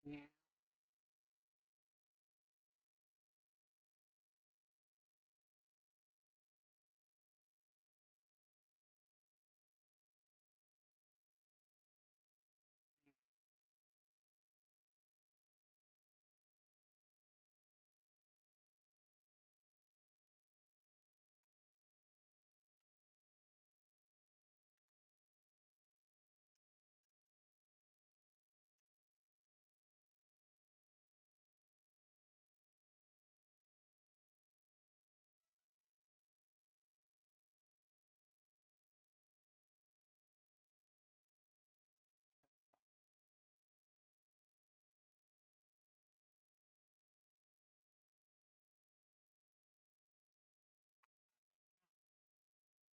Yeah.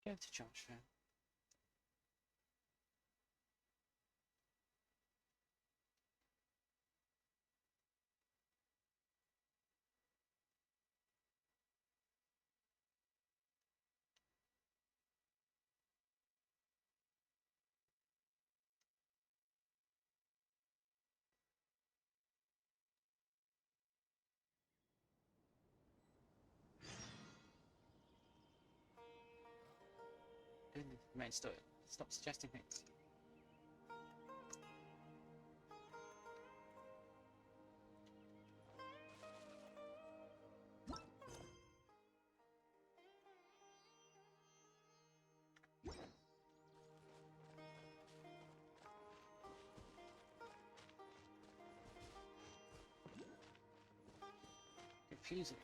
Go to Joshua. Mate, stop suggesting things. Confusing.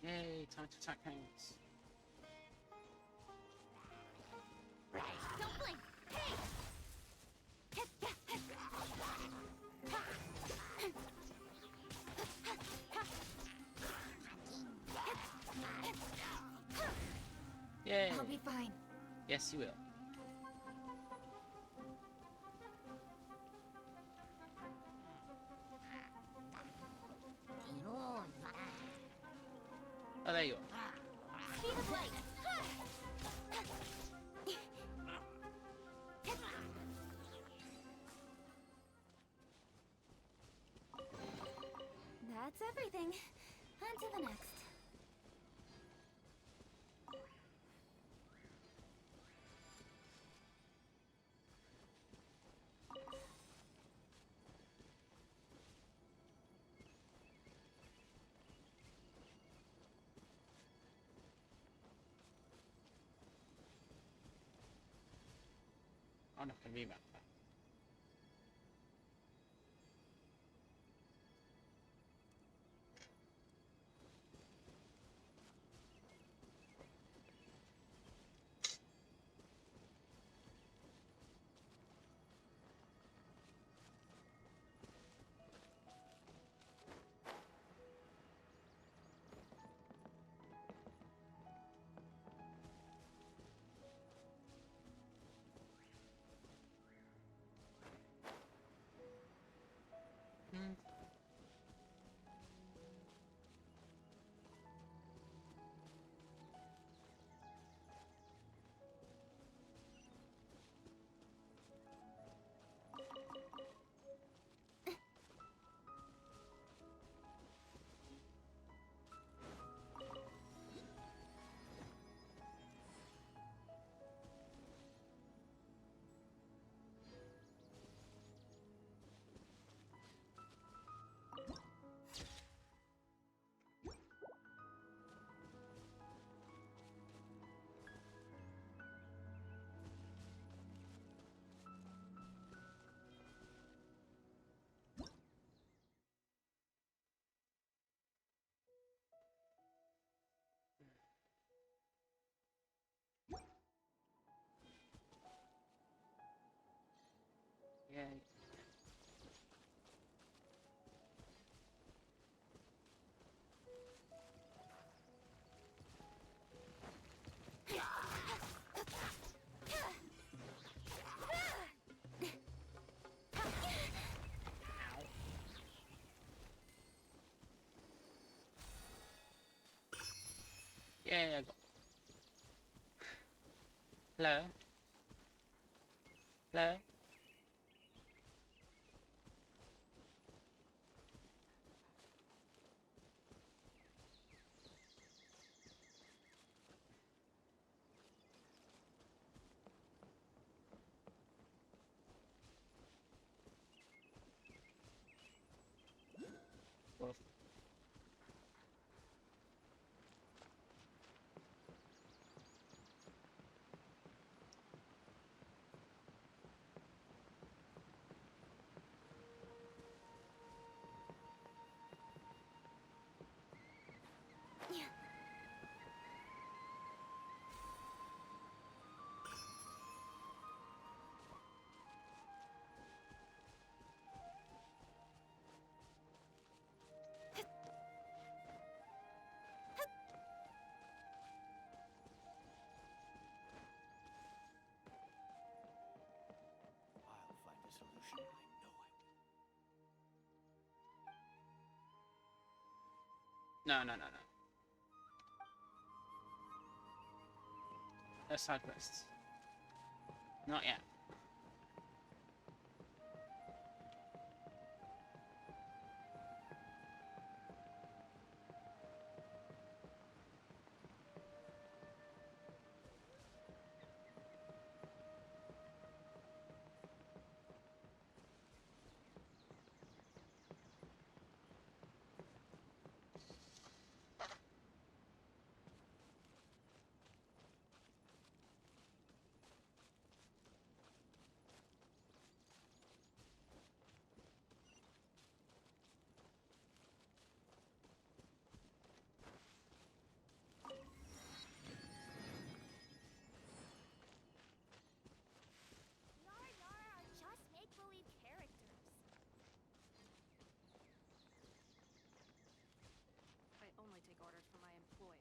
Yay, time to attack things. Don't blink! Hey! Yay! I'll be fine. Yes, you will. Oh, there you are. Speed of light! That's everything. On to the next. I'm not going to remap that. Hmm. Yay. Yeah, go. Hello? Hello? Wolf. Yeah. I'll find a solution. I know I will. No. No side quests. Not yet. Nar Nar are just make-believe characters. I only take orders from my employer.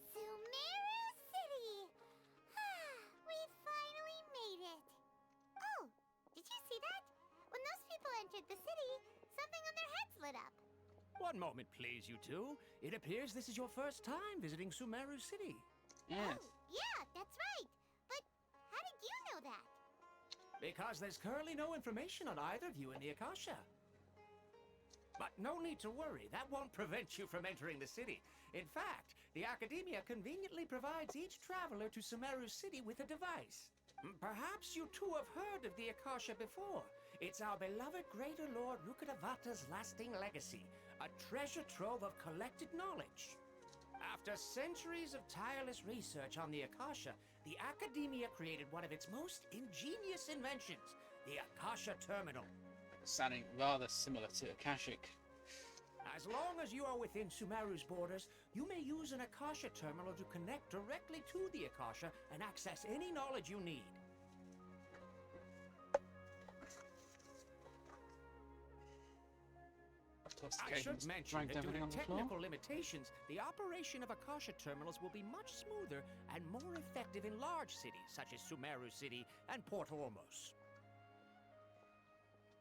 Sumeru City! We finally made it! Oh, did you see that? When those people entered the city, something on their heads lit up. One moment, please, you two. It appears this is your first time visiting Sumeru City. Yes. Oh, yeah, that's right. But how did you know that? Because there's currently no information on either of you in the Akasha. But no need to worry, that won't prevent you from entering the city. In fact, the Academia conveniently provides each traveler to Sumeru City with a device. Perhaps you two have heard of the Akasha before. It's our beloved Greater Lord Rukkhadevata's lasting legacy, a treasure trove of collected knowledge. After centuries of tireless research on the Akasha, the Academia created one of its most ingenious inventions, the Akasha Terminal. Sounding rather similar to Akashic. As long as you are within Sumeru's borders, you may use an Akasha terminal to connect directly to the Akasha and access any knowledge you need. I should mention that due to technical limitations, the operation of Akasha terminals will be much smoother and more effective in large cities such as Sumeru City and Port Ormos.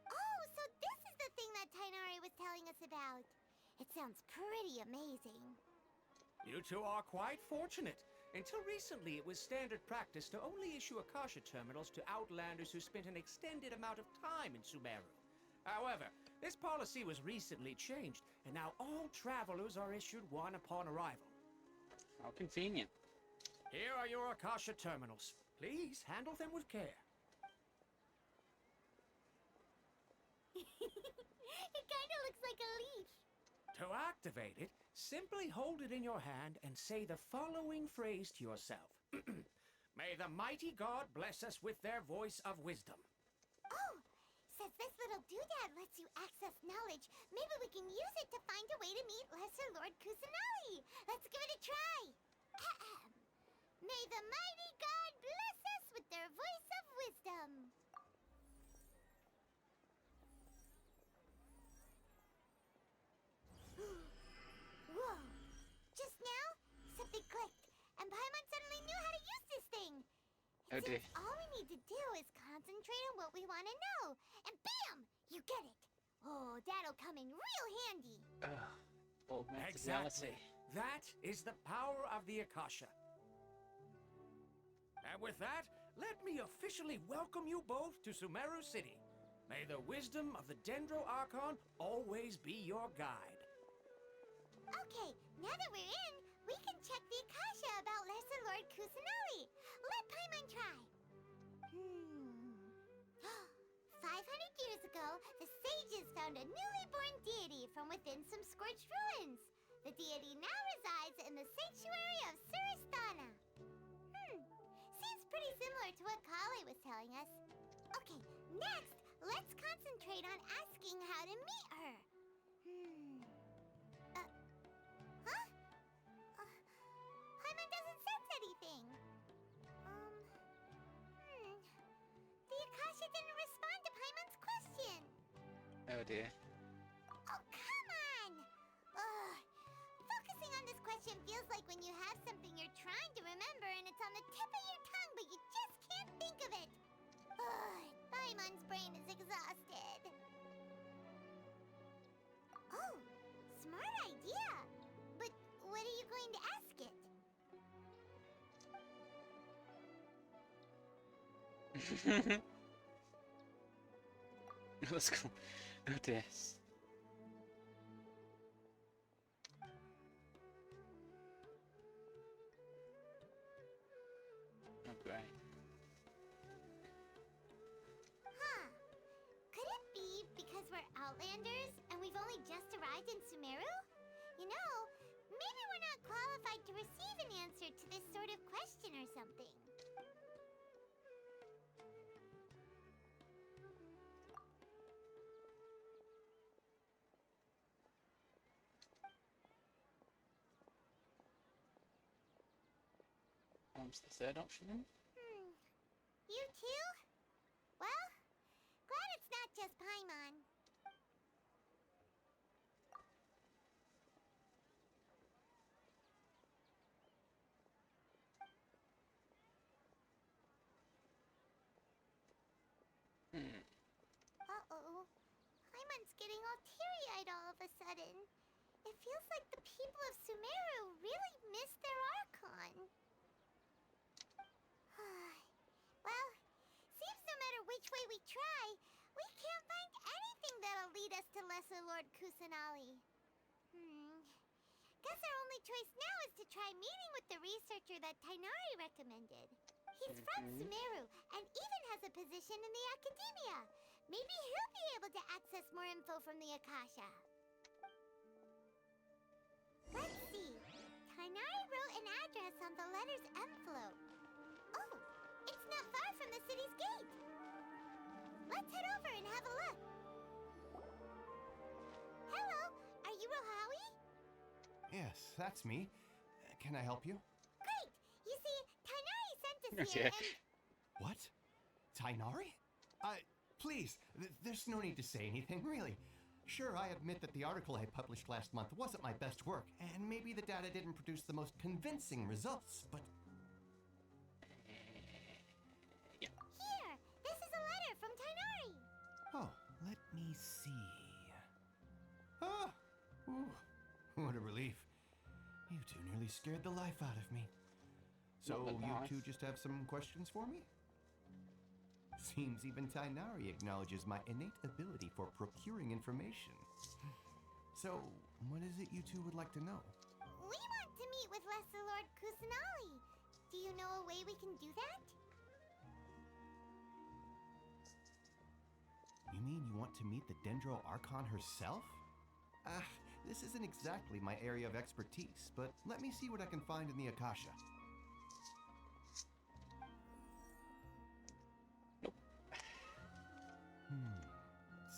Oh, so this is the thing that Tainari was telling us about. It sounds pretty amazing. You two are quite fortunate. Until recently, it was standard practice to only issue Akasha terminals to outlanders who spent an extended amount of time in Sumeru. However, this policy was recently changed, and now all travelers are issued one upon arrival. How convenient. Here are your Akasha terminals. Please handle them with care. It kind of looks like a leash. To activate it, simply hold it in your hand and say the following phrase to yourself. May the mighty God bless us with their voice of wisdom. Oh, since this little doodad lets you access knowledge, maybe we can use it to find a way to meet Lesser Lord Kusanali. Let's give it a try. Ahem. May the mighty God bless us with their voice of wisdom. Oh dear. Seems all we need to do is concentrate on what we want to know. And bam! You get it. Oh, that'll come in real handy. Augmented Exactly. reality. That is the power of the Akasha. And with that, let me officially welcome you both to Sumeru City. May the wisdom of the Dendro Archon always be your guide. Okay, now that we're in, we can check the Akasha about Lesser Lord Kusanali. Let Paimon try. 500 years ago, the sages found a newly born deity from within some scorched ruins. The deity now resides in the sanctuary of Suristana. Seems pretty similar to what Kali was telling us. Okay, next, let's concentrate on asking how to meet her. Paimon doesn't sense anything. The Akasha didn't respond to Paimon's question. Oh dear. Oh, come on! Ugh. Focusing on this question feels like when you have something you're trying to remember and it's on the tip of your tongue, but you just can't think of it. Ugh. Paimon's brain is exhausted. Oh, smart idea. But what are you going to ask it? Let's go. Oh dear. Oh great. Huh. Could it be because we're Outlanders and we've only just arrived in Sumeru? You know, maybe we're not qualified to receive an answer to this sort of question or something. Comes the third option then? You too? Well, glad it's not just Paimon. Uh-oh. Paimon's getting all teary-eyed all of a sudden. It feels like the people of Sumeru really miss their Archon. Well, seems no matter which way we try, we can't find anything that'll lead us to Lesser Lord Kusanali. Guess our only choice now is to try meeting with the researcher that Tainari recommended. He's from Sumeru and even has a position in the Academia. Maybe he'll be able to access more info from the Akasha. Let's see. Tainari wrote an address on the letter's envelope. Oh, it's not far from the city's gate. Let's head over and have a look. Hello, are you Rohawi? Yes, that's me. Can I help you? Great. You see, Tainari sent us Okay. here and... What? Tainari? Please, there's no need to say anything, really. Sure, I admit that the article I published last month wasn't my best work, and maybe the data didn't produce the most convincing results, but... Here, this is a letter from Tainari. Oh, let me see. Ah! Ooh, what a relief. You two nearly scared the life out of me. So, Not that you life. two just have some questions for me? Seems even Tainari acknowledges my innate ability for procuring information. So, what is it you two would like to know? We want to meet with Lesser Lord Kusanali. Do you know a way we can do that? You mean you want to meet the Dendro Archon herself? This isn't exactly my area of expertise, but let me see what I can find in the Akasha.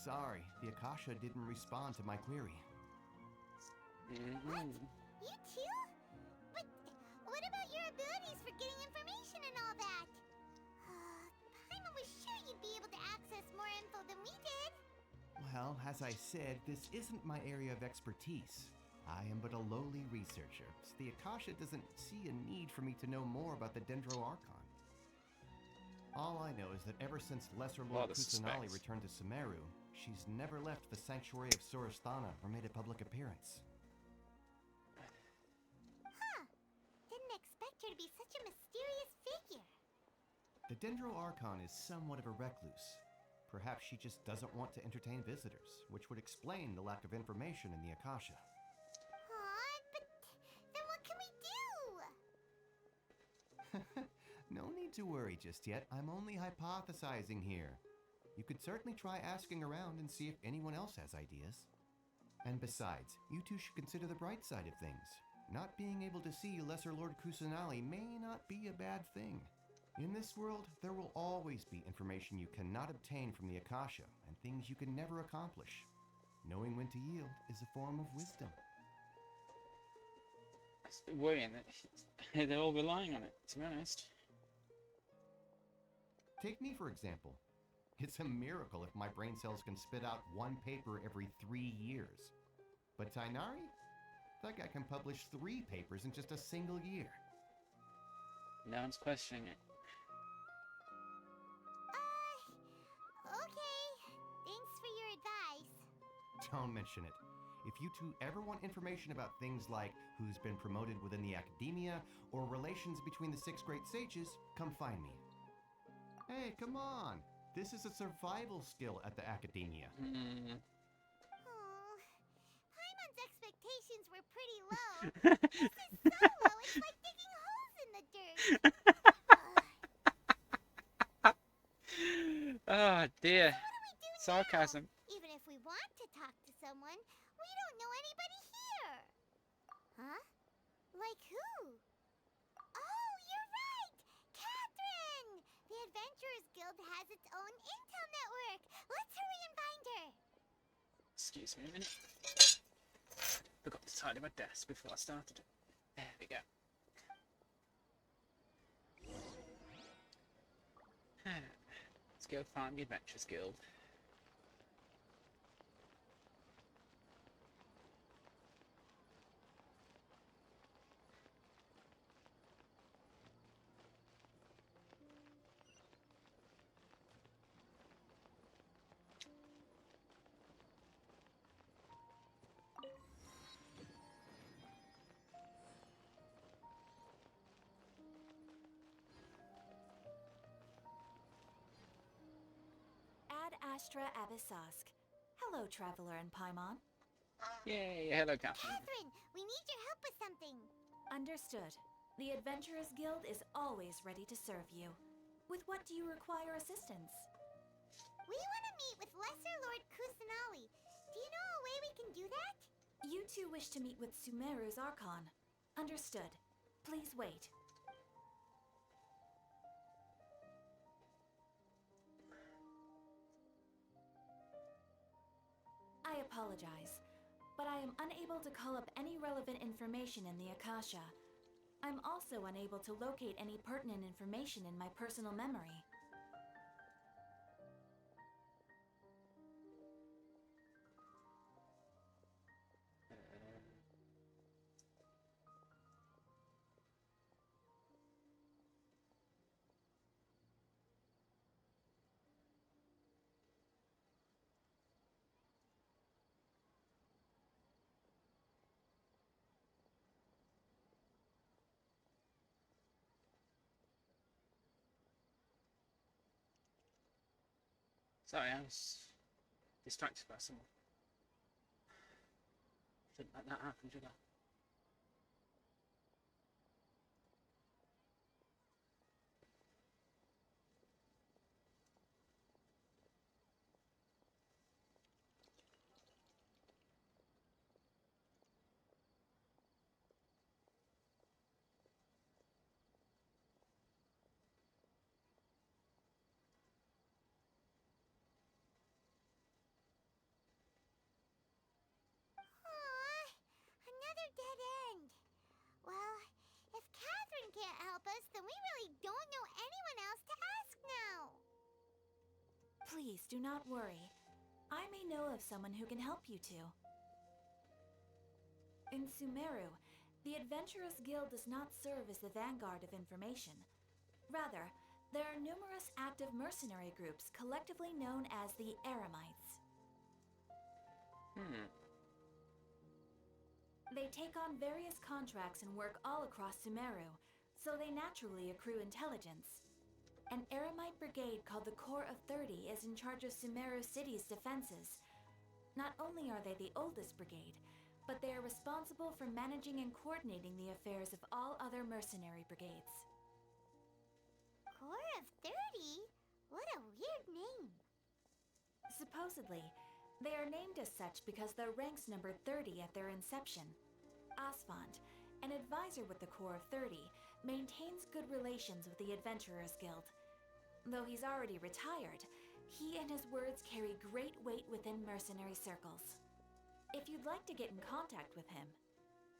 Sorry, the Akasha didn't respond to my query. What? You too? But what about your abilities for getting information and all that? Paimon was sure you'd be able to access more info than we did. Well, as I said, this isn't my area of expertise. I am but a lowly researcher, so the Akasha doesn't see a need for me to know more about the Dendro Archon. All I know is that ever since Lesser Lot Lord of Kusanali suspense. returned to Sumeru, she's never left the sanctuary of Surasthana or made a public appearance. Huh. Didn't expect her to be such a mysterious figure. The Dendro Archon is somewhat of a recluse. Perhaps she just doesn't want to entertain visitors, which would explain the lack of information in the Akasha. Aw, but then what can we do? No need to worry just yet. I'm only hypothesizing here. You could certainly try asking around and see if anyone else has ideas. And besides, you two should consider the bright side of things. Not being able to see Lesser Lord Kusanali may not be a bad thing. In this world, there will always be information you cannot obtain from the Akasha and things you can never accomplish. Knowing when to yield is a form of wisdom. It's a bit worrying that they're all relying on it, to be honest. Take me, for example. It's a miracle if my brain cells can spit out one paper every 3 years. But Tainari? That guy can publish 3 papers in just a single year. No one's questioning it. Okay. Thanks for your advice. Don't mention it. If you two ever want information about things like who's been promoted within the academia or relations between the 6 great sages, come find me. Hey, come on! This is a survival skill at the academia. Mm. Oh, Paimon's expectations were pretty low. This is so low, it's like digging holes in the dirt. Oh dear. What do we do Sarcasm. now? Even if we want to talk to someone, we don't know anybody here. Huh? Like who? Oh, you're right! Catherine! The Adventurers Guild has its own intel network. Let's hurry and find her. Excuse me a minute. Forgot to tidy my desk before I started. There we go. Let's go find the Adventurers Guild. Ad Astra Abyssask. Hello, Traveler and Paimon. Yay, hello Catherine. Catherine, we need your help with something. Understood. The Adventurers Guild is always ready to serve you. With what do you require assistance? We want to meet with Lesser Lord Kusanali. Do you know a way we can do that? You two wish to meet with Sumeru's Archon. Understood. Please wait. I apologize, but I am unable to call up any relevant information in the Akasha. I'm also unable to locate any pertinent information in my personal memory. Sorry, I was distracted by someone. Didn't let that happen, did I? Aww, another dead end. Well, if Catherine can't help us, then we really don't know anyone else to ask now. Please do not worry. I may know of someone who can help you two. In Sumeru, the Adventurers Guild does not serve as the vanguard of information. Rather, There are numerous active mercenary groups collectively known as the Eremites. They take on various contracts and work all across Sumeru, so they naturally accrue intelligence. An Eremite brigade called the Corps of 30 is in charge of Sumeru City's defenses. Not only are they the oldest brigade, but they are responsible for managing and coordinating the affairs of all other mercenary brigades. Corps of 30? What a weird name. Supposedly, they are named as such because their ranks numbered 30 at their inception. Asfand, an advisor with the Corps of 30, maintains good relations with the Adventurers Guild. Though he's already retired, he and his words carry great weight within mercenary circles. If you'd like to get in contact with him,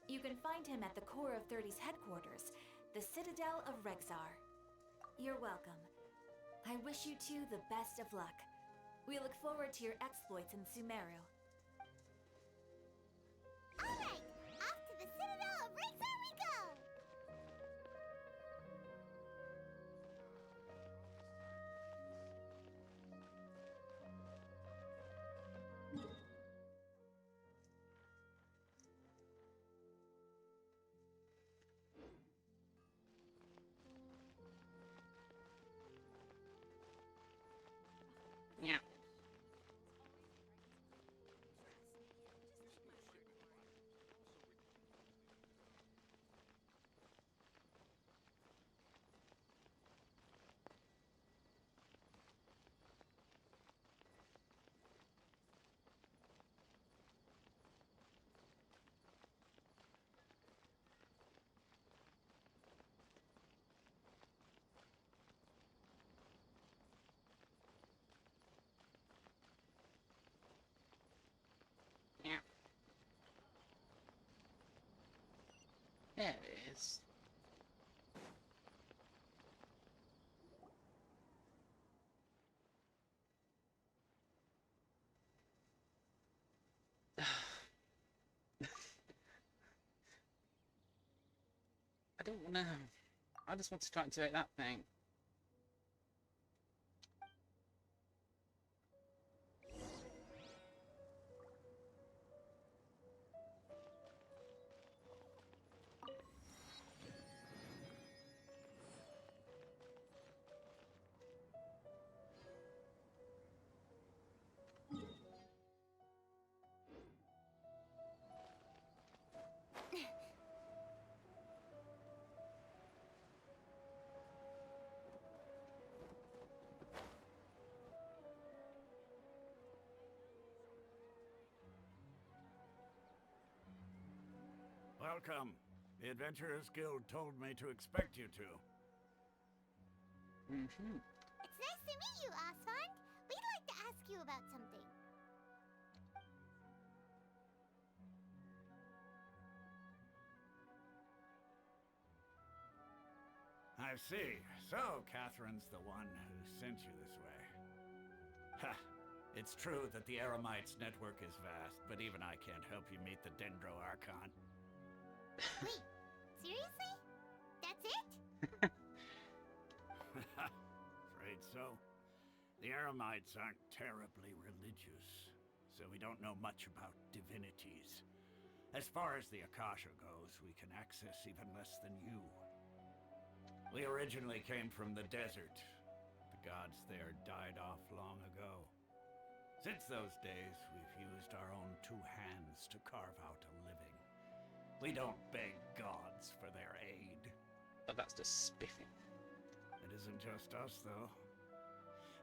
you can find him at the Corps of 30's headquarters, the Citadel of Rexar. You're welcome. I wish you two the best of luck. We look forward to your exploits in Sumeru. Alright, off to the Citadel of Rexar we go! Yeah. Yeah. There it is. I don't know. I just want to try and activate that thing. Welcome. The Adventurers Guild told me to expect you to. Mm-hmm. It's nice to meet you, Asfand. We'd like to ask you about something. I see. So, Catherine's the one who sent you this way. Ha! It's true that the Eremites' network is vast, but even I can't help you meet the Dendro Archon. Wait, seriously? That's it? Afraid so. The Eremites aren't terribly religious, so we don't know much about divinities. As far as the Akasha goes, we can access even less than you. We originally came from the desert. The gods there died off long ago. Since those days, we've used our own two hands to carve out a living. We don't beg gods for their aid. But that's just spiffing. It isn't just us, though.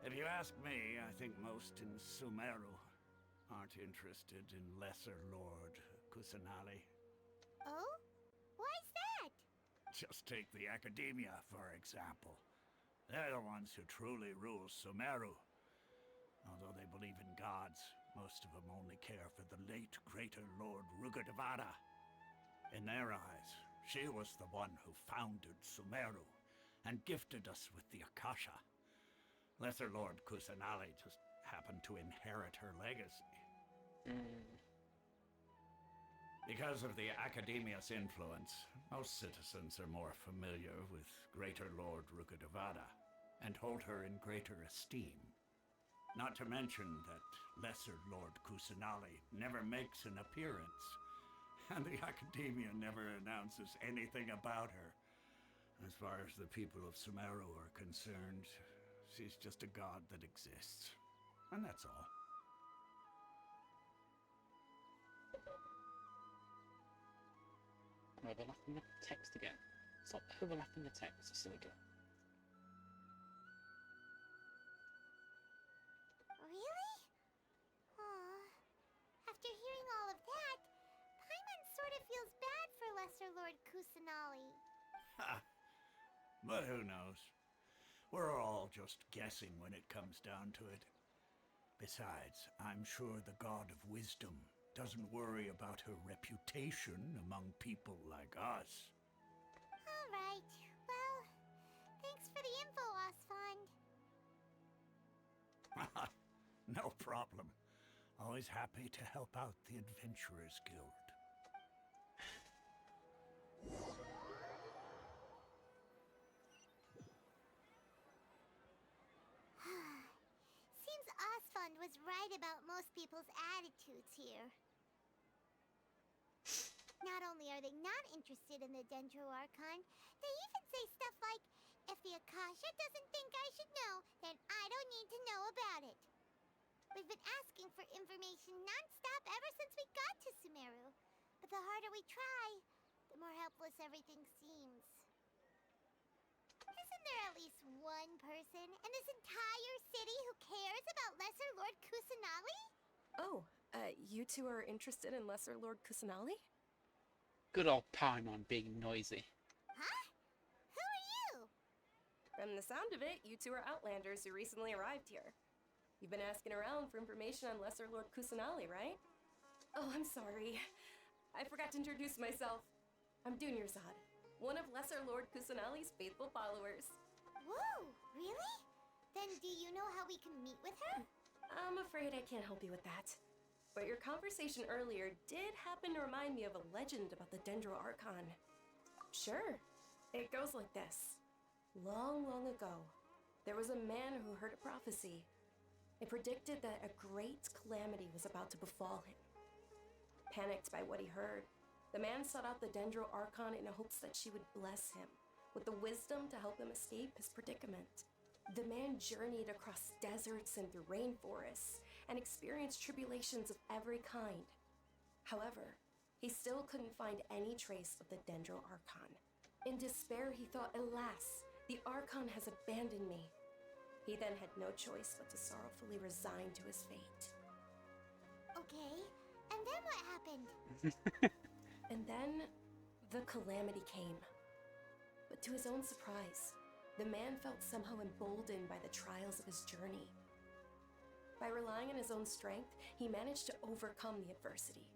If you ask me, I think most in Sumeru aren't interested in Lesser Lord Kusanali. Oh? Why's that? Just take the Academia, for example. They're the ones who truly rule Sumeru. Although they believe in gods, most of them only care for the late Greater Lord Rugudevada. In their eyes, she was the one who founded Sumeru and gifted us with the Akasha. Lesser Lord Kusanali just happened to inherit her legacy. Because of the Academia's influence, most citizens are more familiar with Greater Lord Rugudevada. and hold her in greater esteem. Not to mention that Lesser Lord Kusanali never makes an appearance, and the Academia never announces anything about her. As far as the people of Sumeru are concerned, she's just a god that exists. And that's all. Overlapping the text again. Stop overlapping the text, you silly girl. Really? Aw. After hearing all of that, Paimon sort of feels bad for Lesser Lord Kusanali. Ha! But who knows? We're all just guessing when it comes down to it. Besides, I'm sure the God of Wisdom doesn't worry about her reputation among people like us. Alright, well, thanks for the info, Osfond. No problem. Always happy to help out the Adventurers Guild. Seems Osfond was right about most people's attitudes here. Not only are they not interested in the Dendro Archon, they even say stuff like, if the Akasha doesn't think I should know, then I don't need to know about it. We've been asking for information non-stop ever since we got to Sumeru. But the harder we try, the more helpless everything seems. Isn't there at least one person in this entire city who cares about Lesser Lord Kusanali? Oh, you two are interested in Lesser Lord Kusanali? Good old Paimon being noisy. Huh? Who are you? From the sound of it, you two are Outlanders who recently arrived here. You've been asking around for information on Lesser Lord Kusanali, right? Oh, I'm sorry. I forgot to introduce myself. I'm Dunyarzad, one of Lesser Lord Kusanali's faithful followers. Whoa, really? Then do you know how we can meet with her? I'm afraid I can't help you with that. But your conversation earlier did happen to remind me of a legend about the Dendro Archon. Sure, it goes like this. Long, long ago, there was a man who heard a prophecy. It predicted that a great calamity was about to befall him. Panicked by what he heard, the man sought out the Dendro Archon in hopes that she would bless him with the wisdom to help him escape his predicament. The man journeyed across deserts and through rainforests and experienced tribulations of every kind. However, he still couldn't find any trace of the Dendro Archon. In despair, he thought, alas, the Archon has abandoned me. He then had no choice but to sorrowfully resign to his fate. Okay, and then what happened? And then, the calamity came. But to his own surprise, the man felt somehow emboldened by the trials of his journey. By relying on his own strength, he managed to overcome the adversity.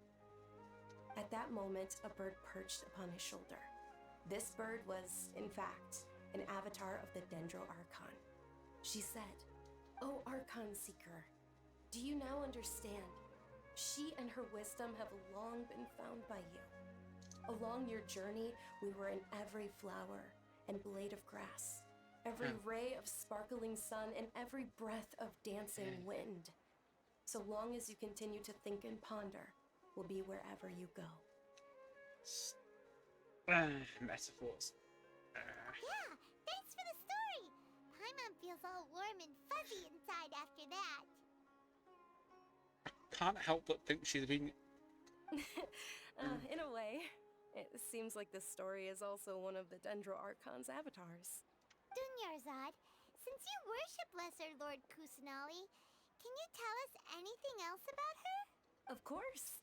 At that moment, a bird perched upon his shoulder. This bird was, in fact, an avatar of the Dendro Archon. She said, "O Archon Seeker, do you now understand? She and her wisdom have long been found by you. Along your journey, we were in every flower and blade of grass, every ray of sparkling sun, and every breath of dancing wind. So long as you continue to think and ponder, we'll be wherever you go." Metaphors. Yeah, thanks for the story. Paimon feels all warm and fuzzy inside after that. Can't help but think she's been. In a way, it seems like this story is also one of the Dendro Archon's avatars. Dunyarzad, since you worship Lesser Lord Kusanali, can you tell us anything else about her? Of course.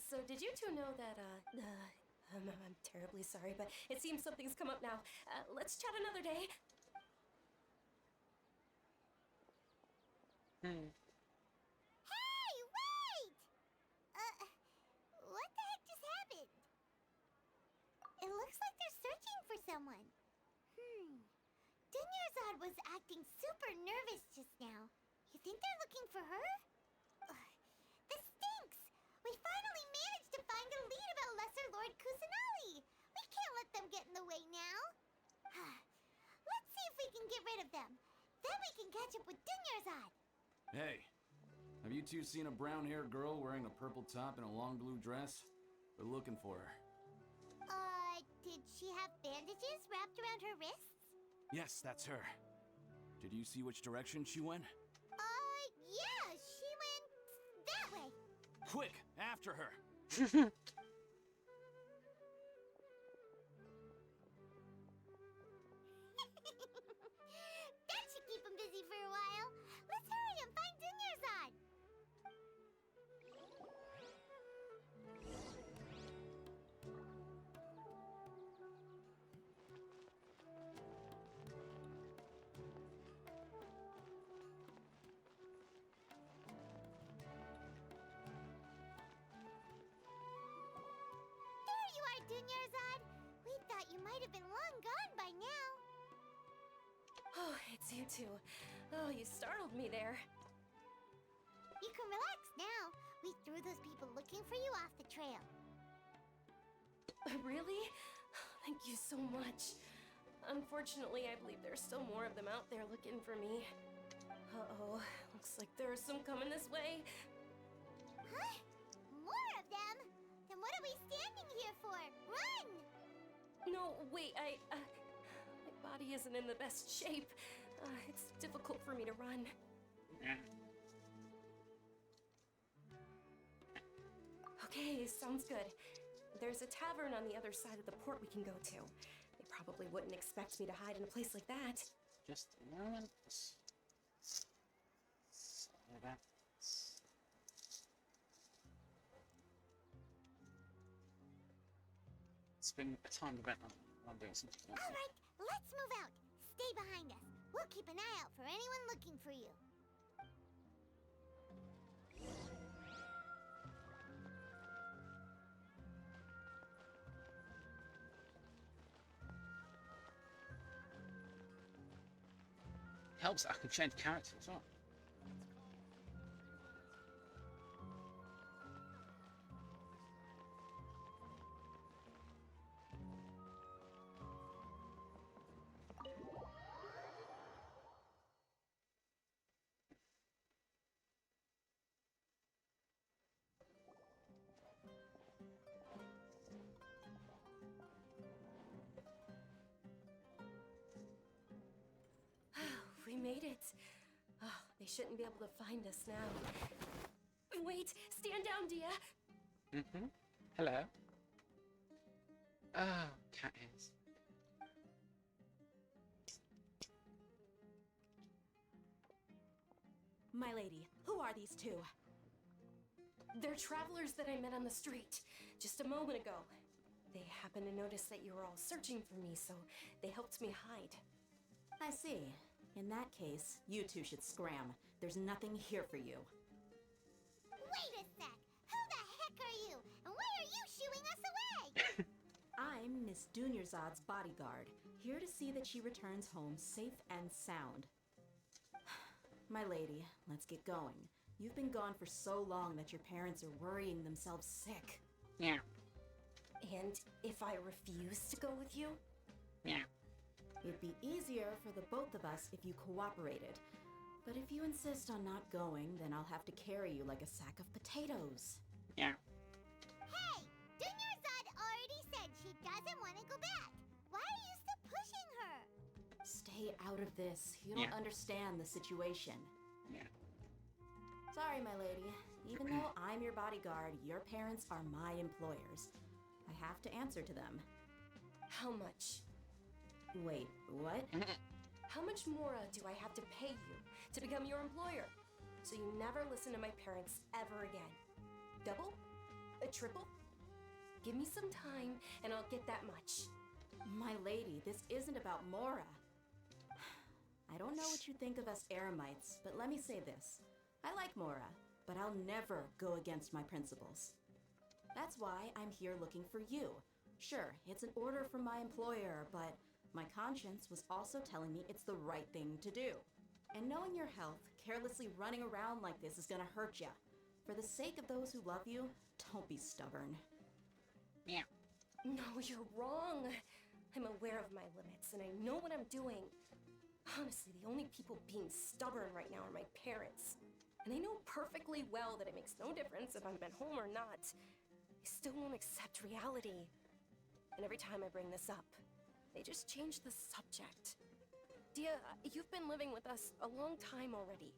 So did you two know that, I'm terribly sorry, but it seems something's come up now. Let's chat another day. Hey, wait! What the heck just happened? It looks like they're searching for someone. Dunyarzad was acting super nervous just now. You think they're looking for her? This stinks! We finally managed to find a lead about Lesser Lord Kusanali! We can't let them get in the way now. Let's see if we can get rid of them. we can catch up with Dunyarzad. Hey, have you two seen a brown-haired girl wearing a purple top and a long blue dress? We're looking for her. Did she have bandages wrapped around her wrists? Yes, that's her. Did you see which direction she went? Yeah, she went that way. Quick, after her! That should keep him busy for a while. Let's hurry and find Dunyarzad. There you are, Dunyarzad. We thought you might have been long gone by now. Oh, it's you two. Oh, you startled me there. You can relax now. We threw those people looking for you off the trail. Really? Thank you so much. Unfortunately, I believe there's still more of them out there looking for me. Uh-oh, looks like there are some coming this way. Huh? More of them? Then what are we standing here for? Run! No, wait, my body isn't in the best shape. It's difficult for me to run. Yeah. Okay, sounds good. There's a tavern on the other side of the port we can go to. They probably wouldn't expect me to hide in a place like that. Just a moment. So that's... It's been a time event. I'm doing something else. All right, let's move out. Stay behind us. We'll keep an eye out for anyone looking for you. Helps, I can change character as well. We made it. Oh, they shouldn't be able to find us now. Wait, stand down, Dia. Mm-hmm. Hello. Oh, cat ears. My lady, who are these two? They're travelers that I met on the street just a moment ago. They happened to notice that you were all searching for me, so they helped me hide. I see. In that case, you two should scram. There's nothing here for you. Wait a sec. Who the heck are you? And why are you shooing us away? I'm Miss Dunyarzad's bodyguard, here to see that she returns home safe and sound. My lady, let's get going. You've been gone for so long that your parents are worrying themselves sick. Yeah. And if I refuse to go with you? Yeah. It'd be easier for the both of us if you cooperated. But if you insist on not going, then I'll have to carry you like a sack of potatoes. Yeah. Hey, Dunyarzad already said she doesn't want to go back. Why are you still pushing her? Stay out of this. You don't Yeah. understand the situation. Yeah. Sorry, my lady. Even though I'm your bodyguard, your parents are my employers. I have to answer to them. How much? Wait, what? How much more do I have to pay you to become your employer? So you never listen to my parents ever again. Double? A triple? Give me some time and I'll get that much. My lady, this isn't about Mora. I don't know what you think of us Eremites, but let me say this. I like Mora, but I'll never go against my principles. That's why I'm here looking for you. Sure, it's an order from my employer, but my conscience was also telling me it's the right thing to do. And knowing your health, carelessly running around like this is gonna hurt ya. For the sake of those who love you, don't be stubborn. Yeah. No, you're wrong. I'm aware of my limits and I know what I'm doing. Honestly, the only people being stubborn right now are my parents. And they know perfectly well that it makes no difference if I'm at home or not. They still won't accept reality. And every time I bring this up, they just change the subject. Dia, you've been living with us a long time already.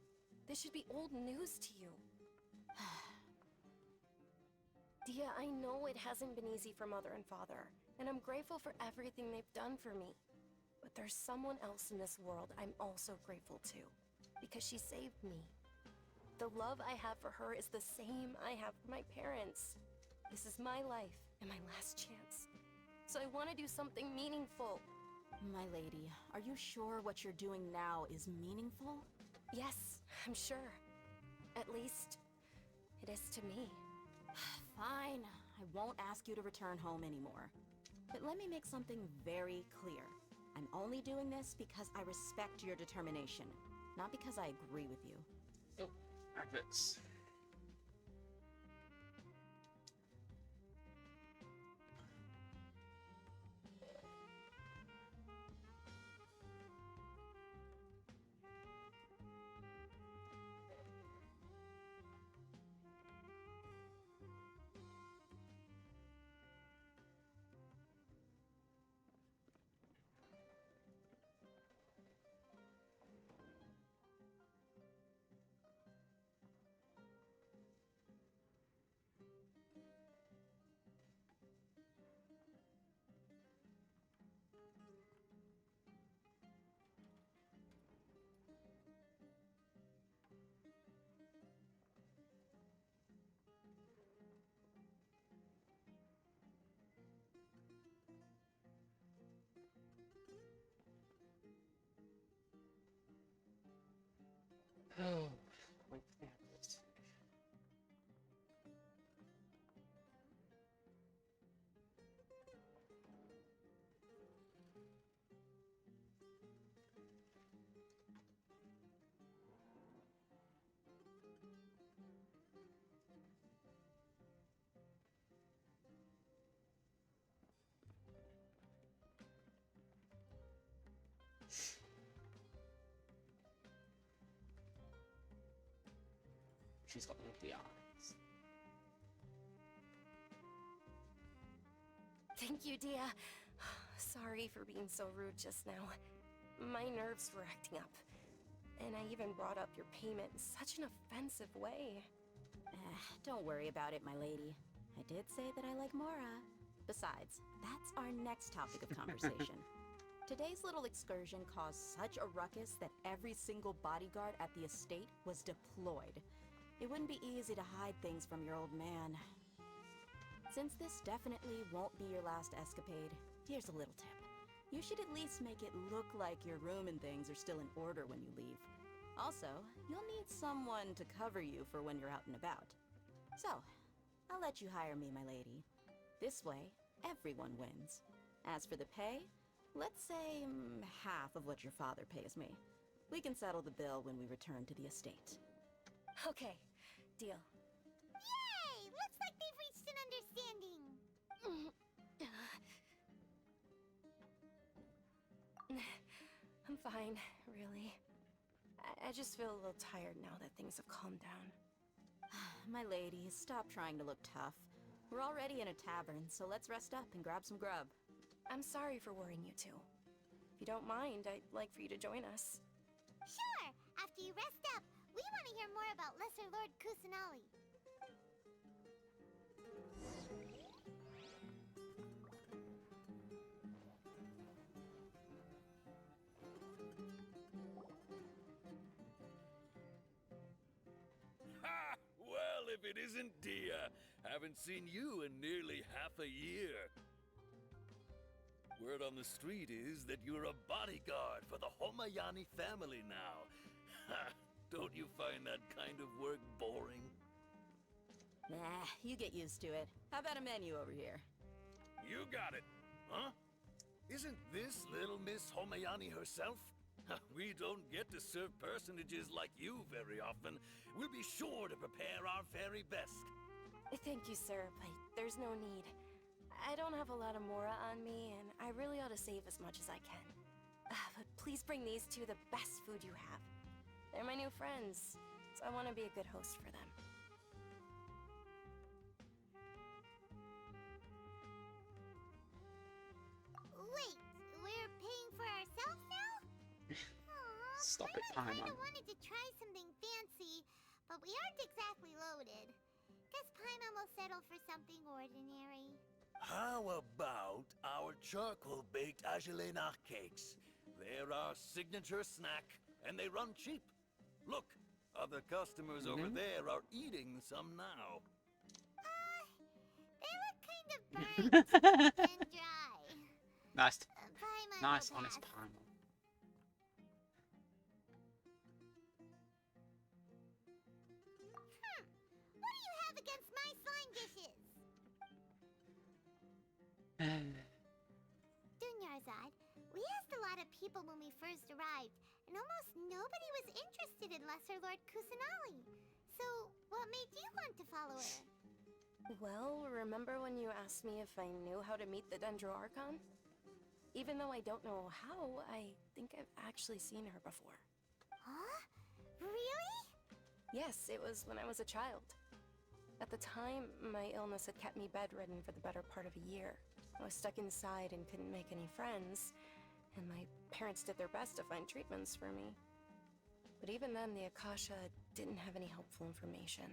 This should be old news to you. Dia, I know it hasn't been easy for Mother and Father, and I'm grateful for everything they've done for me. But there's someone else in this world I'm also grateful to, because she saved me. The love I have for her is the same I have for my parents. This is my life and my last chance. So I want to do something meaningful. My lady, are you sure what you're doing now is meaningful? Yes, I'm sure. At least, it is to me. Fine, I won't ask you to return home anymore. But let me make something very clear. I'm only doing this because I respect your determination, not because I agree with you. Oh, adverts. Oh, wait for the adverts. She's got lovely eyes. Thank you, Dia. Sorry for being so rude just now. My nerves were acting up. And I even brought up your payment in such an offensive way. Don't worry about it, my lady. I did say that I like Mora. Besides, that's our next topic of conversation. Today's little excursion caused such a ruckus that every single bodyguard at the estate was deployed. It wouldn't be easy to hide things from your old man. Since this definitely won't be your last escapade, here's a little tip. You should at least make it look like your room and things are still in order when you leave. Also, you'll need someone to cover you for when you're out and about. So, I'll let you hire me, my lady. This way, everyone wins. As for the pay, let's say half of what your father pays me. We can settle the bill when we return to the estate. Okay, deal. Yay! Looks like they've reached an understanding. I'm fine, really. I just feel a little tired now that things have calmed down. My lady, stop trying to look tough. We're already in a tavern, so let's rest up and grab some grub. I'm sorry for worrying you two. If you don't mind, I'd like for you to join us. Sure! After you rest up, we want to hear more about Lesser Lord Kusanali. Ha! Well, if it isn't Dia. Haven't seen you in nearly half a year. Word on the street is that you're a bodyguard for the Homayani family now. Ha! Don't you find that kind of work boring? Nah, you get used to it. How about a menu over here? You got it, huh? Isn't this little Miss Homayani herself? We don't get to serve personages like you very often. We'll be sure to prepare our very best. Thank you, sir, but there's no need. I don't have a lot of Mora on me, and I really ought to save as much as I can. But please bring these two the best food you have. They're my new friends, so I want to be a good host for them. Wait, we're paying for ourselves now? Aw, Stop it, Paimon Paimon. kinda wanted to try something fancy, but we aren't exactly loaded. Guess Paimon will settle for something ordinary. How about our charcoal-baked Agelena cakes? They're our signature snack, and they run cheap. Look, other customers over there are eating some now. They look kind of burnt and dry. Nice, Paimon nice, will honest pass. Paimon. What do you have against my slime dishes? Dunyarzad, we asked a lot of people when we first arrived, and almost nobody was interested in Lesser Lord Kusanali. So, what made you want to follow her? Well, remember when you asked me if I knew how to meet the Dendro Archon? Even though I don't know how, I think I've actually seen her before. Huh? Really? Yes, it was when I was a child. At the time, my illness had kept me bedridden for the better part of a year. I was stuck inside and couldn't make any friends, and my parents did their best to find treatments for me. But even then, the Akasha didn't have any helpful information.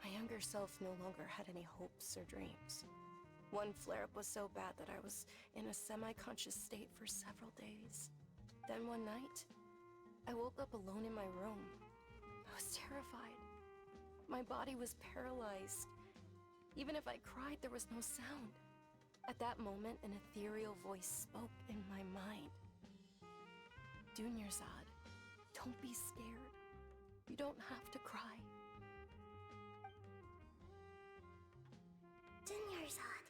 My younger self no longer had any hopes or dreams. One flare-up was so bad that I was in a semi-conscious state for several days. Then one night, I woke up alone in my room. I was terrified. My body was paralyzed. Even if I cried, there was no sound. At that moment, an ethereal voice spoke in my mind. Dunyarzad, don't be scared. You don't have to cry. Dunyarzad,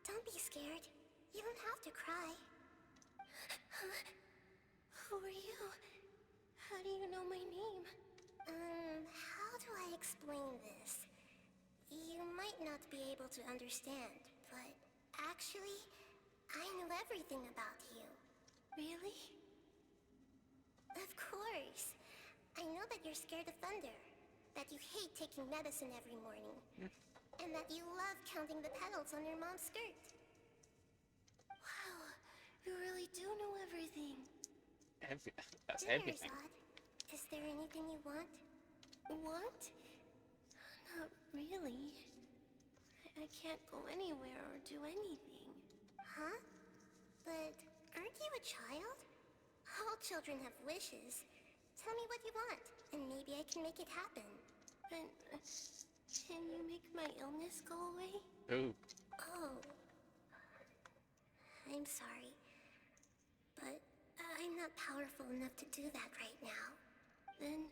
don't be scared. You don't have to cry. Who are you? How do you know my name? How do I explain this? You might not be able to understand, but actually, I know everything about you. Really? Of course. I know that you're scared of thunder, that you hate taking medicine every morning, and that you love counting the petals on your mom's skirt. Wow, you really do know everything. That's everything. Dunyarzad, is there anything you want? Want? Not really. I can't go anywhere or do anything. Huh? But aren't you a child? All children have wishes. Tell me what you want, and maybe I can make it happen. And can you make my illness go away? Ooh. Oh. I'm sorry. But I'm not powerful enough to do that right now. Then,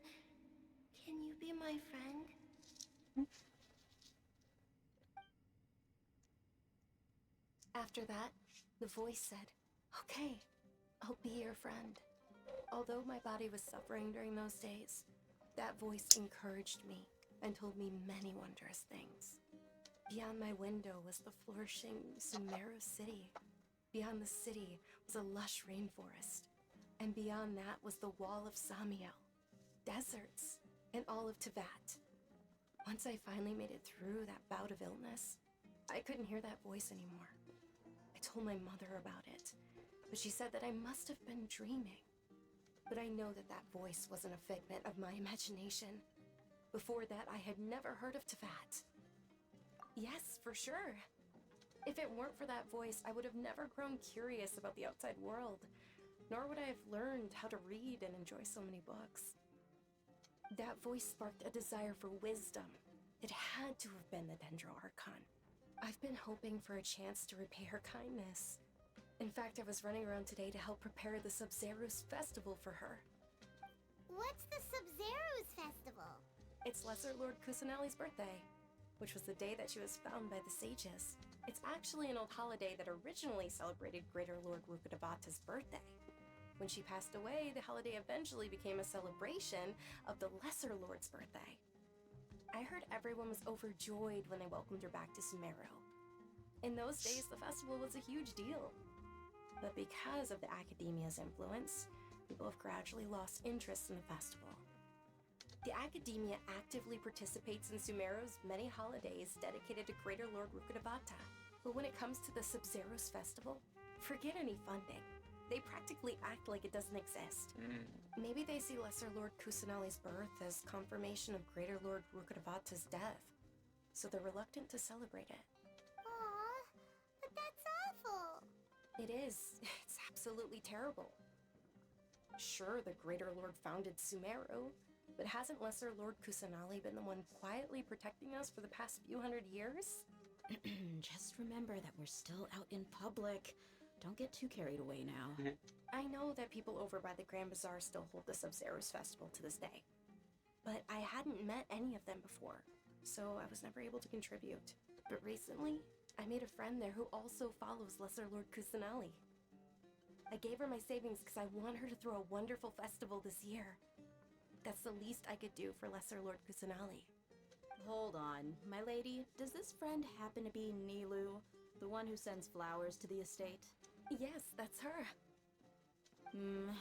can you be my friend? After that, the voice said, "Okay, I'll be your friend." Although my body was suffering during those days, that voice encouraged me and told me many wondrous things. Beyond my window was the flourishing Sumeru city. Beyond the city was a lush rainforest. And beyond that was the wall of Samiel, deserts, and all of Teyvat. Once I finally made it through that bout of illness, I couldn't hear that voice anymore. I told my mother about it, but she said that I must have been dreaming. But I know that that voice wasn't a figment of my imagination. Before that, I had never heard of Teyvat. Yes, for sure. If it weren't for that voice, I would have never grown curious about the outside world, nor would I have learned how to read and enjoy so many books. That voice sparked a desire for wisdom. It had to have been the Dendro Archon. I've been hoping for a chance to repay her kindness. In fact, I was running around today to help prepare the Sub-Zerus festival for her. What's the Sub-Zerus festival? It's Lesser Lord Kusanali's birthday, which was the day that she was found by the sages. It's actually an old holiday that originally celebrated Greater Lord Rukkhadevata's birthday. When she passed away, the holiday eventually became a celebration of the Lesser Lord's birthday. I heard everyone was overjoyed when they welcomed her back to Sumeru. In those days, the festival was a huge deal. But because of the Academia's influence, people have gradually lost interest in the festival. The Academia actively participates in Sumeru's many holidays dedicated to Greater Lord Rukkhadevata. But when it comes to the Sub-Zero's festival, forget any funding. They practically act like it doesn't exist. Maybe they see Lesser Lord Kusanali's birth as confirmation of Greater Lord Rukkhadevata's death, so they're reluctant to celebrate it. Aw, but that's awful. It is. It's absolutely terrible. Sure, the Greater Lord founded Sumeru, but hasn't Lesser Lord Kusanali been the one quietly protecting us for the past few hundred years? Just remember that we're still out in public. Don't get too carried away now. I know that people over by the Grand Bazaar still hold the Sub-Zero's festival to this day. But I hadn't met any of them before, so I was never able to contribute. But recently, I made a friend there who also follows Lesser Lord Kusanali. I gave her my savings because I want her to throw a wonderful festival this year. That's the least I could do for Lesser Lord Kusanali. Hold on, my lady. Does this friend happen to be Nilu, the one who sends flowers to the estate? Yes, that's her.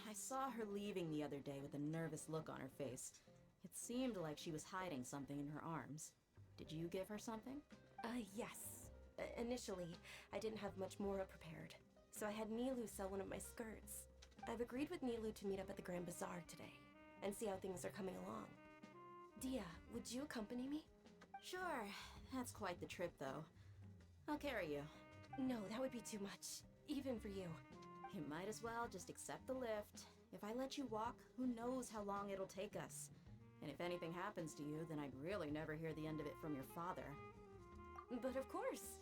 I saw her leaving the other day with a nervous look on her face. It seemed like she was hiding something in her arms. Did you give her something? Yes. Initially, I didn't have much more prepared, so I had Nilu sell one of my skirts. I've agreed with Nilu to meet up at the Grand Bazaar today, and see how things are coming along. Dia, would you accompany me? Sure. That's quite the trip, though. I'll carry you. No, that would be too much, even for you. You might as well just accept the lift. If I let you walk, who knows how long it'll take us. And if anything happens to you, then I'd really never hear the end of it from your father. But of course!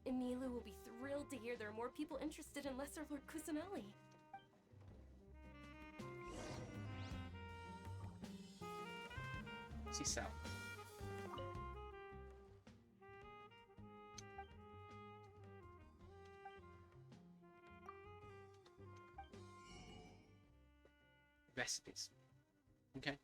Nilu will be thrilled to hear there are more people interested in Lesser Lord Kusanali. What's he sell? Recipes. Okay.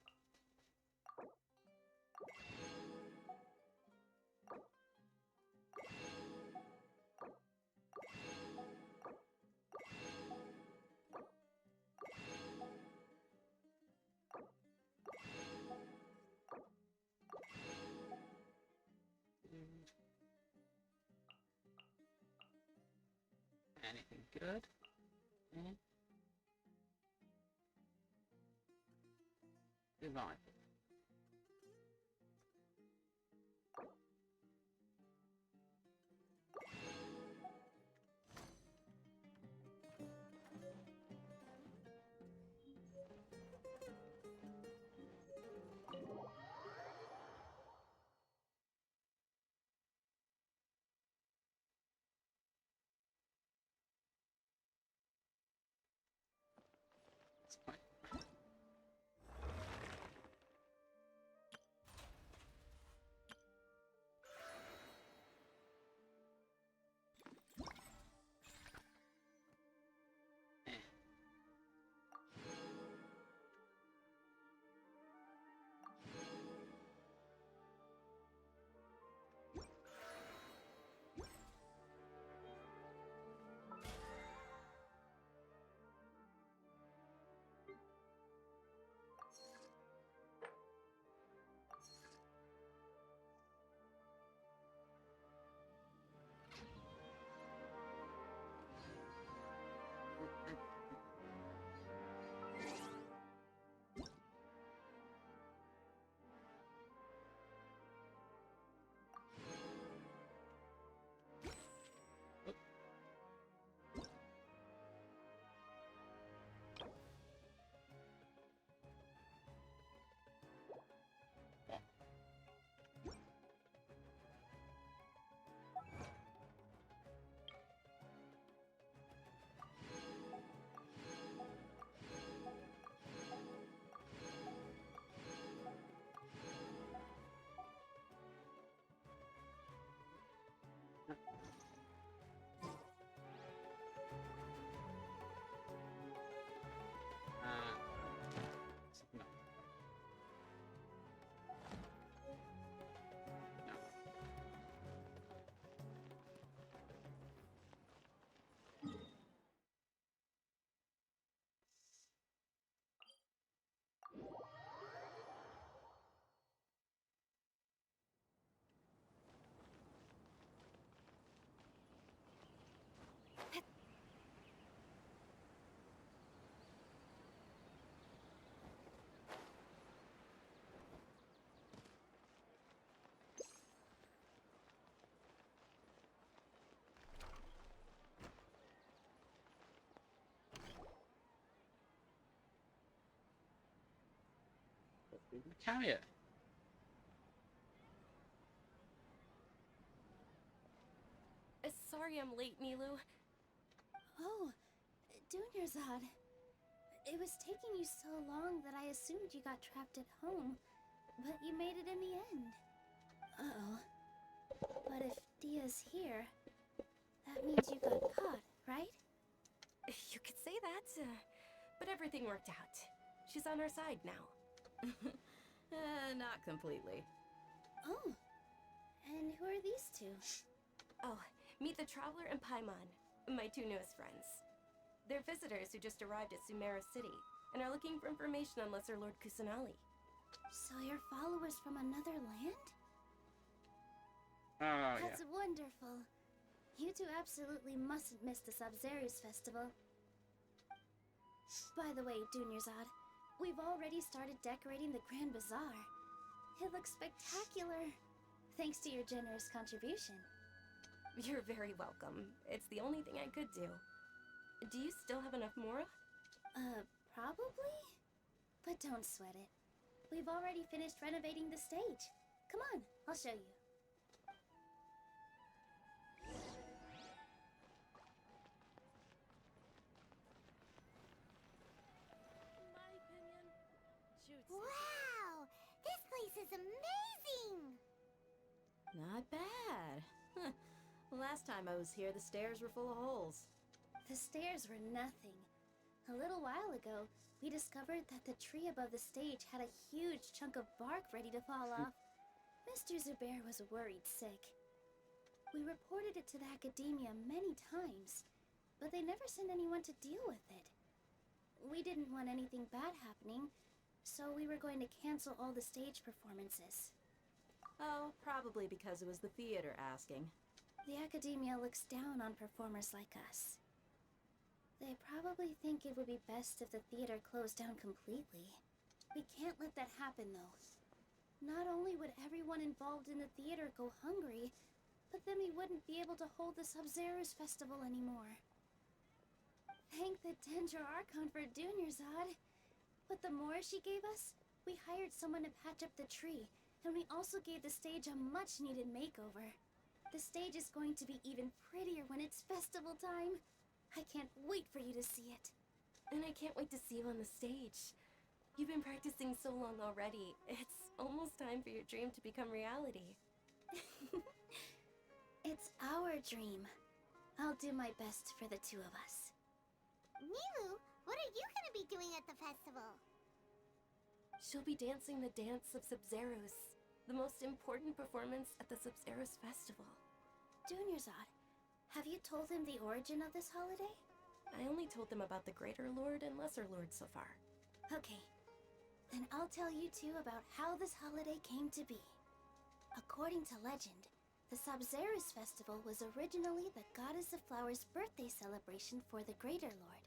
Anything good? Divine. It's quite Through the carrier. Sorry I'm late, Nilu. Oh, Dunyarzad. It was taking you so long that I assumed you got trapped at home, but you made it in the end. Uh-oh. But if Dia's here, that means you got caught, right? You could say that, but everything worked out. She's on our side now. Not completely. Oh. And who are these two? Oh, meet the Traveler and Paimon, my two newest friends. They're visitors who just arrived at Sumeru City and are looking for information on Lesser Lord Kusanali. So you're followers from another land? Oh, That's wonderful. You two absolutely mustn't miss the Sabzeruz festival. By the way, Dunyarzad, we've already started decorating the Grand Bazaar. It looks spectacular, thanks to your generous contribution. You're very welcome. It's the only thing I could do. Do you still have enough Mora? Probably? But don't sweat it. We've already finished renovating the stage. Come on, I'll show you. In my opinion, shoot. Wow! This place is amazing! Not bad. Huh. Last time I was here, the stairs were full of holes. The stairs were nothing. A little while ago, we discovered that the tree above the stage had a huge chunk of bark ready to fall off. Mr. Zubair was worried sick. We reported it to the academia many times, but they never sent anyone to deal with it. We didn't want anything bad happening, so we were going to cancel all the stage performances. Oh, probably because it was the theater asking. The academia looks down on performers like us. They probably think it would be best if the theater closed down completely. We can't let that happen, though. Not only would everyone involved in the theater go hungry, but then we wouldn't be able to hold the Sabzeruz festival anymore. Thank the Dendro Archon for Dunyarzad. With the Mora she gave us, we hired someone to patch up the tree, and we also gave the stage a much-needed makeover. The stage is going to be even prettier when it's festival time. I can't wait for you to see it. And I can't wait to see you on the stage. You've been practicing so long already. It's almost time for your dream to become reality. It's our dream. I'll do my best for the two of us. Nilu, what are you gonna be doing at the festival? She'll be dancing the dance of Sabzeruz, the most important performance at the Sabzeruz festival. Dunyarzad, have you told him the origin of this holiday? I only told them about the Greater Lord and Lesser Lord so far. Okay, then I'll tell you two about how this holiday came to be. According to legend, the Sabzeruz festival was originally the Goddess of Flowers' birthday celebration for the Greater Lord.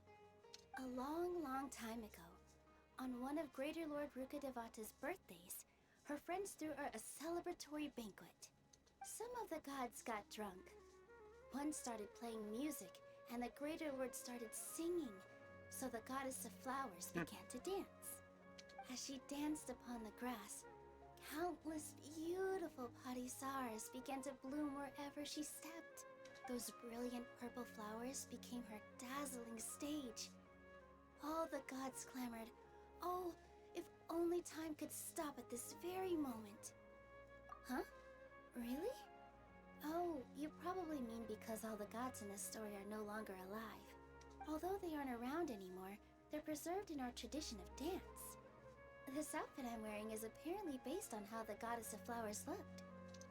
A long, long time ago, on one of Greater Lord Rukkhadevata's birthdays, her friends threw her a celebratory banquet. Some of the gods got drunk. One started playing music, and the Greater Lord started singing, so the Goddess of Flowers began to dance. As she danced upon the grass, countless beautiful parisaras began to bloom wherever she stepped. Those brilliant purple flowers became her dazzling stage. All the gods clamored, "Oh, if only time could stop at this very moment." Huh? Really? Oh, you probably mean because all the gods in this story are no longer alive. Although they aren't around anymore, they're preserved in our tradition of dance. This outfit I'm wearing is apparently based on how the Goddess of Flowers looked.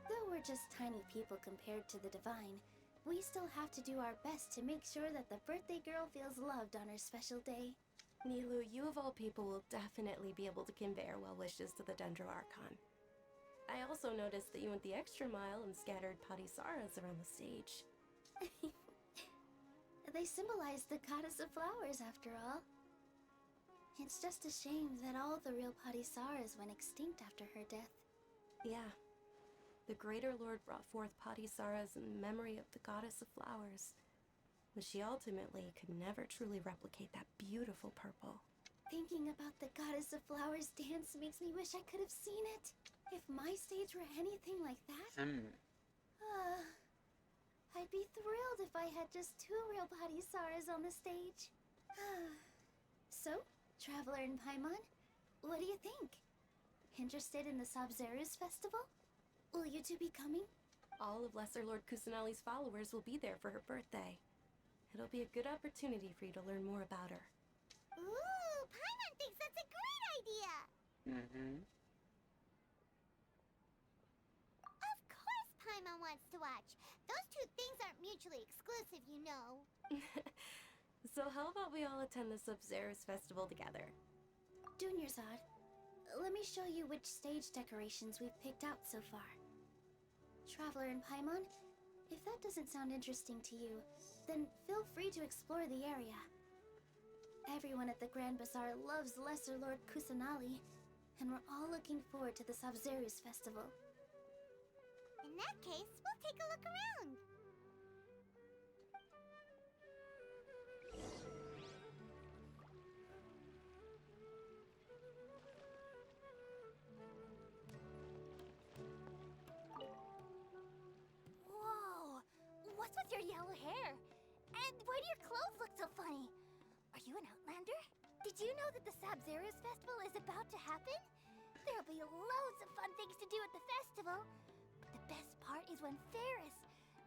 Though we're just tiny people compared to the divine, we still have to do our best to make sure that the birthday girl feels loved on her special day. Nilu, you of all people will definitely be able to convey our well wishes to the Dendro Archon. I also noticed that you went the extra mile and scattered parisaras around the stage. They symbolize the Goddess of Flowers, after all. It's just a shame that all the real parisaras went extinct after her death. Yeah. The Greater Lord brought forth parisaras in memory of the Goddess of Flowers, but she ultimately could never truly replicate that beautiful purple. Thinking about the Goddess Goddess of Flowers dance makes me wish I could have seen it. If my stage were anything like that, I'd be thrilled if I had just 2 real body Saras on the stage. So, Traveler and Paimon, what do you think? Interested in the Sabzeruz festival? Will you two be coming? All of Lesser Lord Kusanali's followers will be there for her birthday. It'll be a good opportunity for you to learn more about her. Ooh, Paimon thinks that's a great idea! Of course Paimon wants to watch. Those two things aren't mutually exclusive, you know. So how about we all attend the Sub-Zerus festival together? Dunyarzad, let me show you which stage decorations we've picked out so far. Traveler and Paimon, if that doesn't sound interesting to you, then feel free to explore the area. Everyone at the Grand Bazaar loves Lesser Lord Kusanali, and we're all looking forward to the Sabzeruz festival. In that case, we'll take a look around. Whoa! What's with your yellow hair? And why do your clothes look so funny? Are you an Outlander? Did you know that the Sabzeruz festival is about to happen? There'll be loads of fun things to do at the festival. But the best part is when Ferris,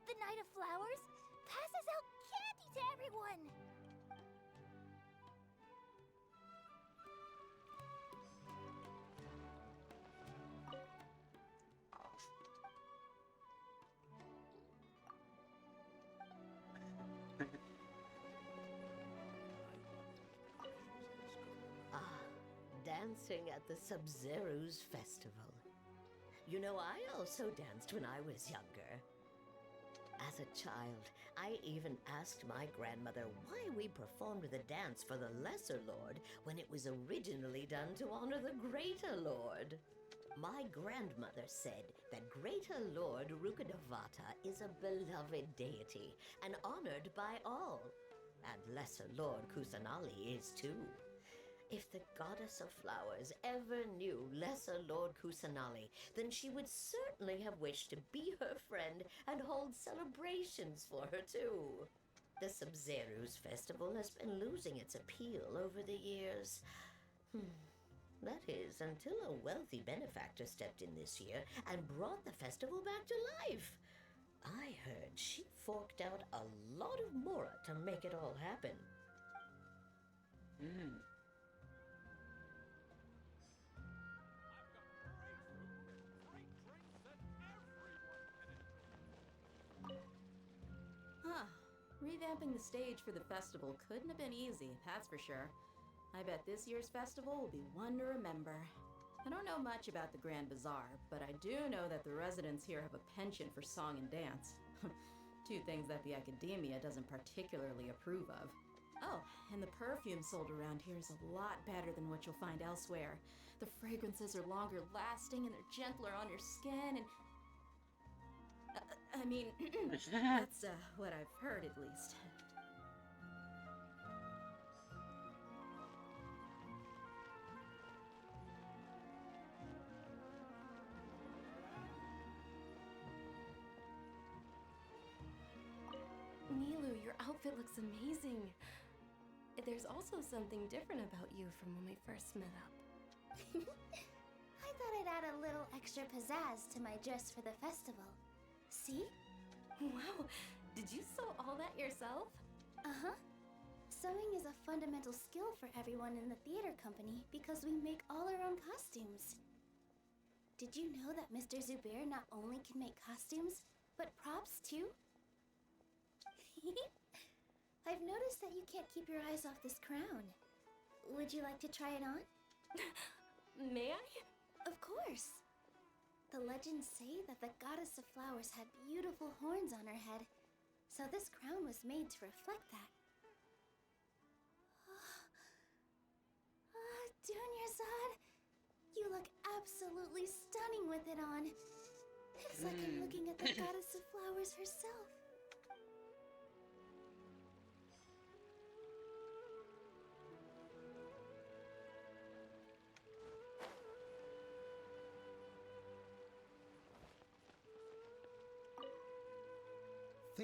the Knight of Flowers, passes out candy to everyone. Dancing at the Sub-Zeruz festival. You know, I also danced when I was younger. As a child, I even asked my grandmother why we performed the dance for the Lesser Lord when it was originally done to honor the Greater Lord. My grandmother said that Greater Lord Rukkhadevata is a beloved deity and honored by all. And Lesser Lord Kusanali is too. If the Goddess of Flowers ever knew Lesser Lord Kusanali, then she would certainly have wished to be her friend and hold celebrations for her too. The Sub-Zeruz festival has been losing its appeal over the years. That is, until a wealthy benefactor stepped in this year and brought the festival back to life. I heard she forked out a lot of mora to make it all happen. Revamping the stage for the festival couldn't have been easy, that's for sure. I bet this year's festival will be one to remember. I don't know much about the Grand Bazaar, but I do know that the residents here have a penchant for song and dance. Two things that the academia doesn't particularly approve of. Oh, and the perfume sold around here is a lot better than what you'll find elsewhere. The fragrances are longer lasting and they're gentler on your skin and... that's what I've heard at least. Nilu, your outfit looks amazing. There's also something different about you from when we first met up. I thought I'd add a little extra pizzazz to my dress for the festival. See? Wow, did you sew all that yourself? Uh-huh. Sewing is a fundamental skill for everyone in the theater company because we make all our own costumes. Did you know that Mr. Zubair not only can make costumes, but props too? I've noticed that you can't keep your eyes off this crown. Would you like to try it on? May I? Of course. The legends say that the Goddess of Flowers had beautiful horns on her head, so this crown was made to reflect that. Dunyarzad, you look absolutely stunning with it on. It's like I'm looking at the Goddess of Flowers herself.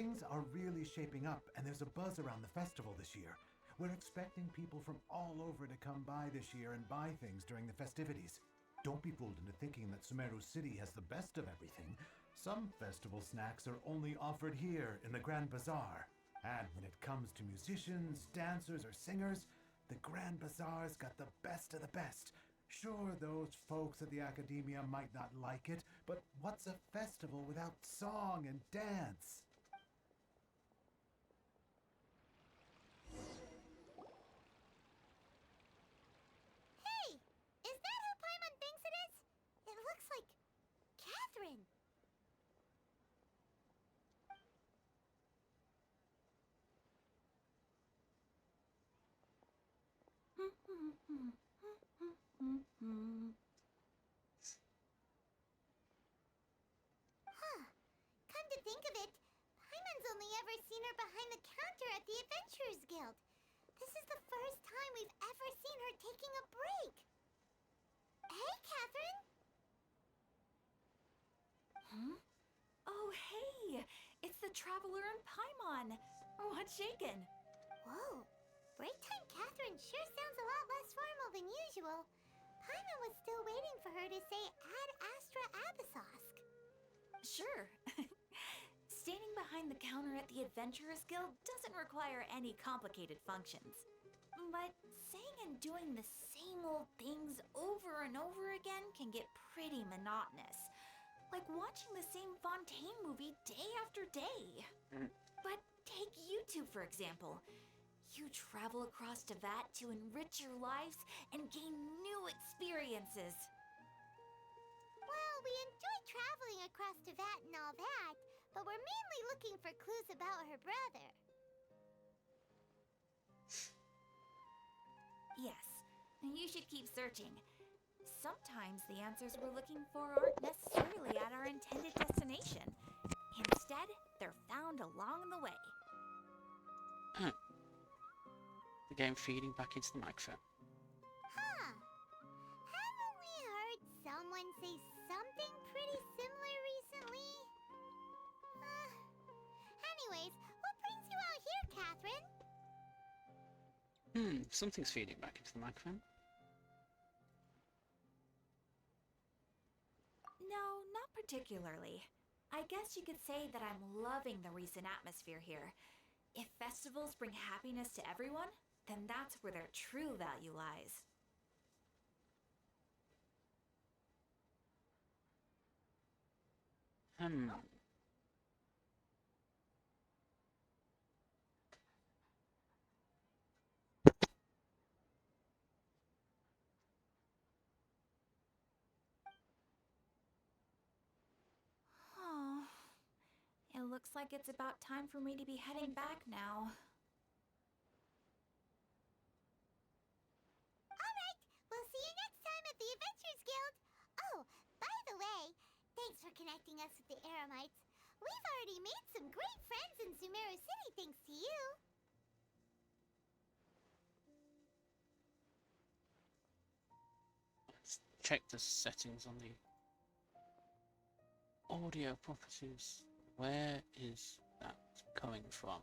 Things are really shaping up, and there's a buzz around the festival this year. We're expecting people from all over to come by this year and buy things during the festivities. Don't be fooled into thinking that Sumeru City has the best of everything. Some festival snacks are only offered here in the Grand Bazaar. And when it comes to musicians, dancers, or singers, the Grand Bazaar's got the best of the best. Sure, those folks at the Academia might not like it, but what's a festival without song and dance? Hey! Is that who Paimon thinks it is? It looks like Catherine. Huh. Come to think of it, Paimon's only ever seen her behind the counter at the Adventurers Guild. This is the first time we've ever seen her taking a break. Hey, Catherine! Huh? Oh, hey! It's the Traveler and Paimon! What's shaken? Whoa. Break time Catherine sure sounds a lot less formal than usual. Paimon was still waiting for her to say Ad Astra Abyssosque. Sure. Standing behind the counter at the Adventurers Guild doesn't require any complicated functions. But saying and doing the same old things over and over again can get pretty monotonous. Like watching the same Fontaine movie day after day. But take you two, for example. You travel across Teyvat to enrich your lives and gain new experiences. Well, we enjoy traveling across Teyvat and all that, but we're mainly looking for clues about her brother. Yes, you should keep searching. Sometimes the answers we're looking for aren't necessarily at our intended destination. Instead, they're found along the way. The game feeding back into the microphone. Huh. Haven't we heard someone say something pretty similar recently? Anyways, what brings you out here, Catherine? Something's feeding back into the microphone. No, not particularly. I guess you could say that I'm loving the recent atmosphere here. If festivals bring happiness to everyone, then that's where their true value lies. Oh, it looks like it's about time for me to be heading back now. Alright, we'll see you next time at the Adventurers Guild. Oh, by the way, thanks for connecting us with the Eremites. We've already made some great friends in Sumeru City thanks to you. Let's check the settings on the audio properties. Where is that coming from?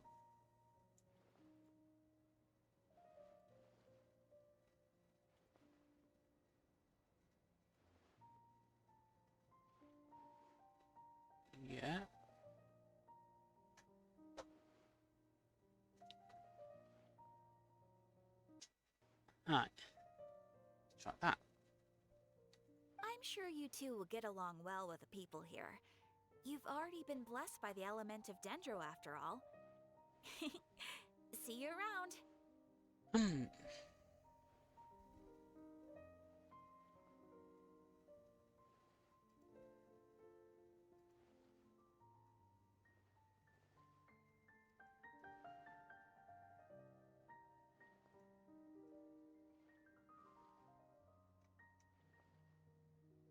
Yeah. Alright. Try that. I'm sure you two will get along well with the people here. You've already been blessed by the element of Dendro after all. See you around.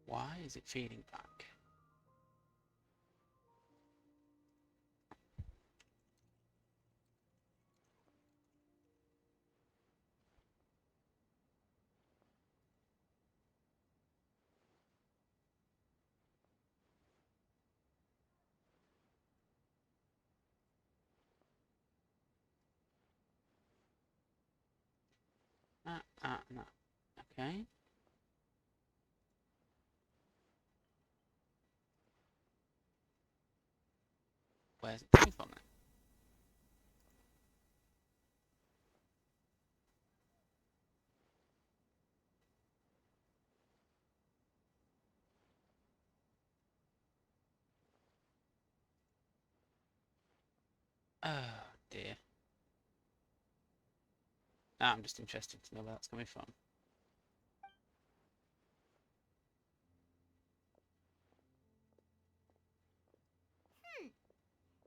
Why is it feeding back? No. Okay. Where's it coming from then? Oh dear. I'm just interested to know where that's coming from.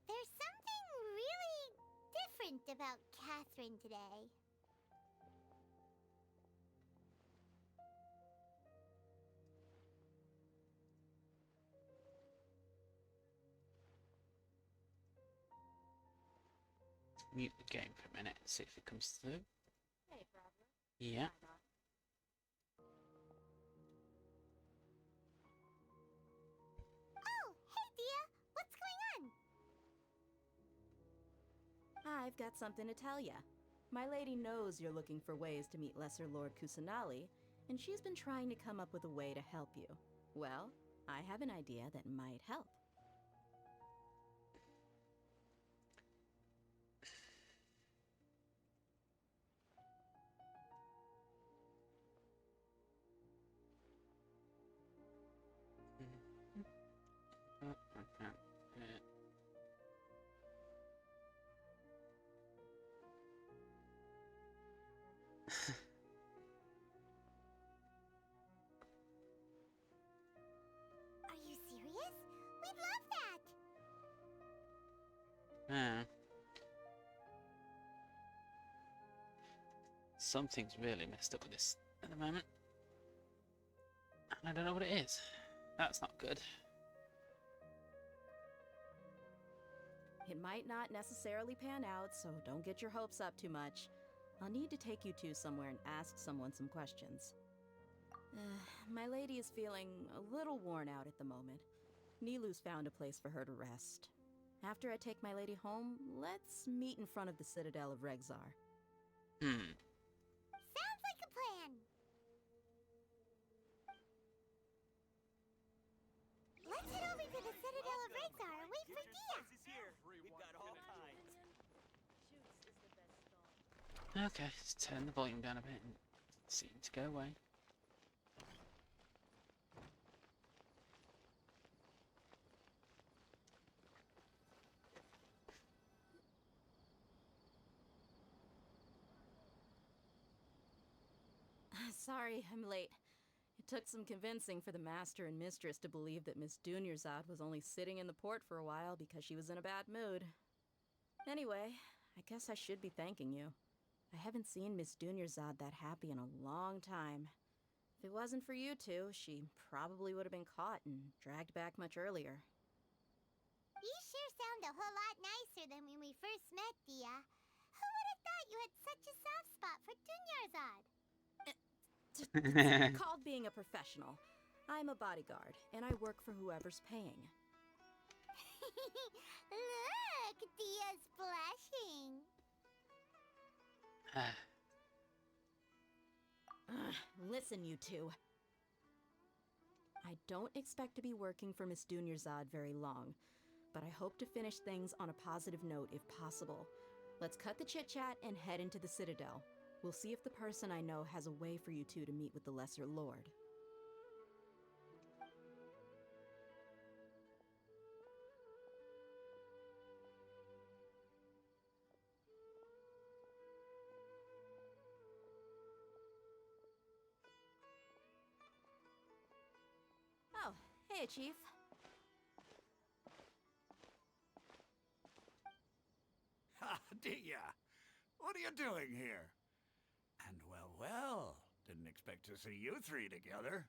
There's something really different about Catherine today. Mute the game for a minute and see if it comes through. Hey, problem. Yeah. Oh, hey Dia! What's going on? I've got something to tell ya. My lady knows you're looking for ways to meet Lesser Lord Kusanali, and she's been trying to come up with a way to help you. Well, I have an idea that might help. Are you serious? We'd love that! Something's really messed up with this at the moment. And I don't know what it is. That's not good. It might not necessarily pan out, so don't get your hopes up too much. I'll need to take you two somewhere and ask someone some questions. My lady is feeling a little worn out at the moment. Nilu's found a place for her to rest. After I take my lady home, let's meet in front of the Citadel of Regzar. Sounds like a plan! Let's head over to the Citadel of Regzar and wait for Dia! Okay, let's turn the volume down a bit and seem to go away. Sorry, I'm late. It took some convincing for the master and mistress to believe that Miss Dunyarzad was only sitting in the port for a while because she was in a bad mood. Anyway, I guess I should be thanking you. I haven't seen Miss Dunyarzad that happy in a long time. If it wasn't for you two, she probably would have been caught and dragged back much earlier. You sure sound a whole lot nicer than when we first met, Dia. Who would have thought you had such a soft spot for Dunyarzad? It's called being a professional. I'm a bodyguard, and I work for whoever's paying. Look, Dia's blushing. Listen, you two. I don't expect to be working for Miss Dunyarzad very long, but I hope to finish things on a positive note if possible. Let's cut the chit-chat and head into the Citadel. We'll see if the person I know has a way for you two to meet with the Lesser Lord. Oh, hey, Chief. Ha, Dia! What are you doing here? And well, didn't expect to see you three together.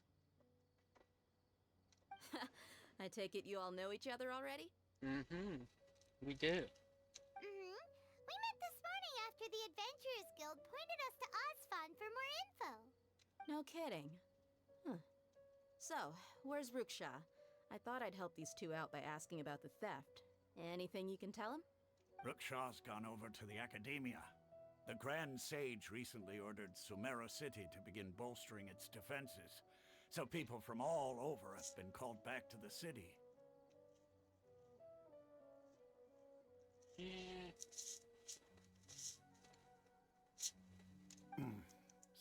I take it you all know each other already? We do. We met this morning after the Adventurers Guild pointed us to Osfon for more info. No kidding. Huh. So, where's Ruksha? I thought I'd help these two out by asking about the theft. Anything you can tell him? Rookshaw's gone over to the Academia. The Grand Sage recently ordered Sumero City to begin bolstering its defenses, so people from all over have been called back to the city.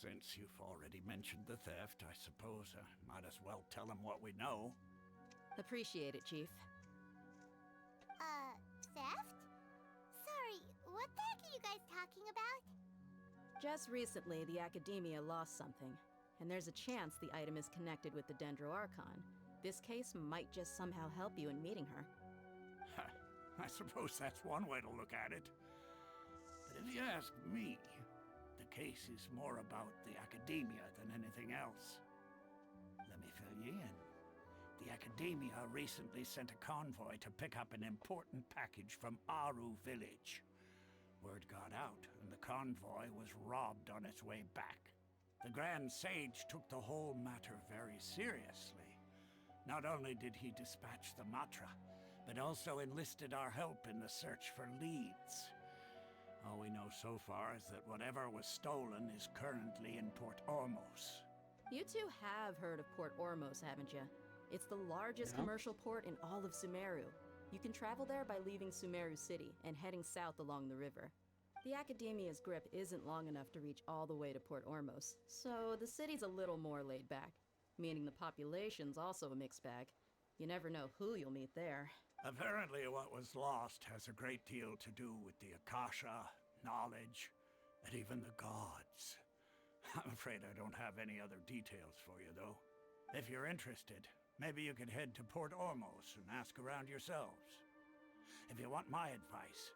Since you've already mentioned the theft, I suppose I might as well tell him what we know. Appreciate it, Chief. Theft? Sorry, what the heck are you guys talking about? Just recently, the Academia lost something, and there's a chance the item is connected with the Dendro Archon. This case might just somehow help you in meeting her. I suppose that's one way to look at it. But if you ask me, the case is more about the Academia than anything else. Let me fill you in. The Academia recently sent a convoy to pick up an important package from Aru village. Word got out, and the convoy was robbed on its way back. The Grand Sage took the whole matter very seriously. Not only did he dispatch the Matra, but also enlisted our help in the search for leads. All we know so far is that whatever was stolen is currently in Port Ormos. You two have heard of Port Ormos, haven't you? It's the largest commercial port in all of Sumeru. You can travel there by leaving Sumeru City and heading south along the river. The Academia's grip isn't long enough to reach all the way to Port Ormos, so the city's a little more laid back, meaning the population's also a mixed bag. You never know who you'll meet there. Apparently what was lost has a great deal to do with the Akasha, knowledge, and even the gods. I'm afraid I don't have any other details for you, though. If you're interested, maybe you could head to Port Ormos and ask around yourselves. If you want my advice,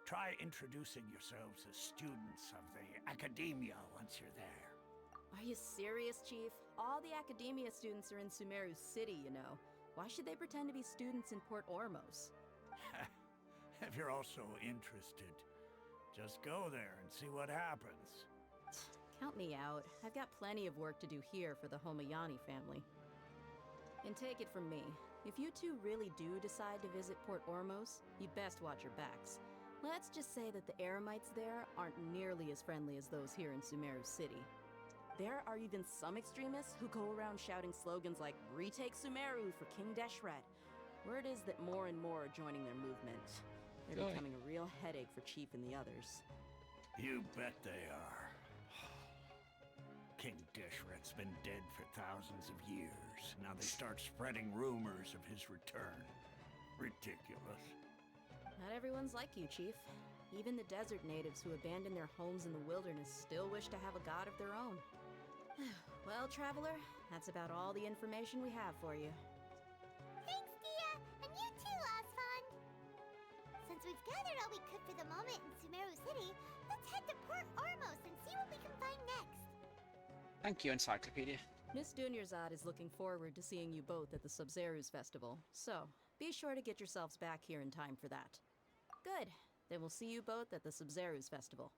try introducing yourselves as students of the Academia once you're there. Are you serious, Chief? All the Academia students are in Sumeru City, you know. Why should they pretend to be students in Port Ormos? If you're also interested, just go there and see what happens. Count me out. I've got plenty of work to do here for the Homayani family. And take it from me, if you two really do decide to visit Port Ormos, you best watch your backs. Let's just say that the Eremites there aren't nearly as friendly as those here in Sumeru City. There are even some extremists who go around shouting slogans like, "Retake Sumeru for King Deshret." Word is that more and more are joining their movement. They're becoming a real headache for Chief and the others. You bet they are. King Deshret's been dead for thousands of years. Now they start spreading rumors of his return. Ridiculous. Not everyone's like you, Chief. Even the desert natives who abandon their homes in the wilderness still wish to have a god of their own. Well, Traveler, that's about all the information we have for you. Thanks, Dia! And you too, Osfond! Since we've gathered all we could for the moment in Sumeru City, let's head to Port Ormos and see what we can find next. Thank you, Encyclopedia. Miss Dunyarzad is looking forward to seeing you both at the Sub-Zerus Festival, so be sure to get yourselves back here in time for that. Good. Then we'll see you both at the Sub-Zerus Festival.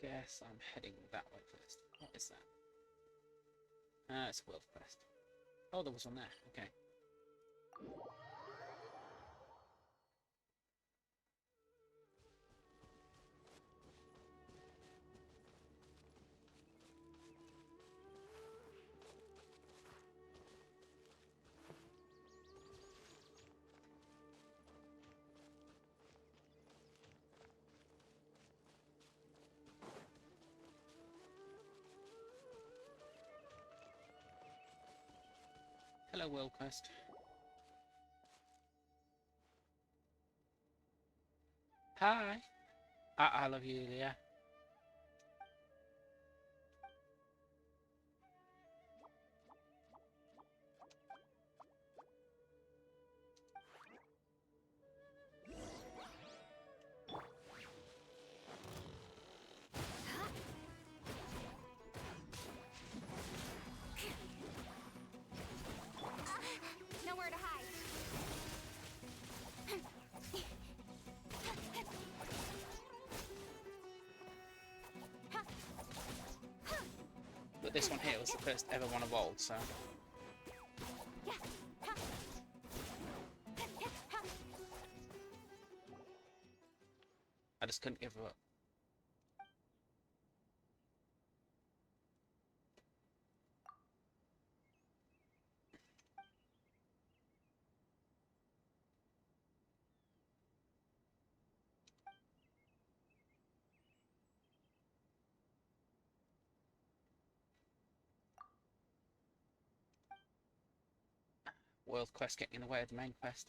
Guess I'm heading that way first. What is that? It's a World Quest. Oh, there was one there. Okay. Hello, World Quest. Hi. I love you, Leah. Nowhere to hide. But this one here was the first ever one evolved, so. I just couldn't give up. World quest getting in the way of the main quest.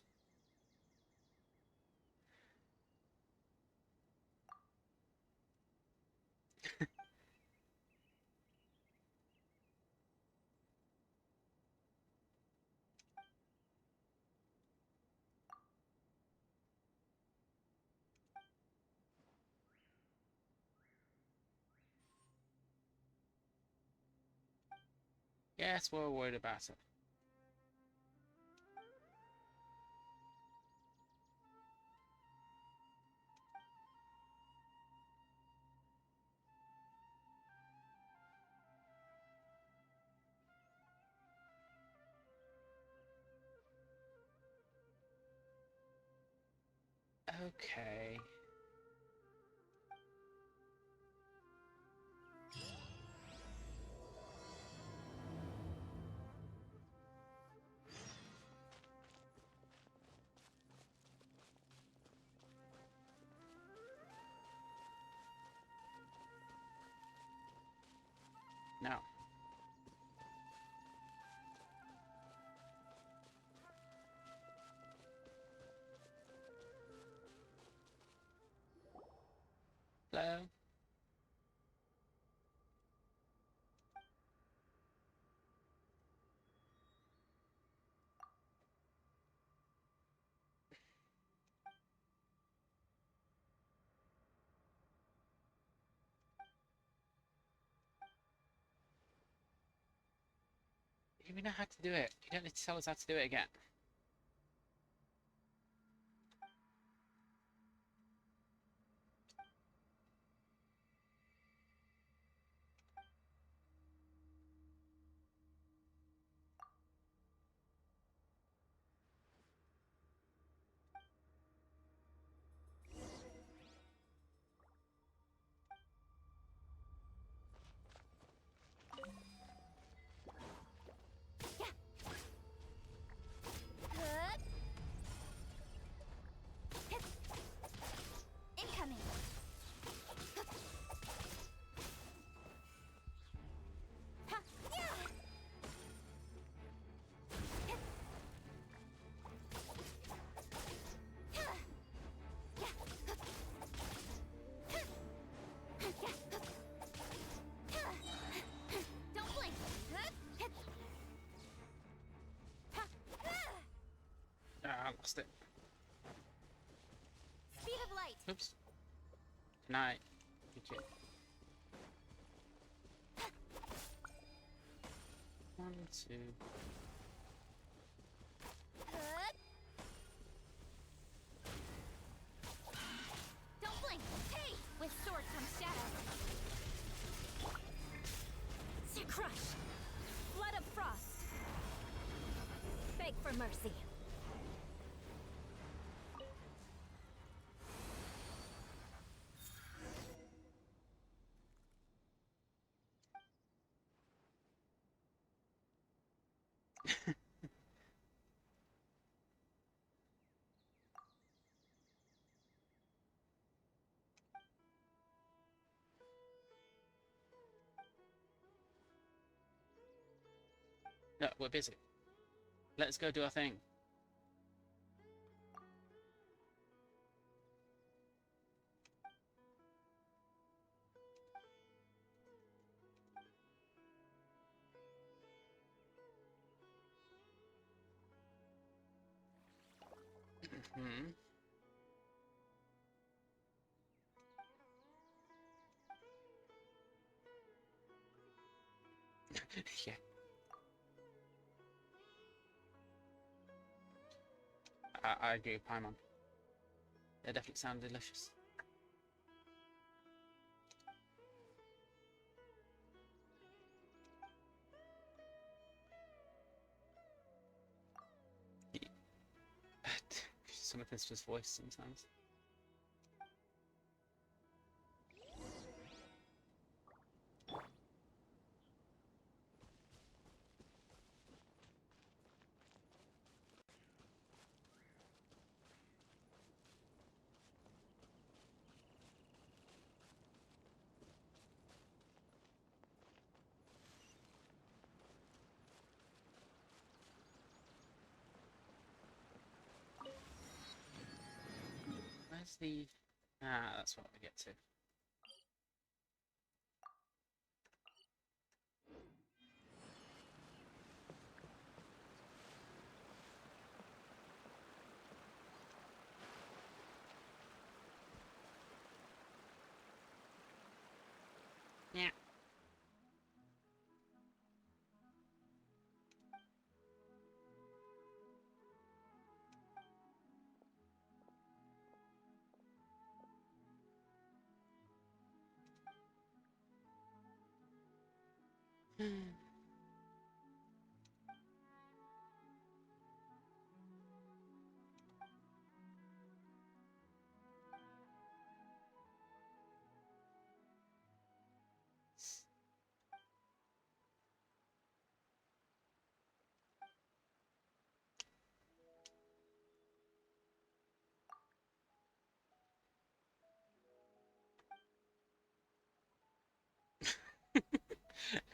Yes, we're worried about it. Okay. Now. Hello. We know how to do it. You don't need to tell us how to do it again. Incoming. Don't blink. Ah, I lost it. Speed of light. Oops. Can I? Okay. 1, 2. Don't blink. Hey, with sword comes shadow. Crush! Flood of frost! Beg for mercy. No, we're busy. Let's go do our thing. Hmm. Yeah. I agree with Paimon. They definitely sound delicious. Some of this just voice sometimes. Where's the... Ah, that's what we get to. Yeah.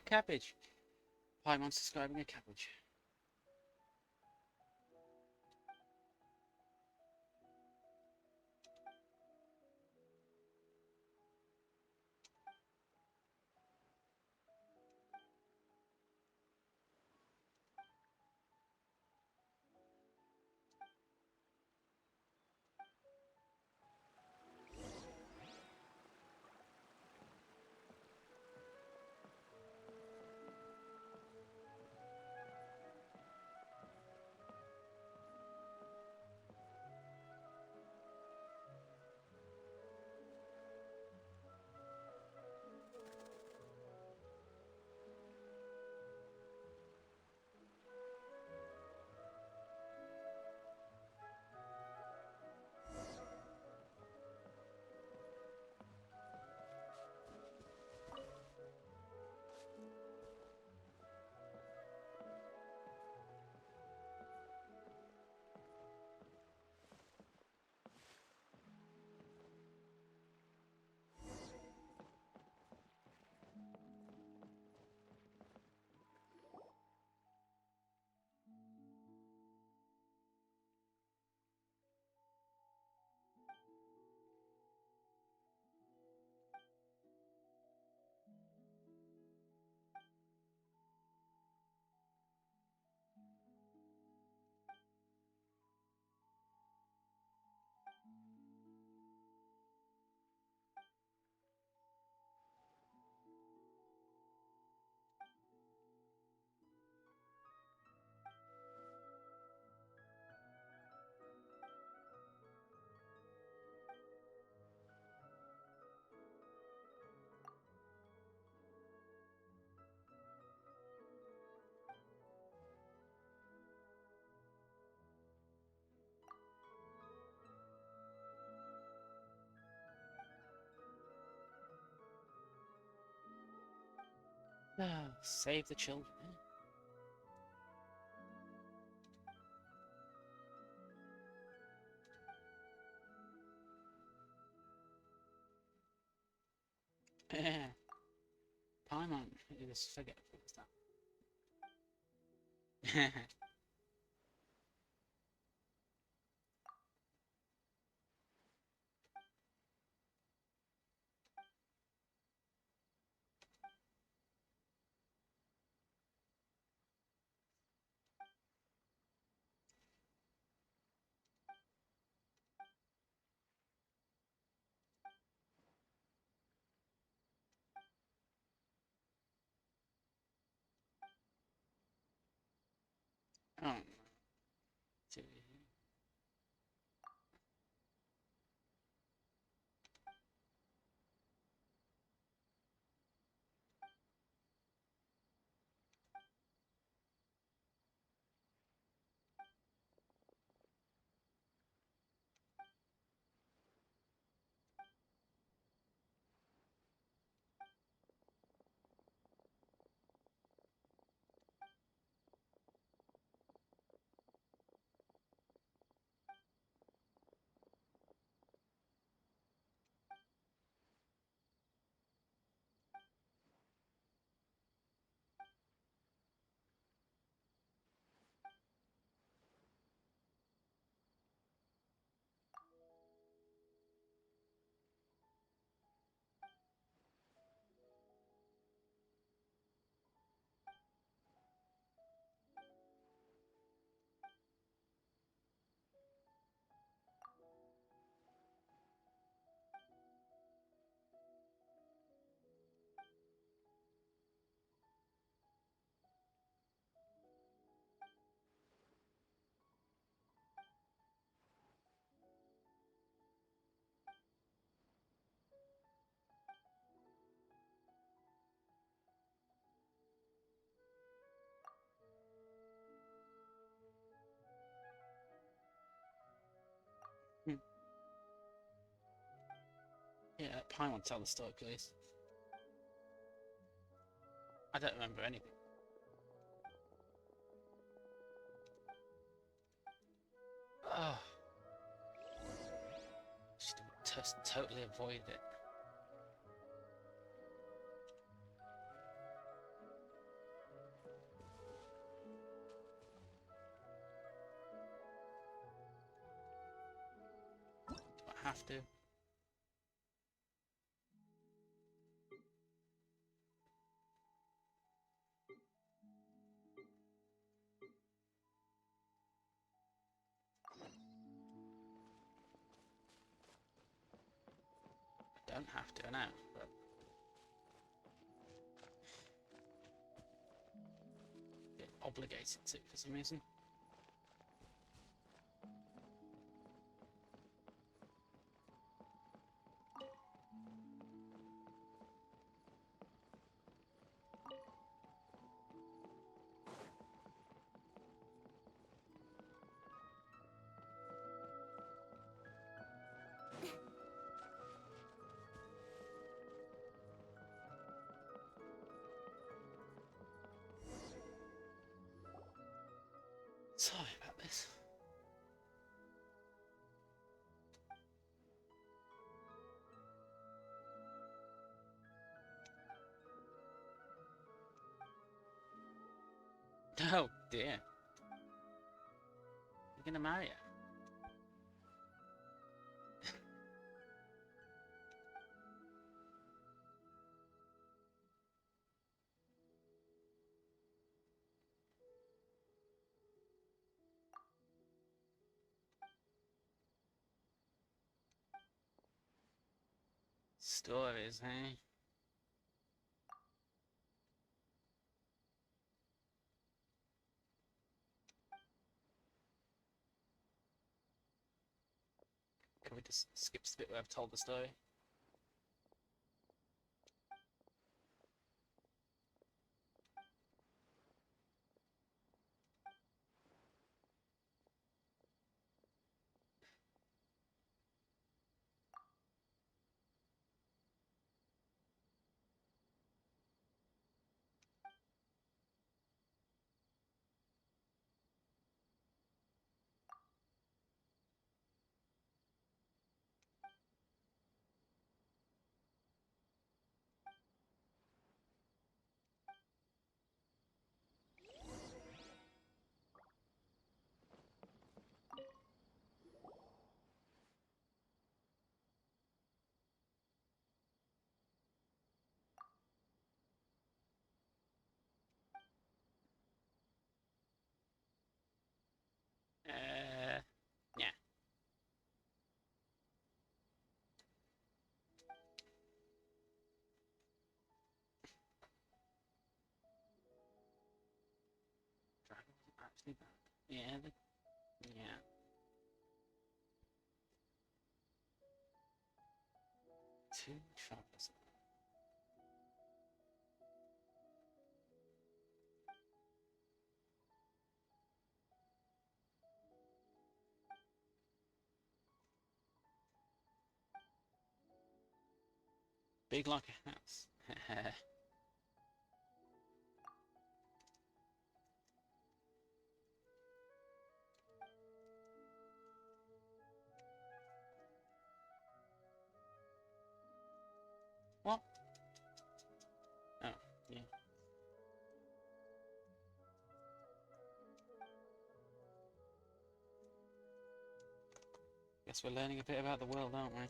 Cabbage. Paimon's describing a cabbage. Ah, save the children. Paimon is forgetful, is that? Oh no. Yeah, Paimon, tell the story, please. I don't remember anything. Oh, just totally avoid it. Do I have to? I don't have to now, but get obligated to for some reason. Sorry about this. Oh dear. You're gonna marry her? Stories, eh? Can we just skip the bit where I've told the story? Yeah. Dragon wasn't actually bad. Yeah, yeah. Two travelers. Big like a house. What? Oh, yeah. Guess we're learning a bit about the world, aren't we?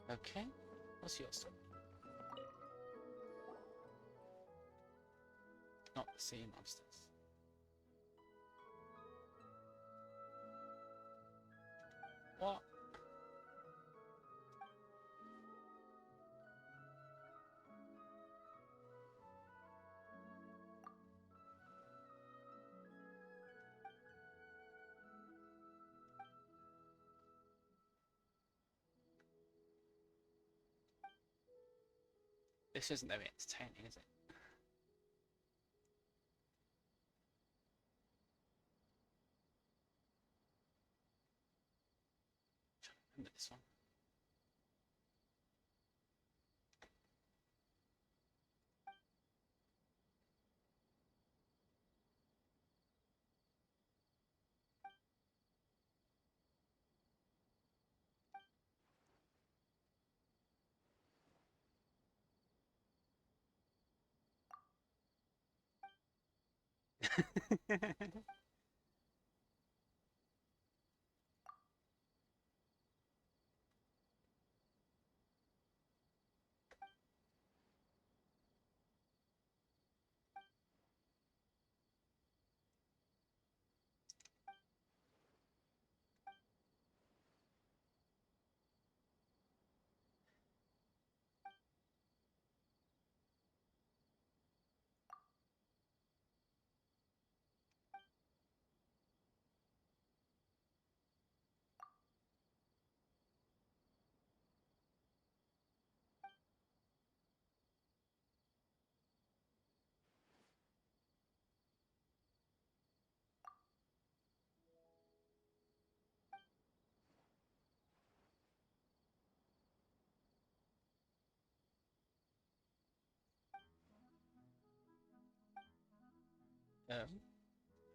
Okay, what's yours? Not the sea monsters. What? This isn't very entertaining, is it? Remember this one.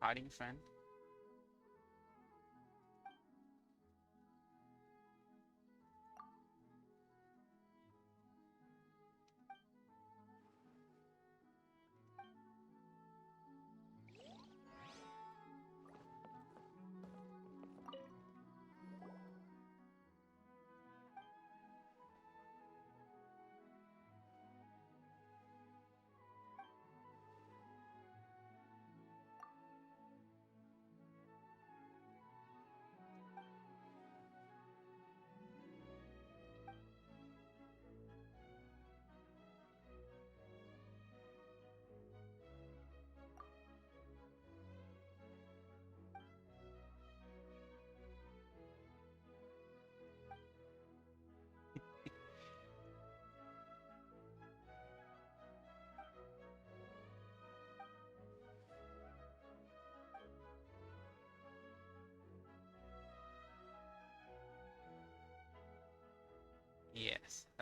Hiding friend.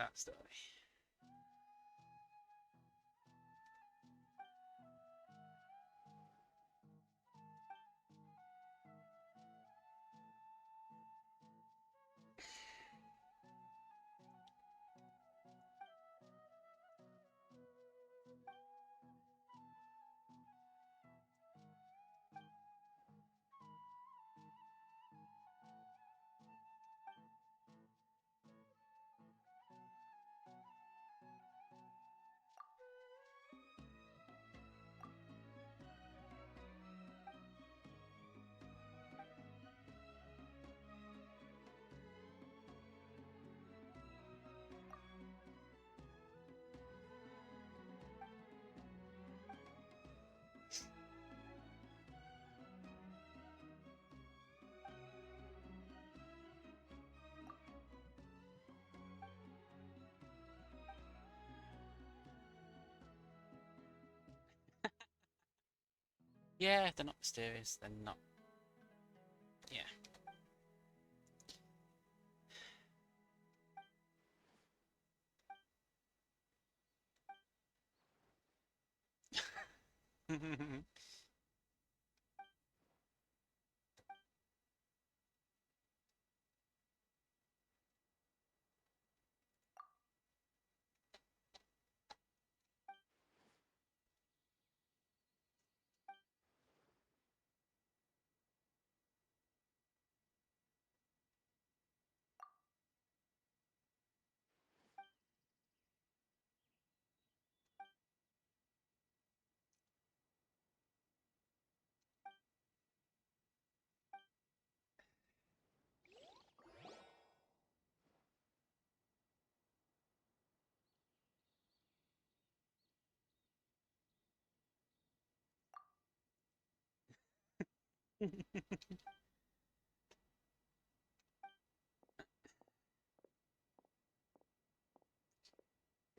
that story. Yeah, if they're not mysterious, they're not. Yeah.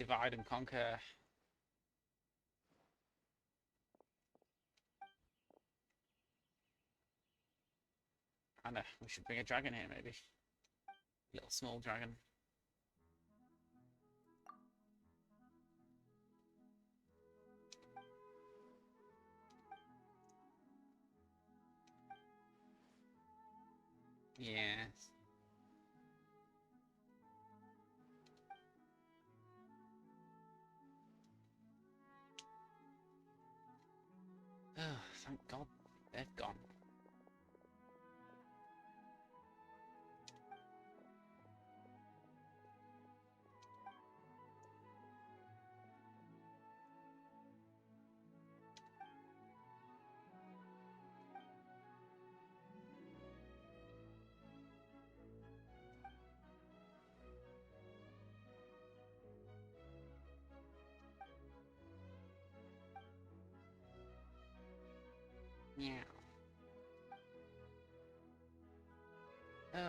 Divide and conquer. I know, we should bring a dragon here, maybe. Little small dragon. Yes. Oh, thank God they've gone. Meow. Oh.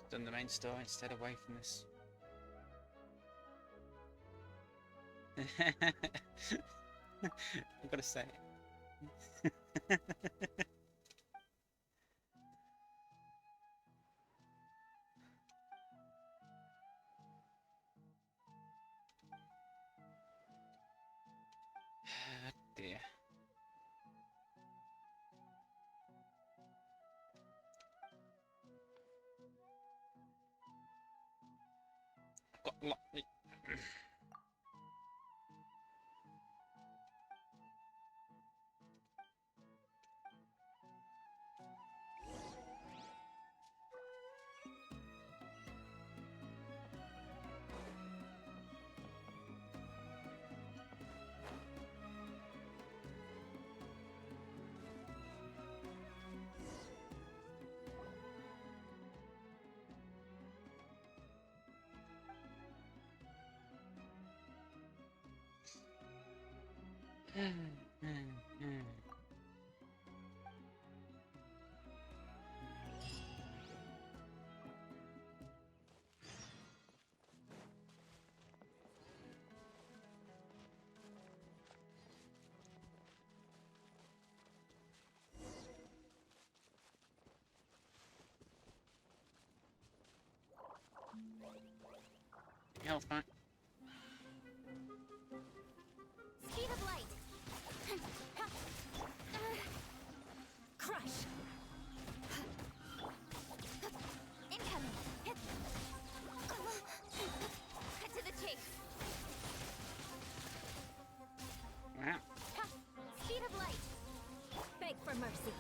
Done the main story instead away from this. I've got to say it. Ah, dear. I've got a lot. health back. Speed of light. Crush. Incoming. Cut to the chase. Wow. Speed of light. Beg for mercy.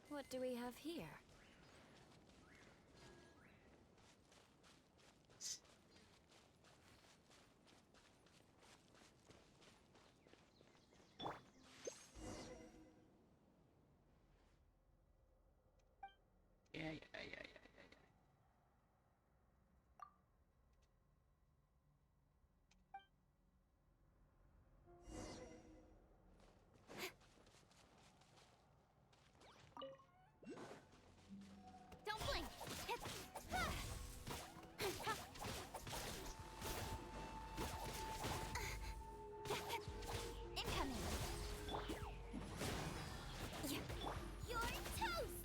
What do we have here? Yeah. Don't blink. Incoming. You're toast.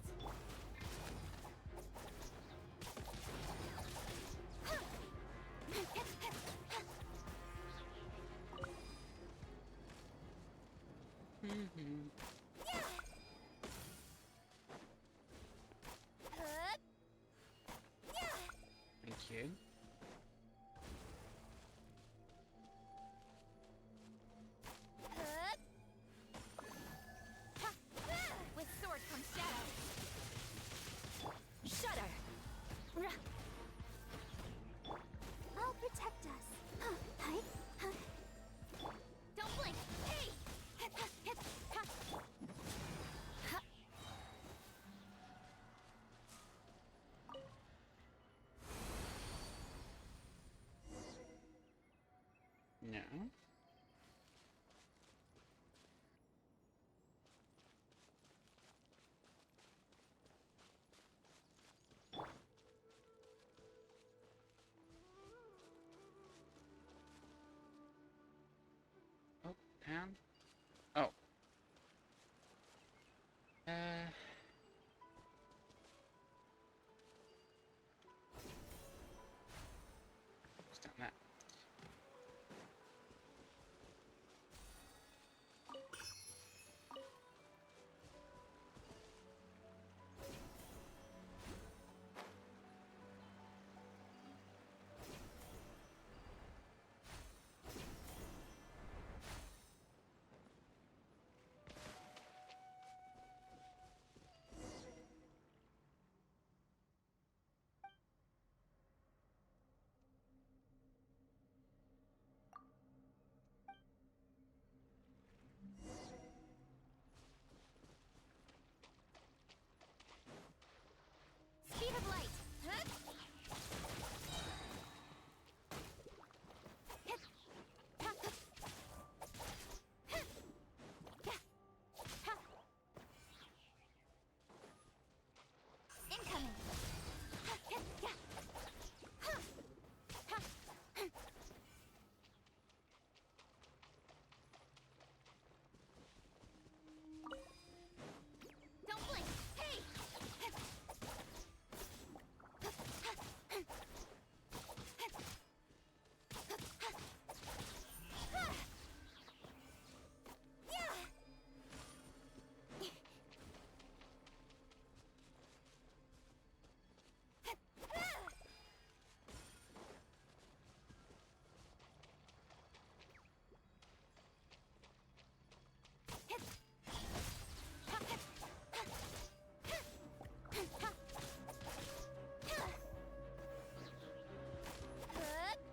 Thank you. With sword comes shadow. Shudder. I'll protect us. Hi. Don't blink. Hey. No. Oh, down. Oh. Just down that. Speed of light. Incoming. Don't blink. Hey.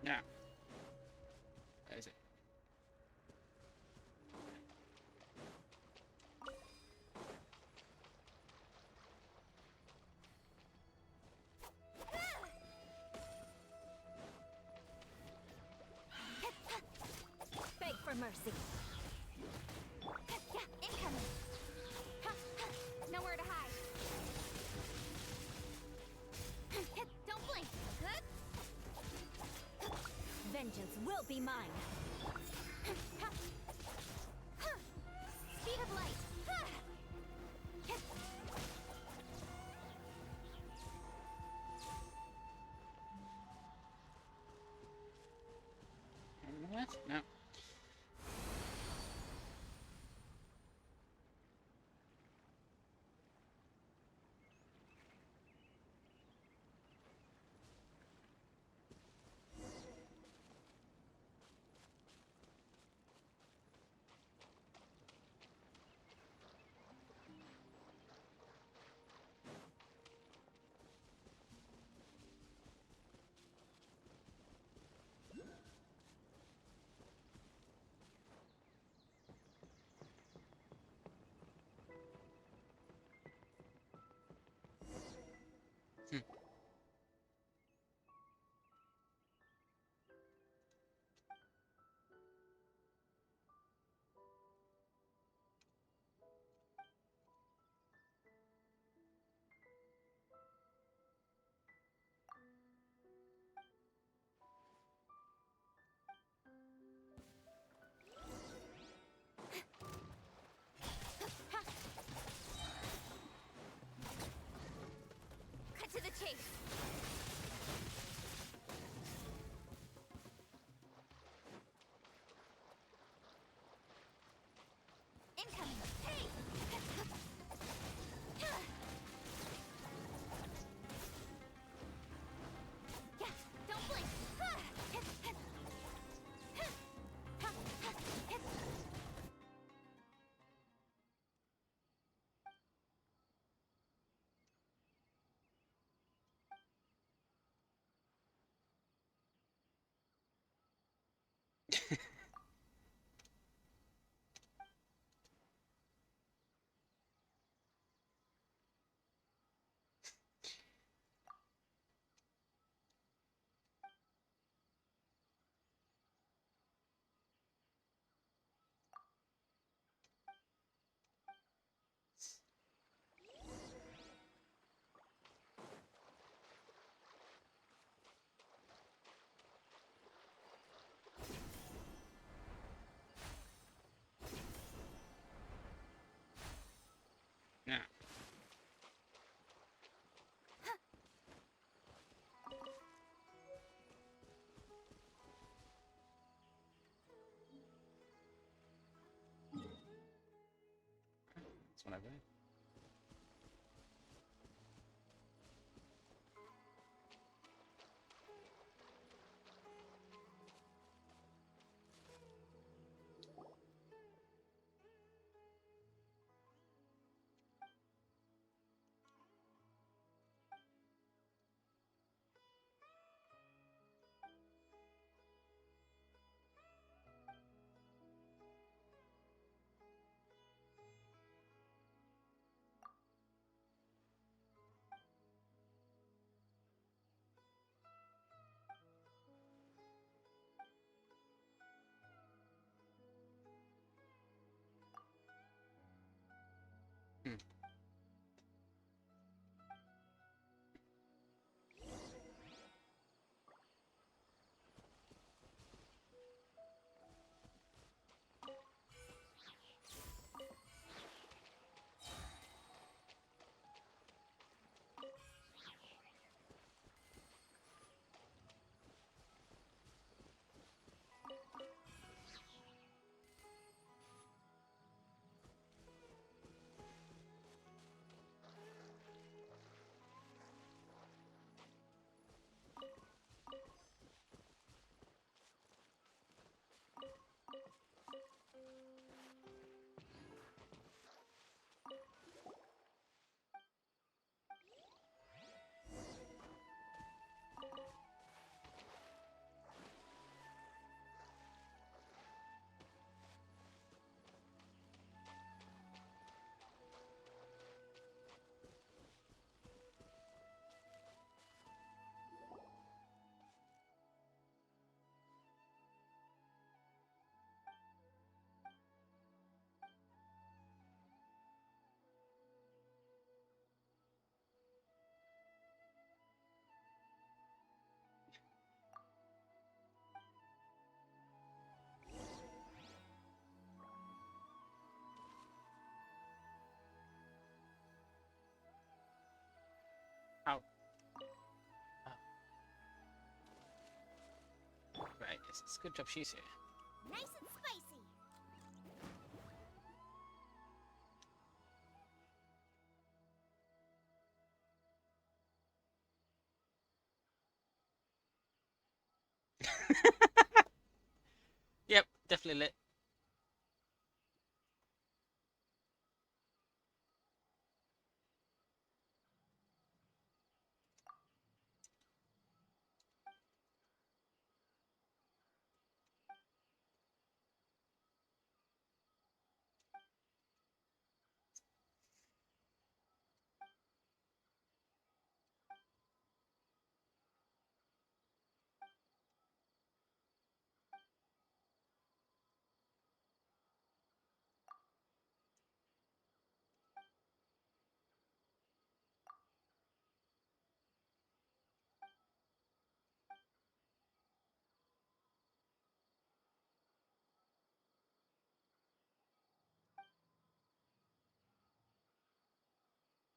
Now. That is it. Beg for mercy. Incoming. Nowhere to hide. Don't blink. Vengeance will be mine. Speed of light. What? No. Cut to the chase. Incoming. Hey! Yeah, don't blink. Nah. That's what I read. Hmm. Out. Oh. Right, yes, it's good job she's here. Nice and spicy. Yep, definitely lit.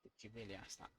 Did you really ask that?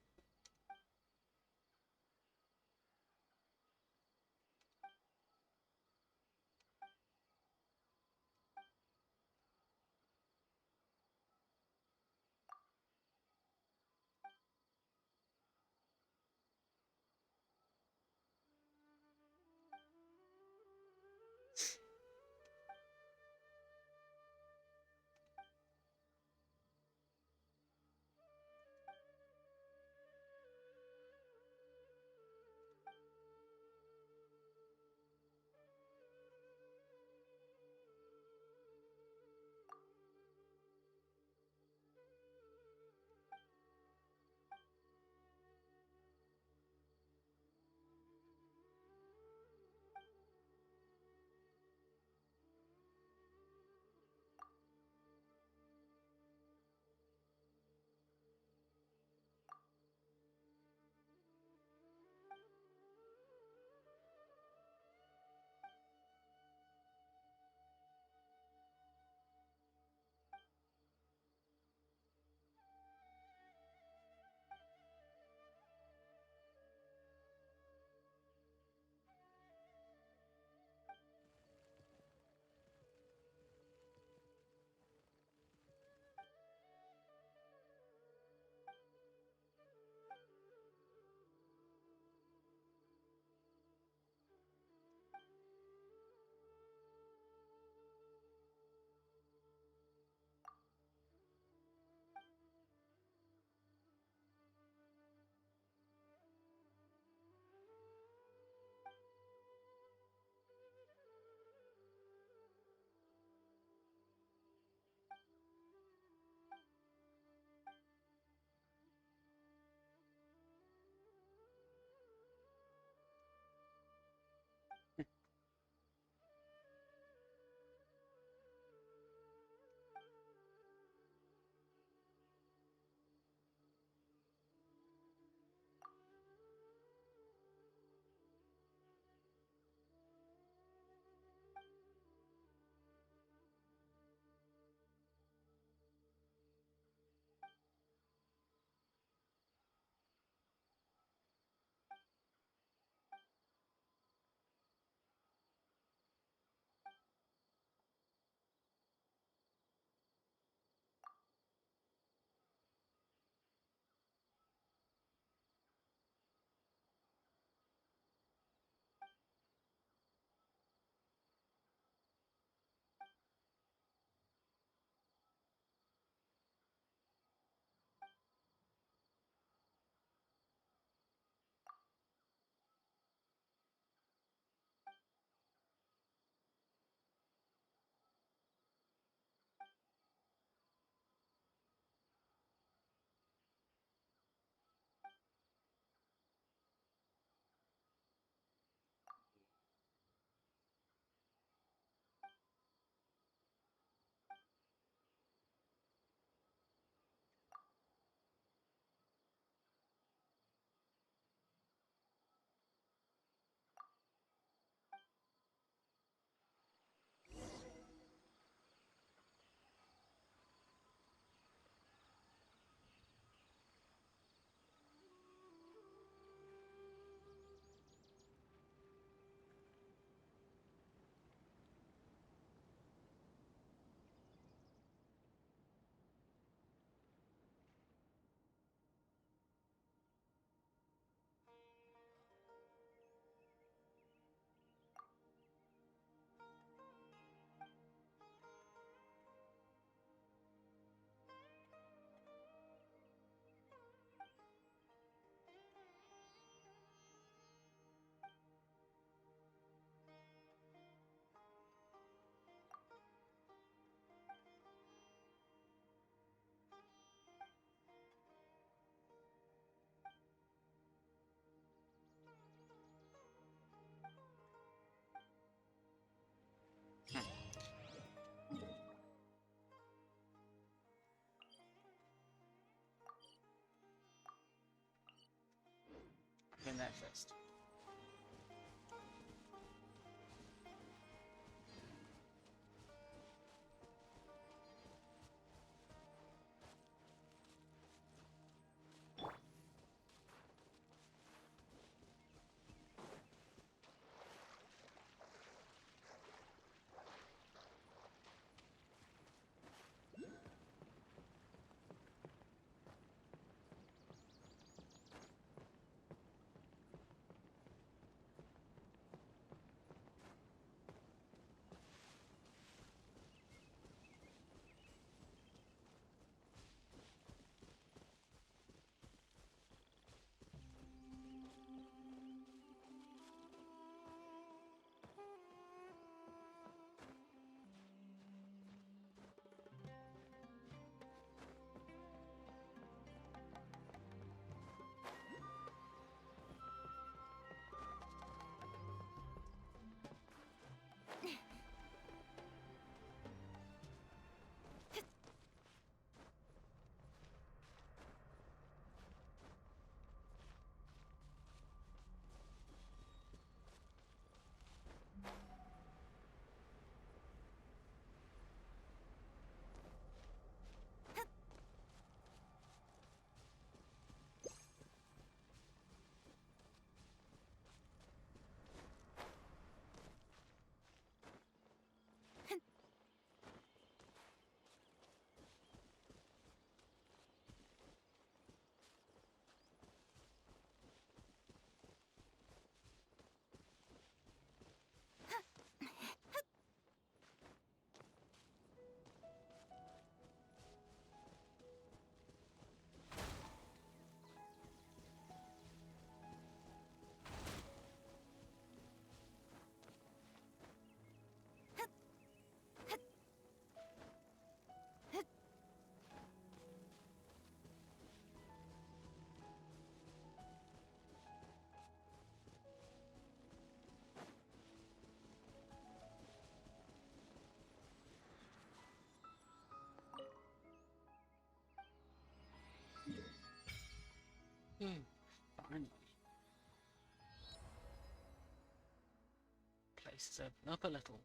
there first. Finally. Place is open up a little.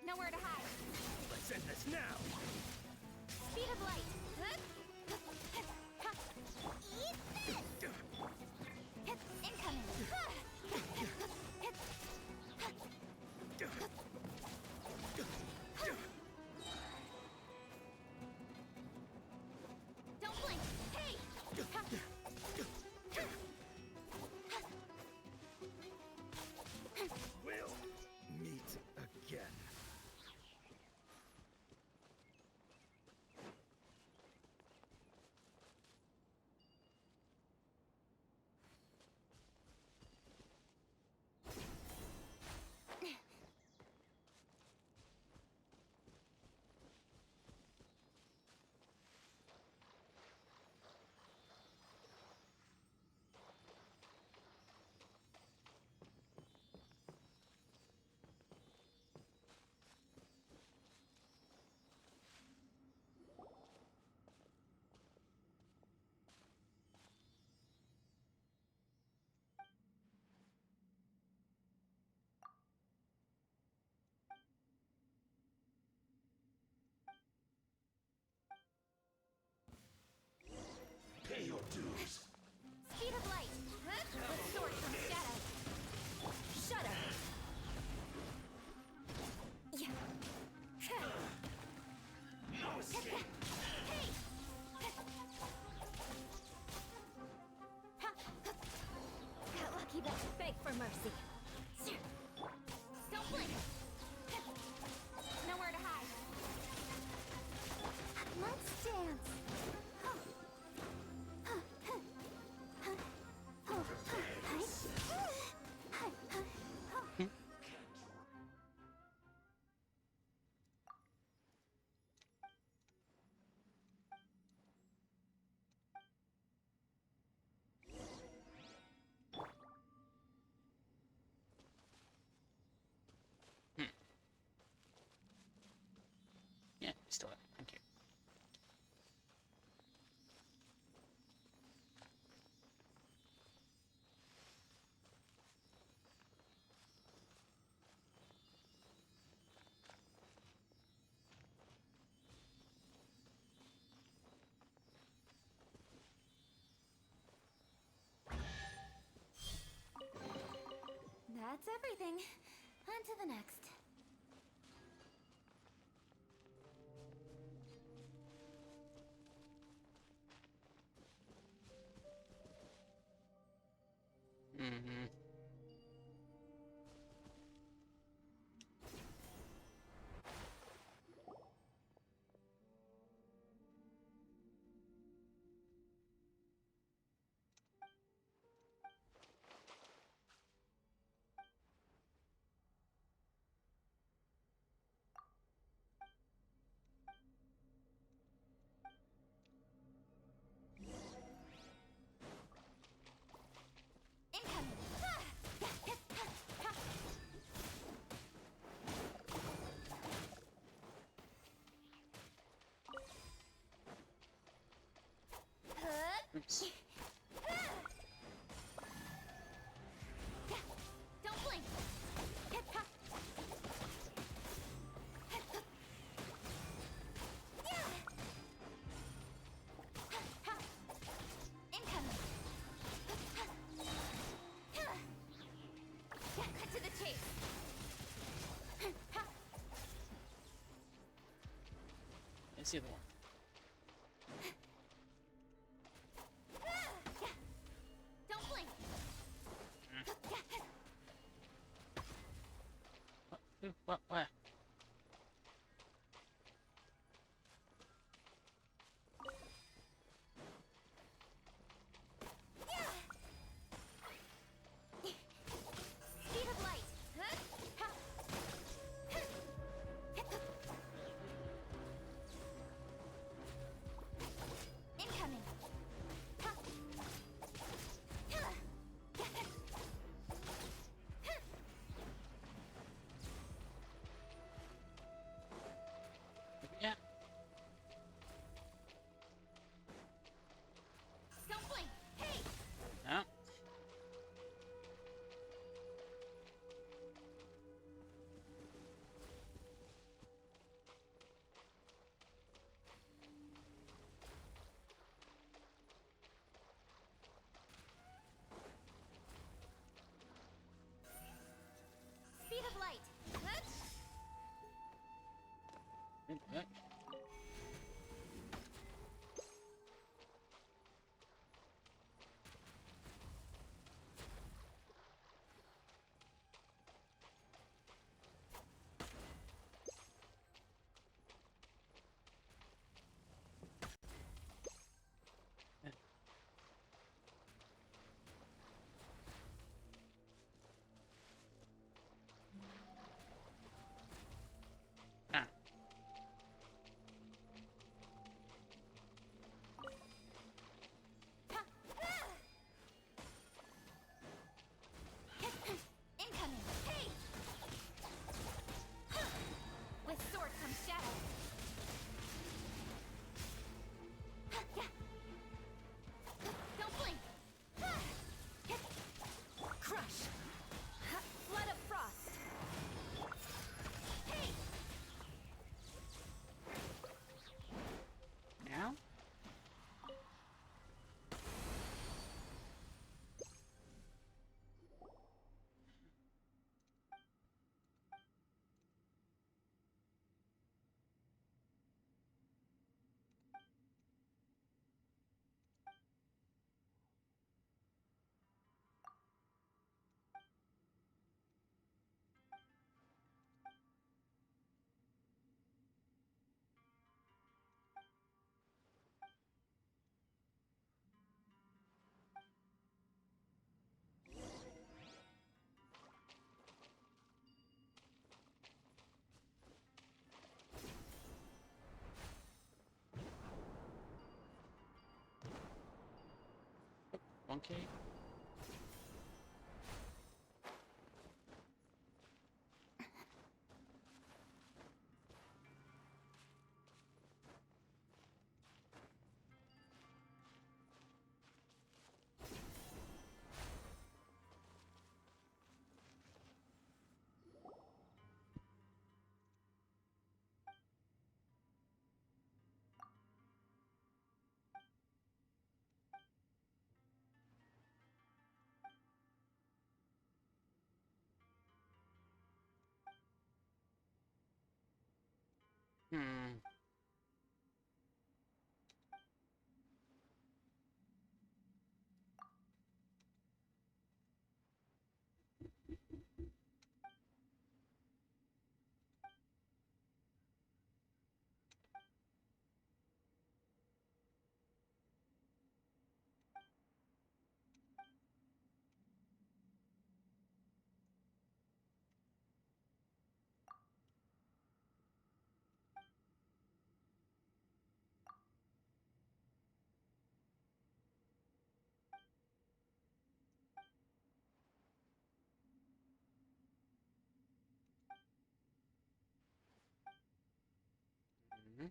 Nowhere to hide. Let's end this now. Speed of light. Eat this! Incoming. Don't blink. Hey! We'll meet again. Pay your dues. Speed of light. The sword from shadow. Shudder. Yeah. No escape. Hey! Got lucky then. Beg for mercy. Don't blink. Nowhere to hide. Let's dance. Yeah, still have it. Thank you. That's everything. On to the next. Mm-hmm. Incoming. Oops. Don't blink. Incoming. Cut to the chase. Let's see the one. Don't blink. What? Who? What? Where? Speed of light. Incoming. monkey. Hmm. Mhm.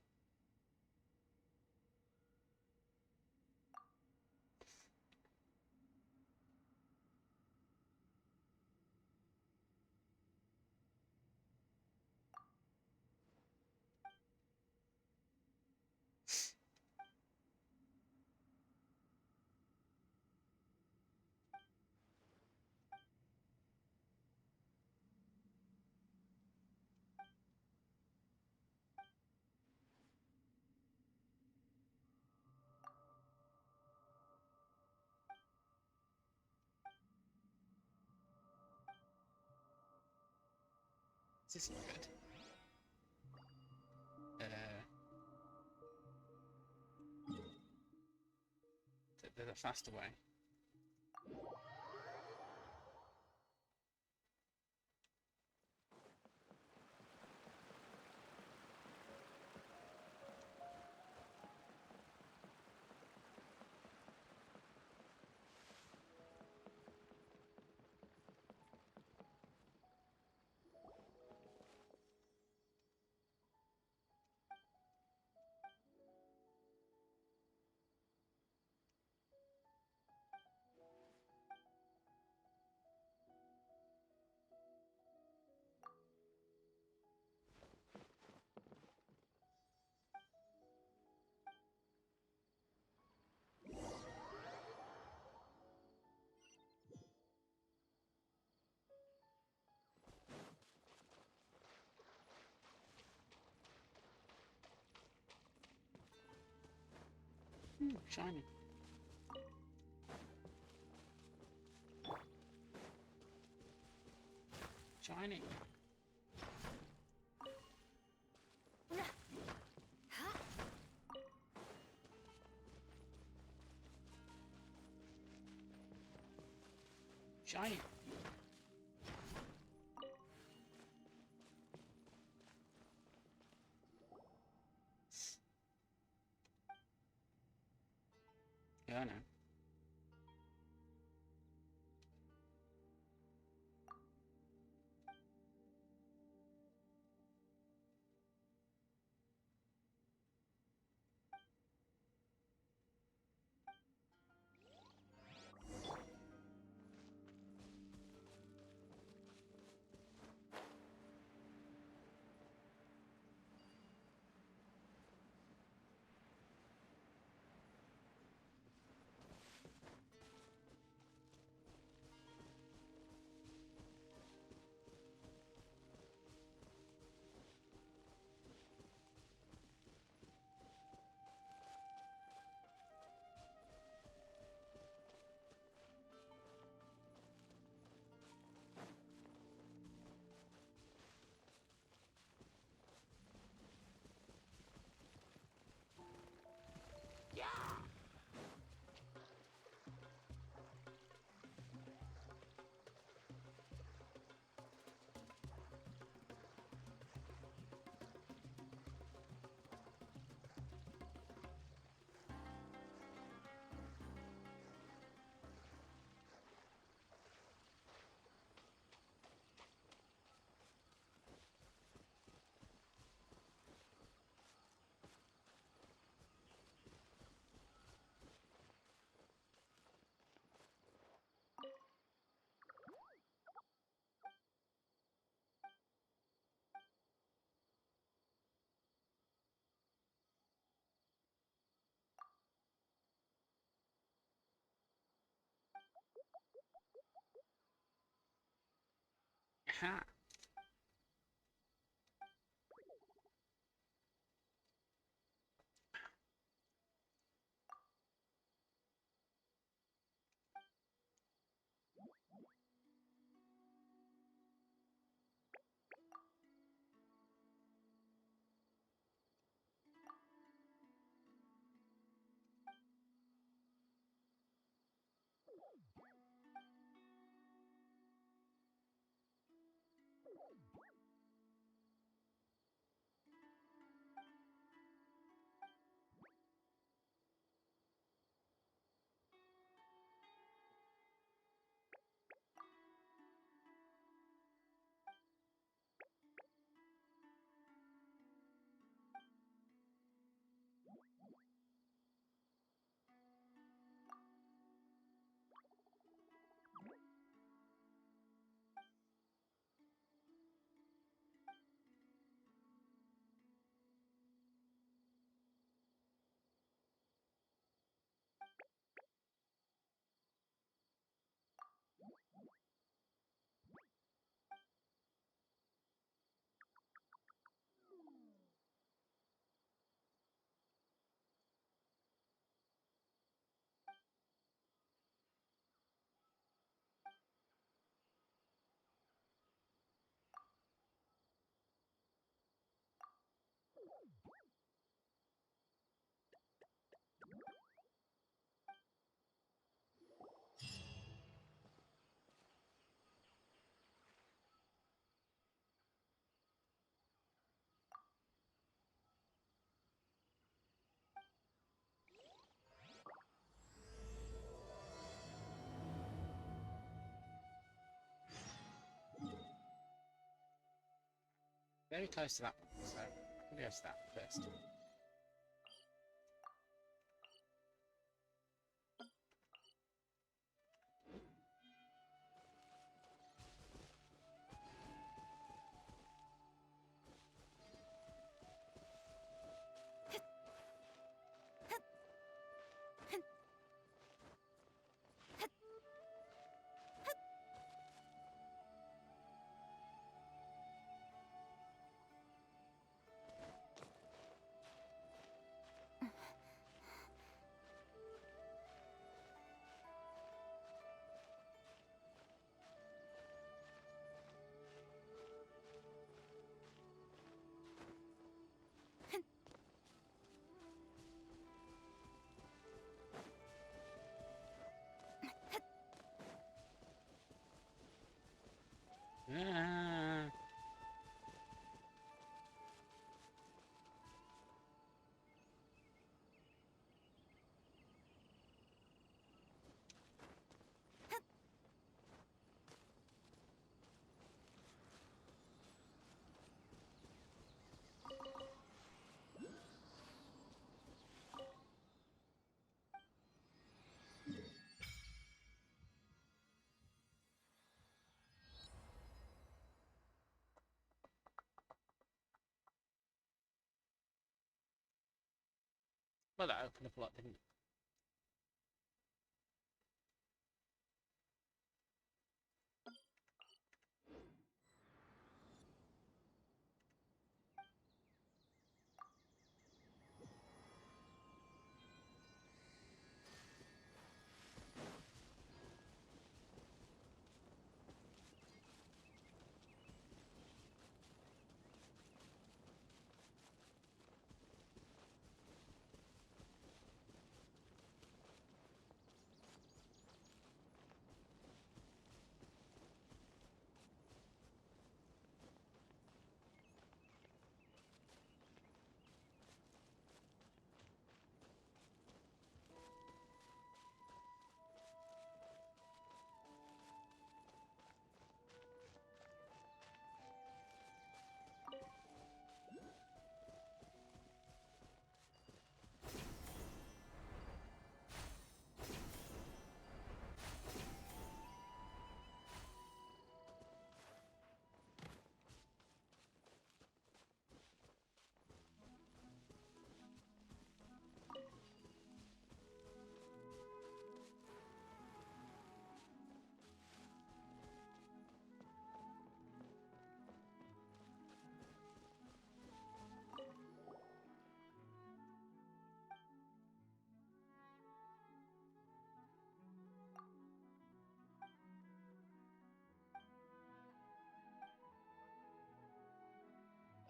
This is not good. There's a faster way. Shiny. Shiny. Shiny. Yeah, I know. Ha! Very close to that one, so we'll go to that first. Ah. Well, that opened up a lot, didn't it?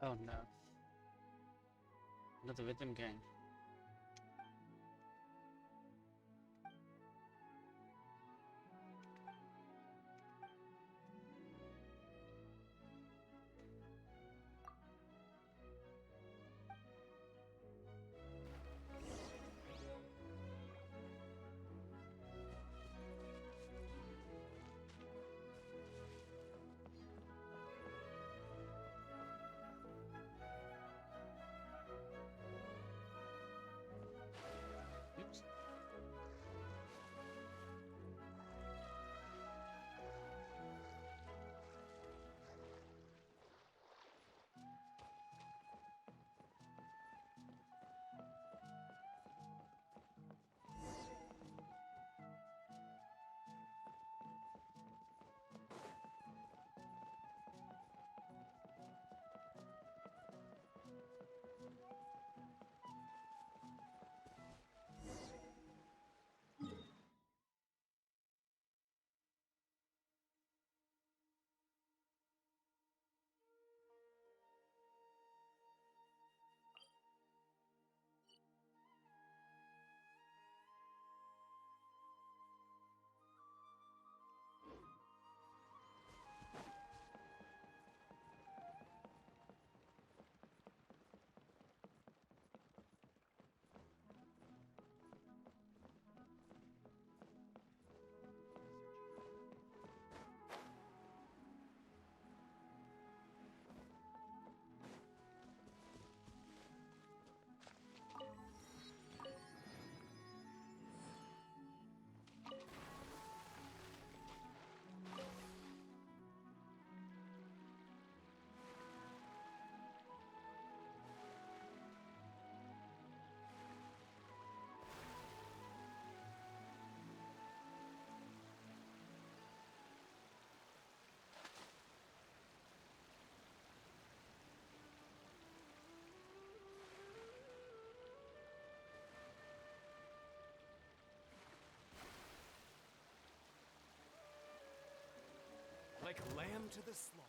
Oh no. Another rhythm game. Oops. Like a lamb to the slaughter.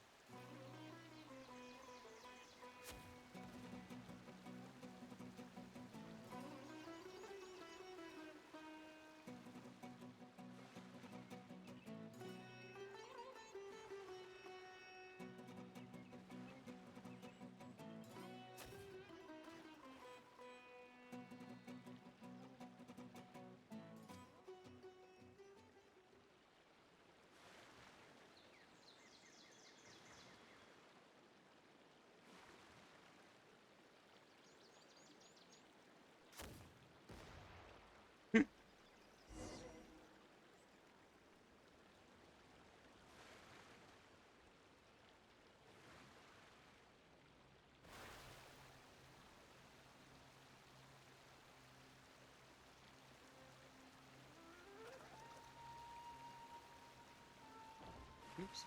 Oops.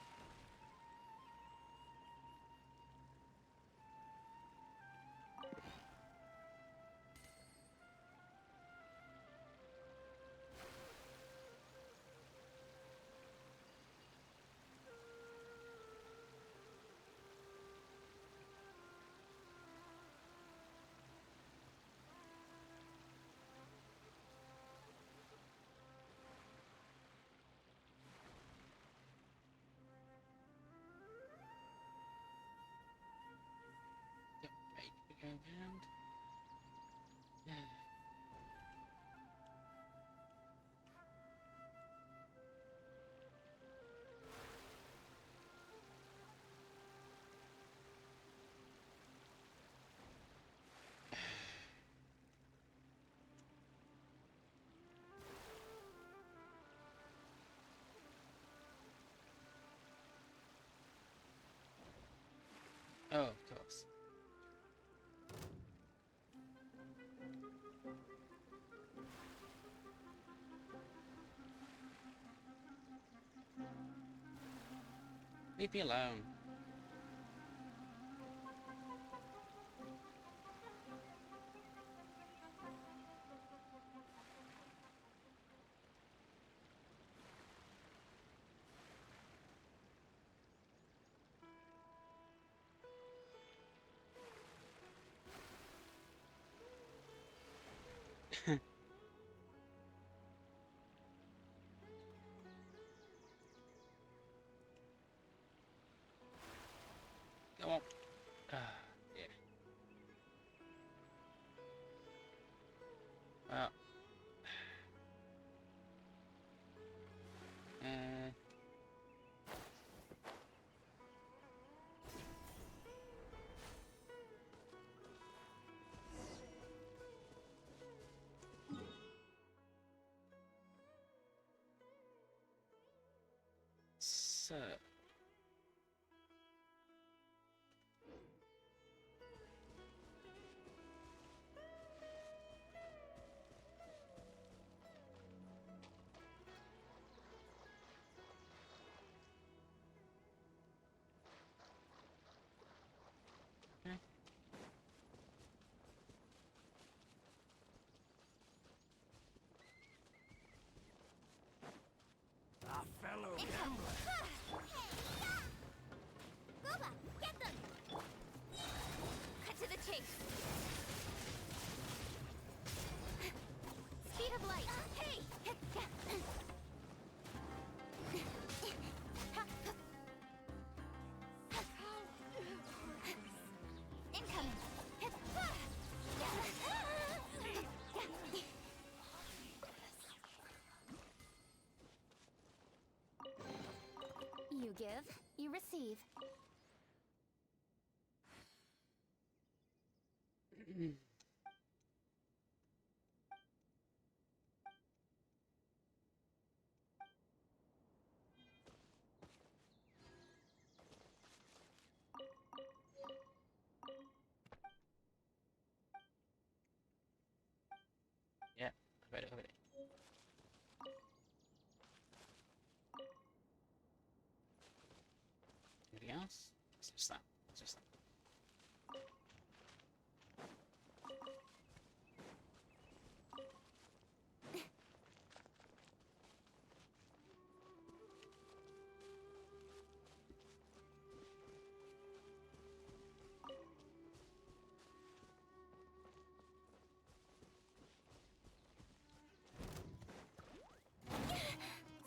Yep, right, we go around. Oh, of course. Leave me alone. Sir. Okay. Our fellow Incoming. gambler. Gooba, get them! Cut to the chase. Speed of light. Hey! Incoming. You give, you receive. Yeah, I read it, I read it. Anything else? It's just that. It's just that.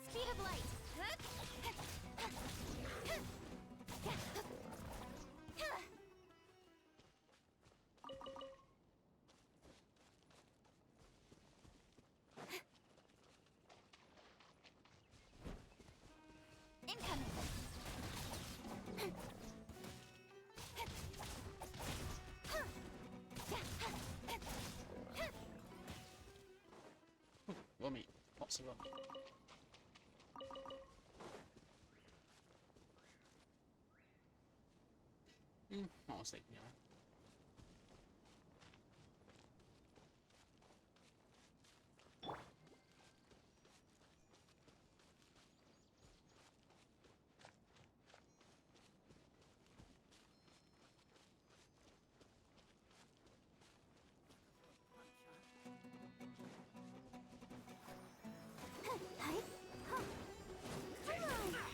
Speed of light. Incoming. Rummy. Lots of rummy. I was thinking, you know.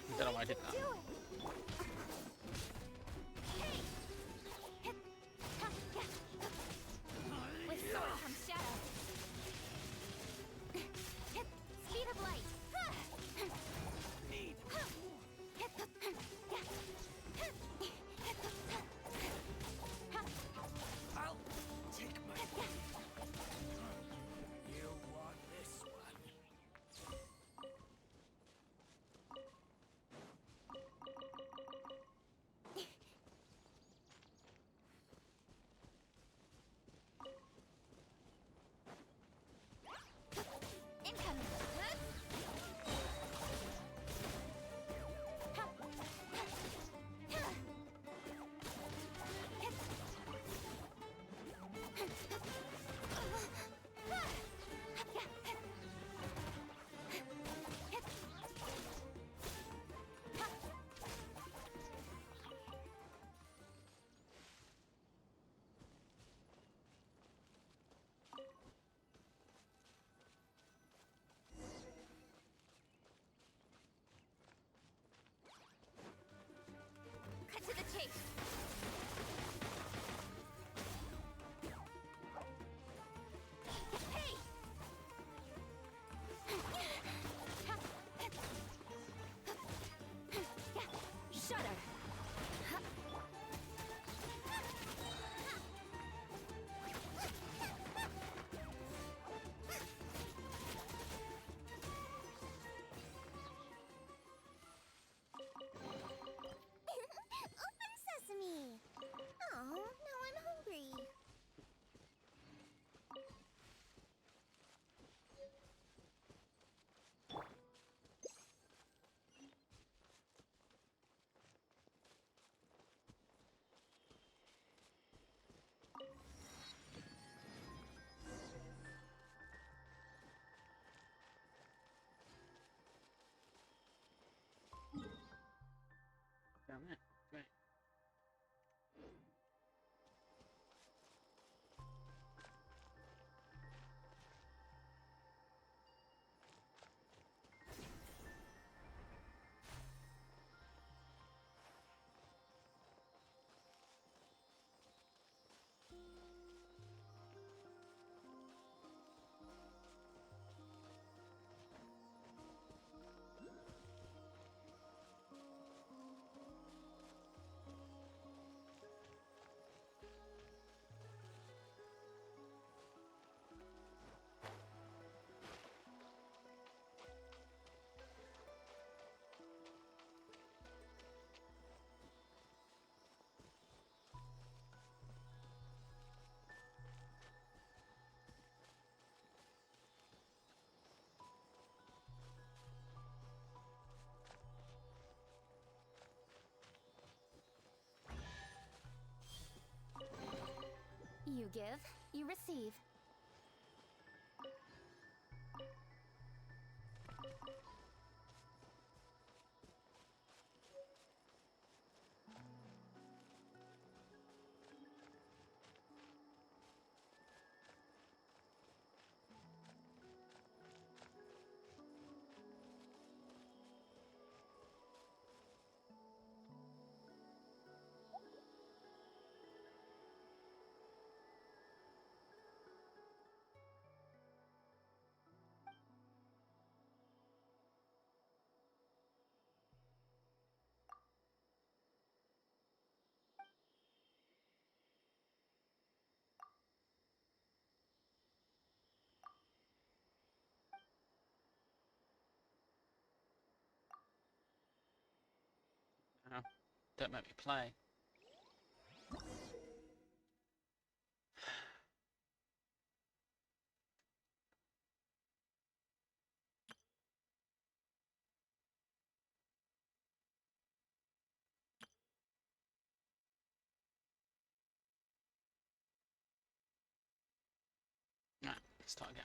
I don't know why I did that. With sword comes shadow. Speed of light. Need. I'll take my You want this one? You give, you receive. No, don't make me play. Right, let's start again.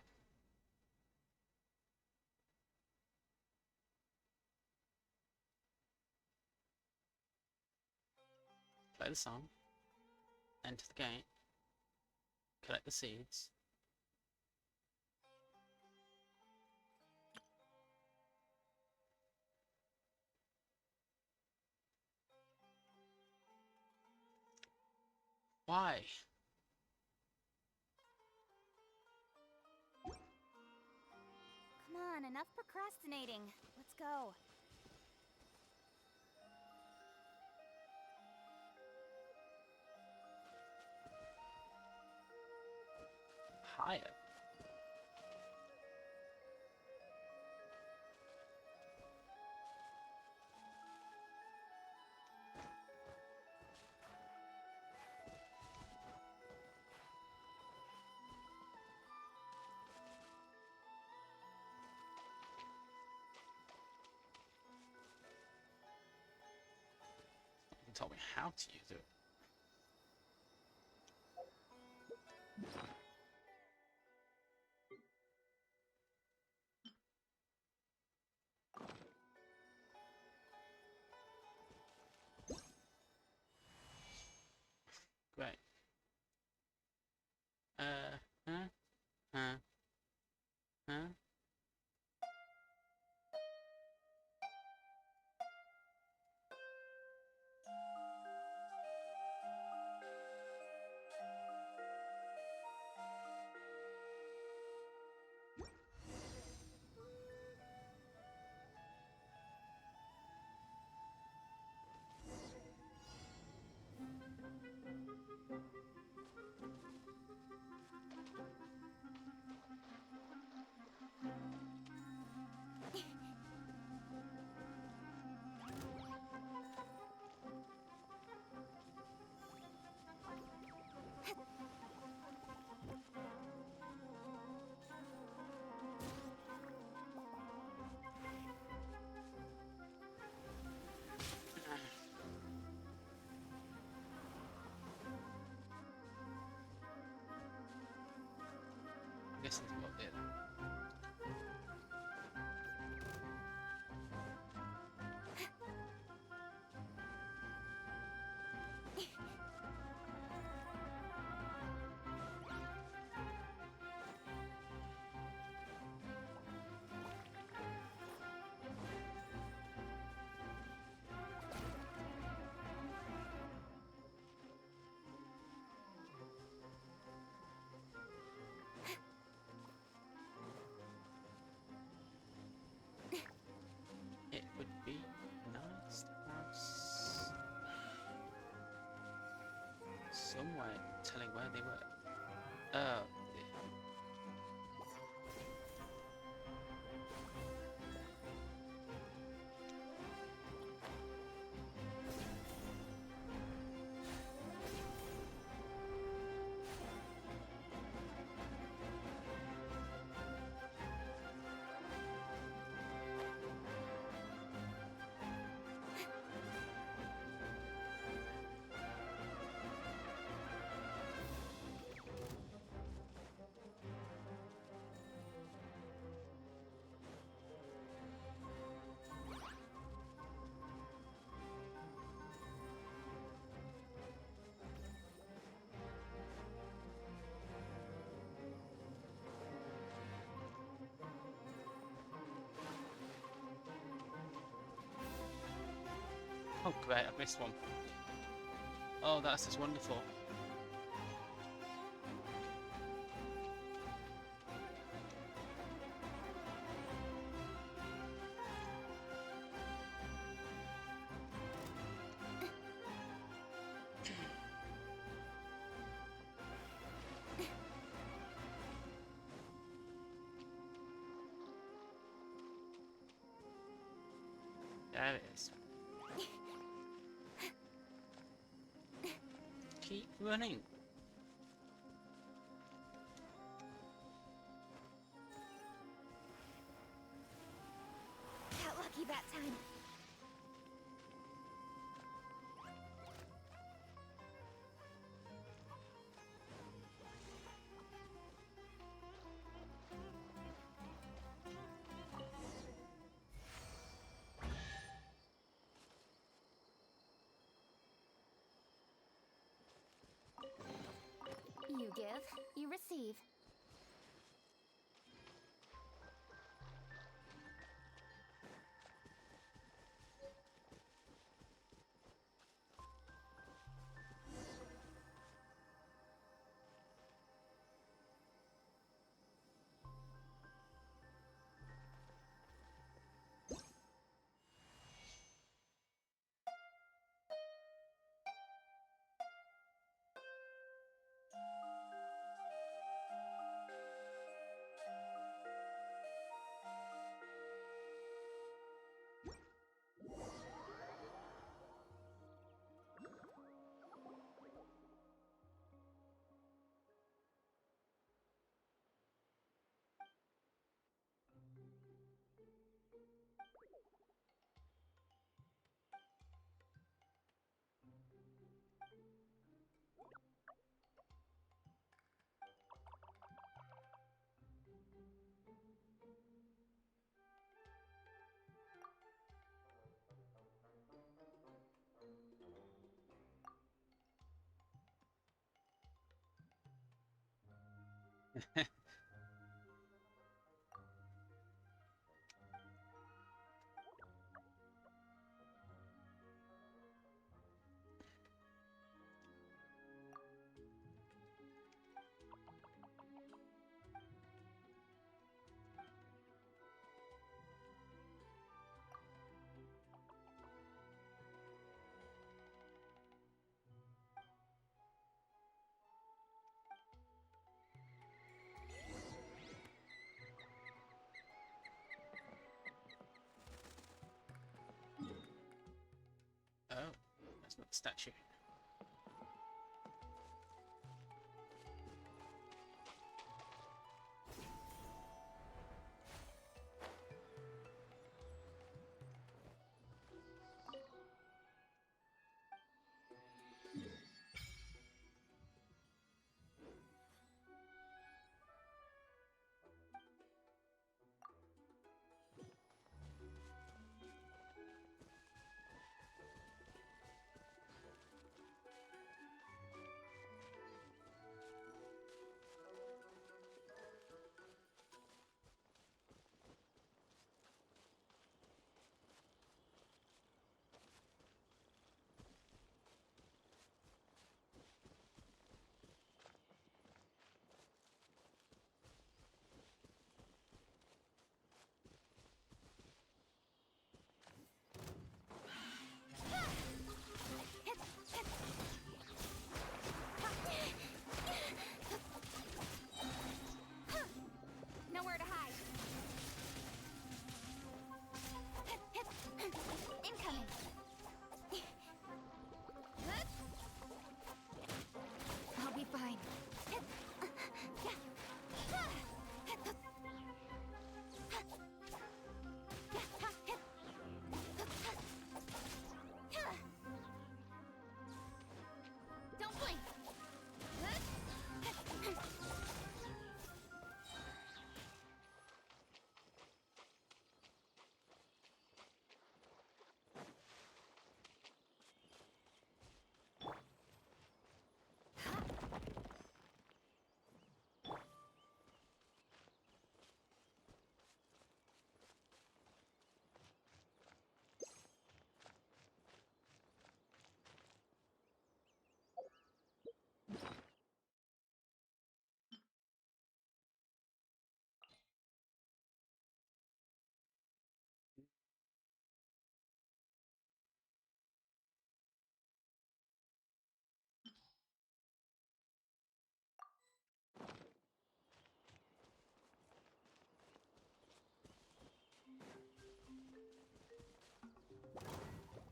Play the song, enter the gate, collect the seeds. Why? Come on, enough procrastinating. Let's go. Higher. You told me how to use it. Great. Huh? Huh? Huh? I guess that's what it. It would be nice to have somewhere telling where they were. Oh, dear. Oh great, I missed one. Oh, that's just wonderful. There it is. Keep running. Got lucky that time. You give, you receive. Oh, that's not the statue.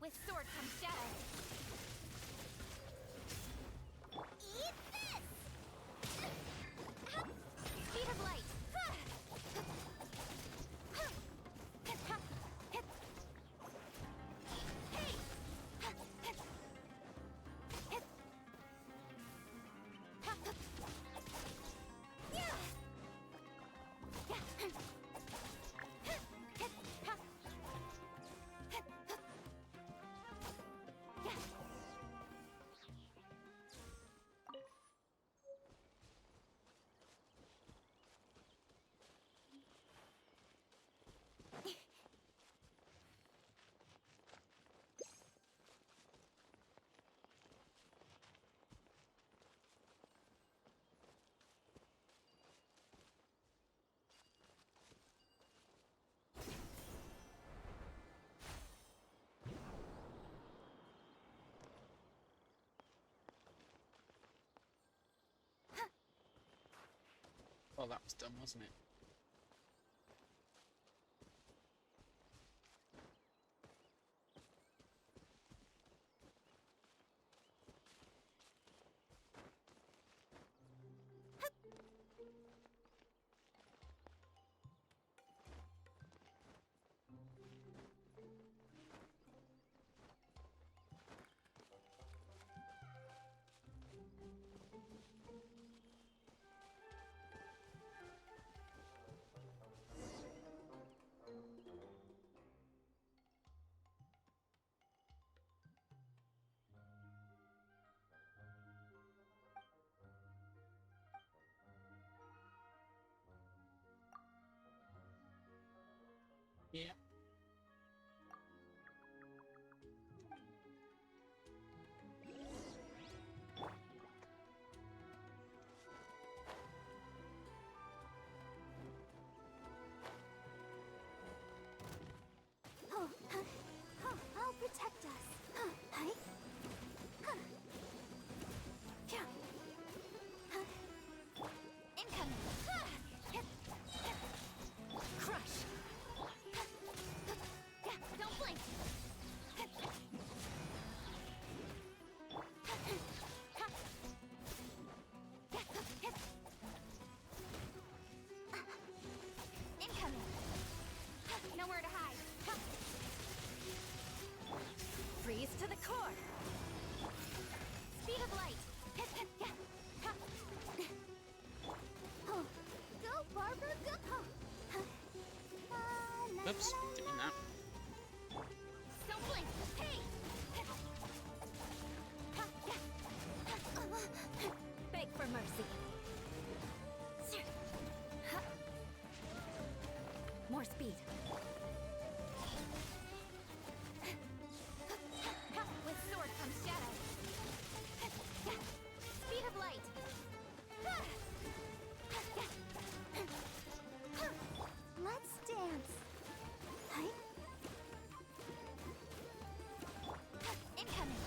With sword comes shadow. Eat this! Speed of light. Well, that was dumb, wasn't it? Yeah. I'll protect us. Hi. Incoming. Crush. Don't blink. Incoming. Nowhere to hide. Freeze to the core. Speed of light. Go, Barbara, go! Oops, didn't mean that. Don't blink. Hey! Beg for mercy. More speed. With sword comes shadow. Speed of light. Let's dance. Hi. Incoming.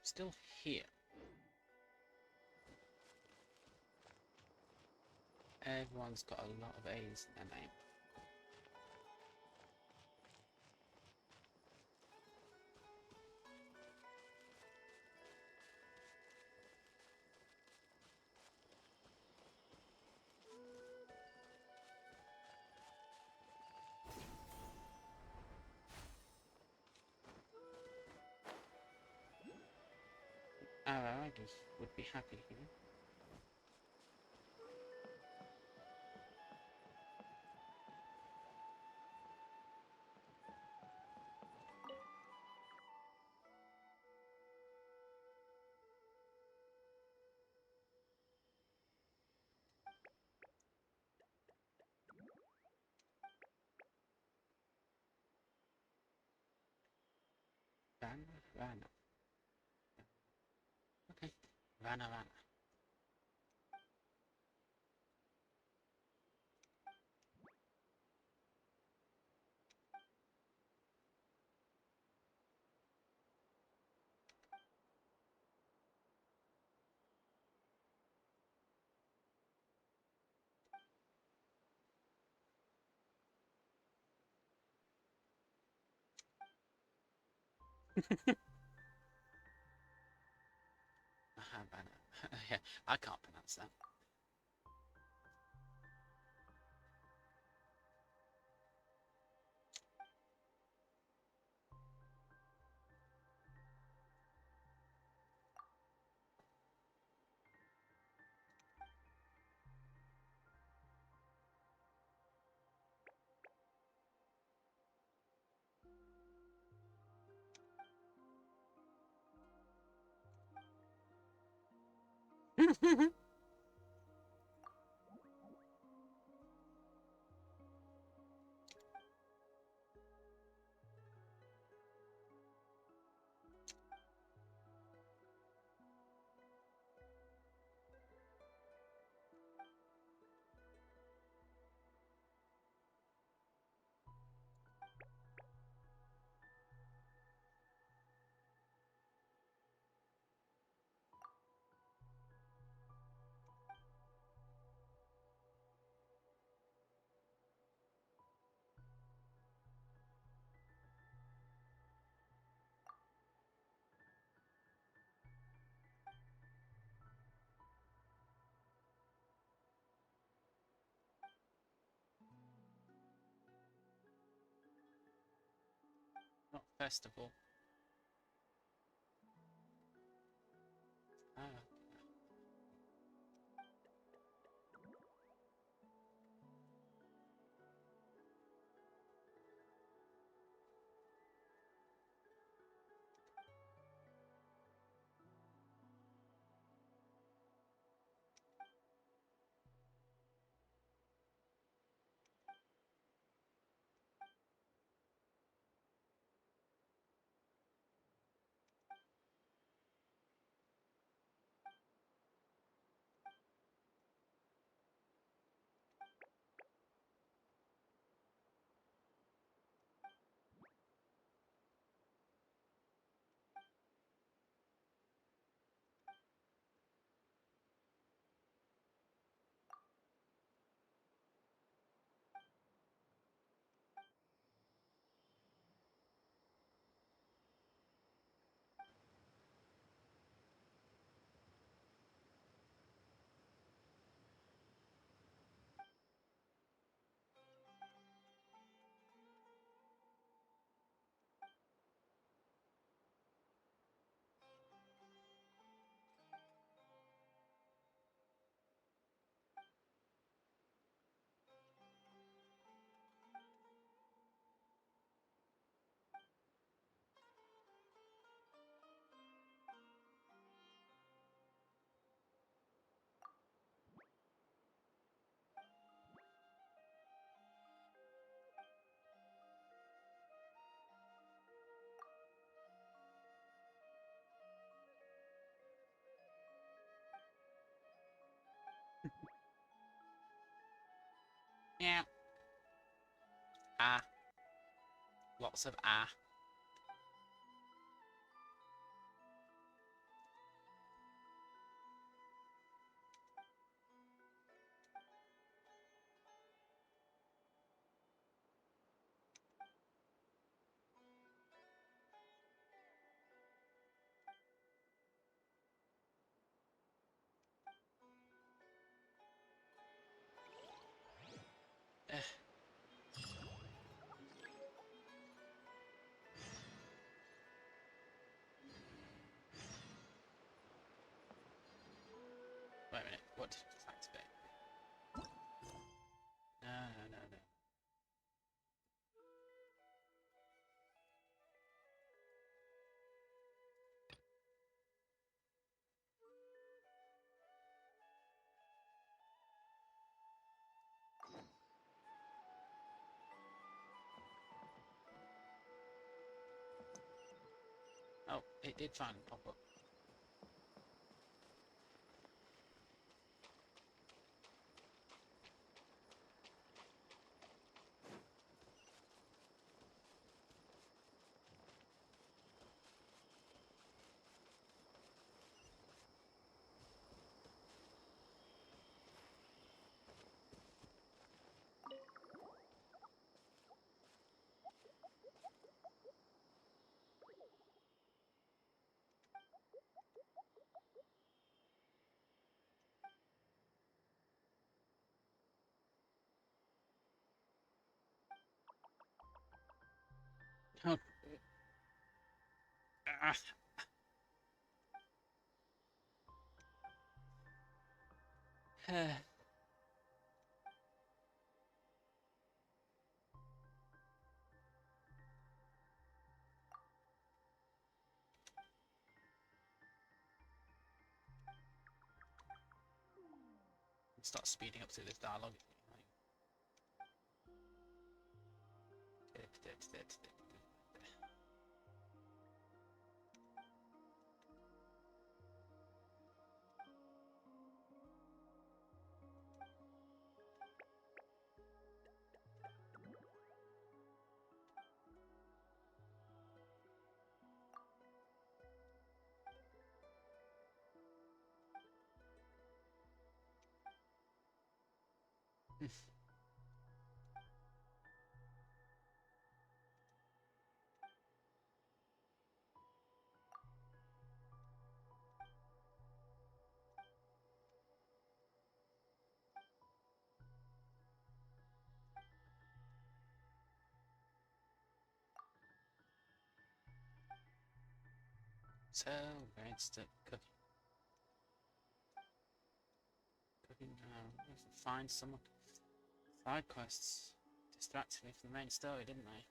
Still here. Everyone's got a lot of A's in their name. I just would be happy here. Rana. Okay. Rana. Yeah, I can't pronounce that. Not festival. Ah. Yeah. Ah. Lots of ah. What did it activate? No, no, no, no. Oh, it did finally pop up. Oh. Ah. Start speeding up through this dialogue. So, we're going to cooking. Cooking, we have to find someone. Side quests distracted me from the main story, didn't they?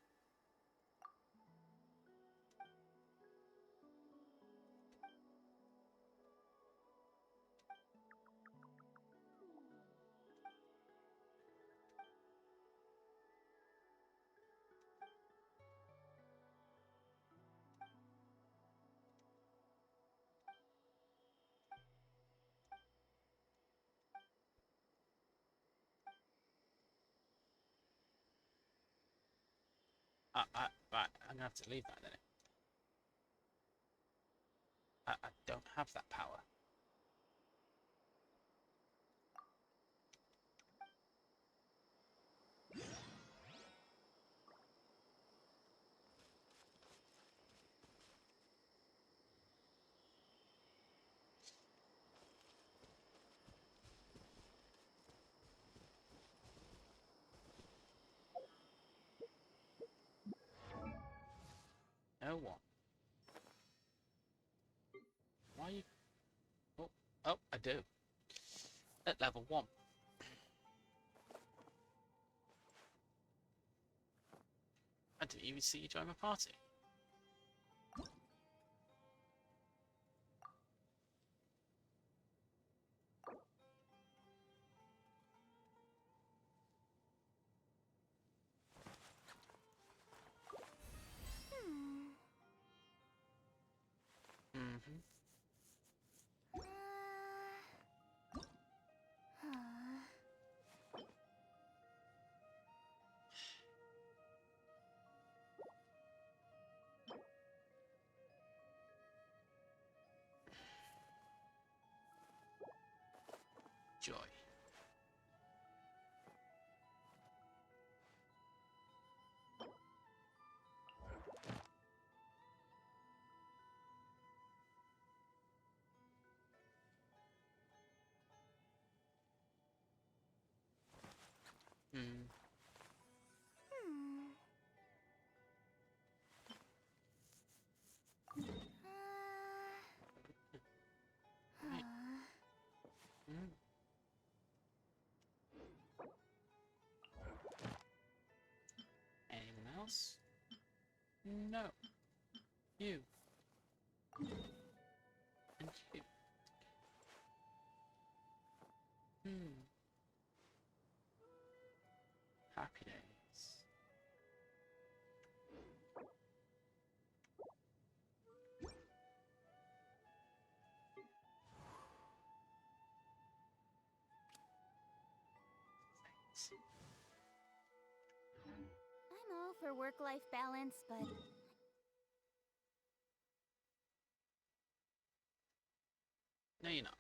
Right, I'm gonna have to leave that then. I don't have that power. No one. Why are you... Oh, I do. At level 1. I didn't even see you join my party. Mm-hmm. Joy. You. And you. Happy days. I'm all for work-life balance, but No, you're not.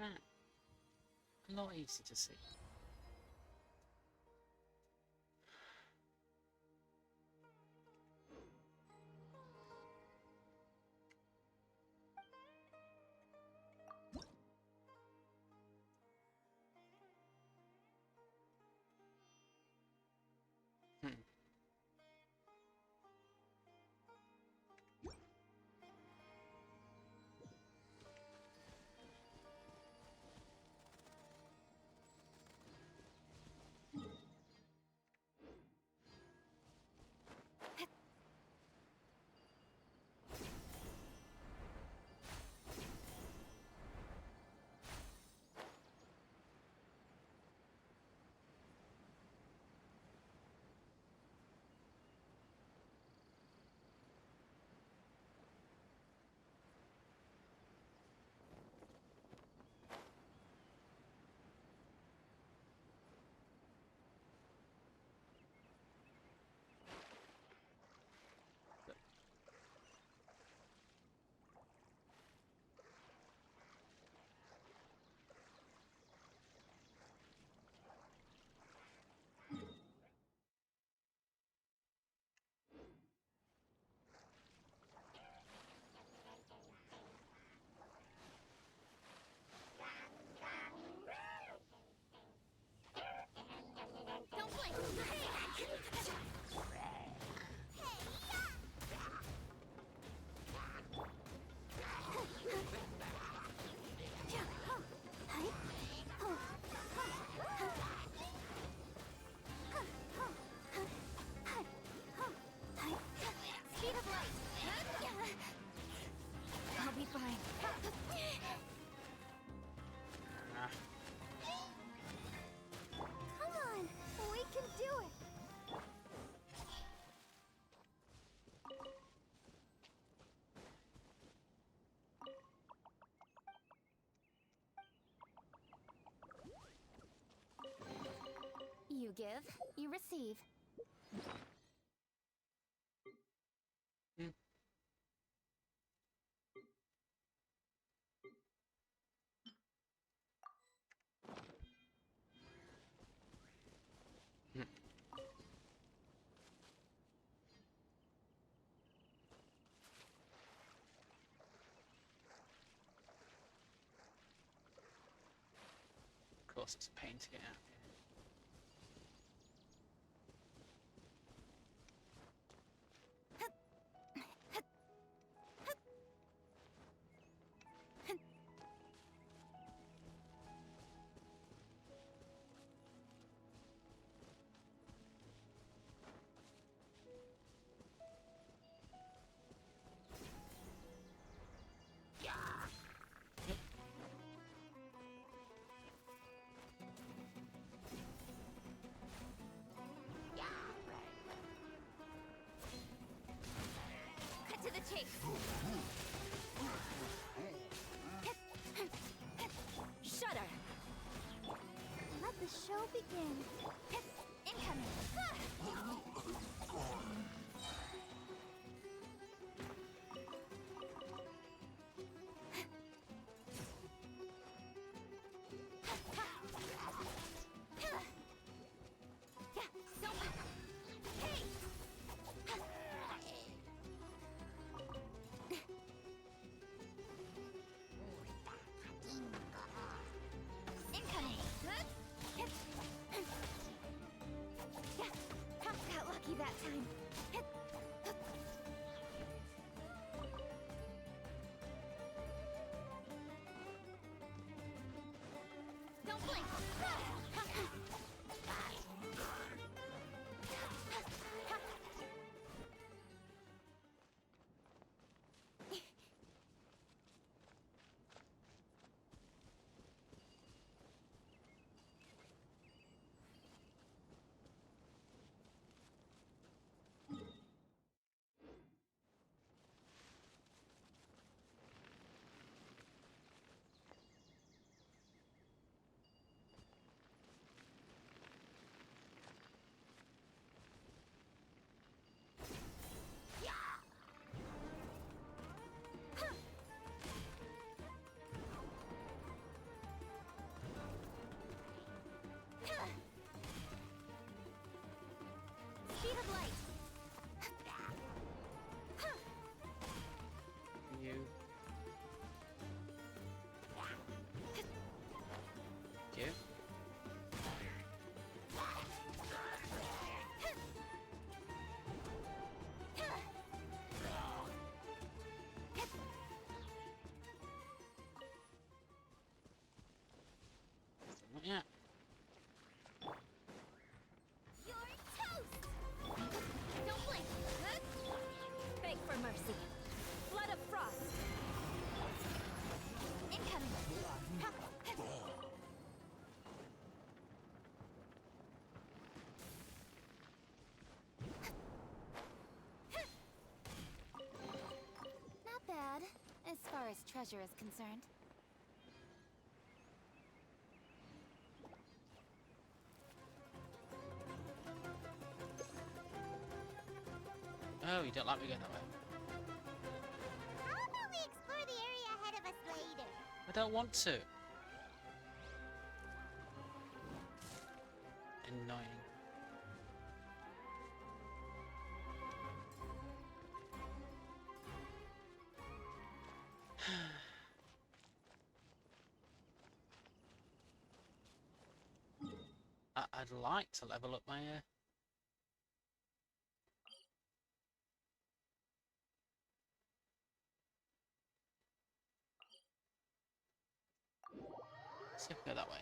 Right. A lot easier to see. You give, you receive. Hmm. Hmm. Of course, it's a pain to get out. Cut to the chase. Shudder. Let the show begin. Incoming. Incoming. Got lucky that time. Don't blink. Speed of light. You. You. Not yet. You're toast. Don't blink. Beg for mercy. Flood of frost. Incoming. Not bad, as far as treasure is concerned. Oh, you don't like me going that way. How about we explore the area ahead of us later? I don't want to. Annoying. I'd like to level up my see if we go that way.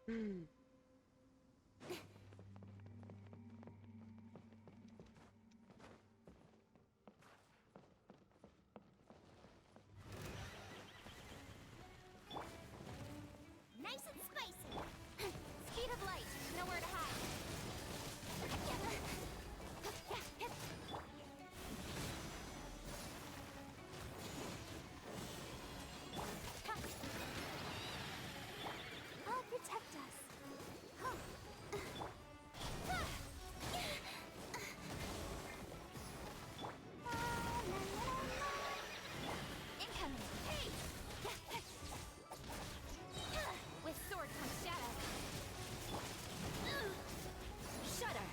Nice and spicy. Speed of light. Nowhere to hide. I'll protect us. Incoming. Hey! With sword comes shadow. Shudder.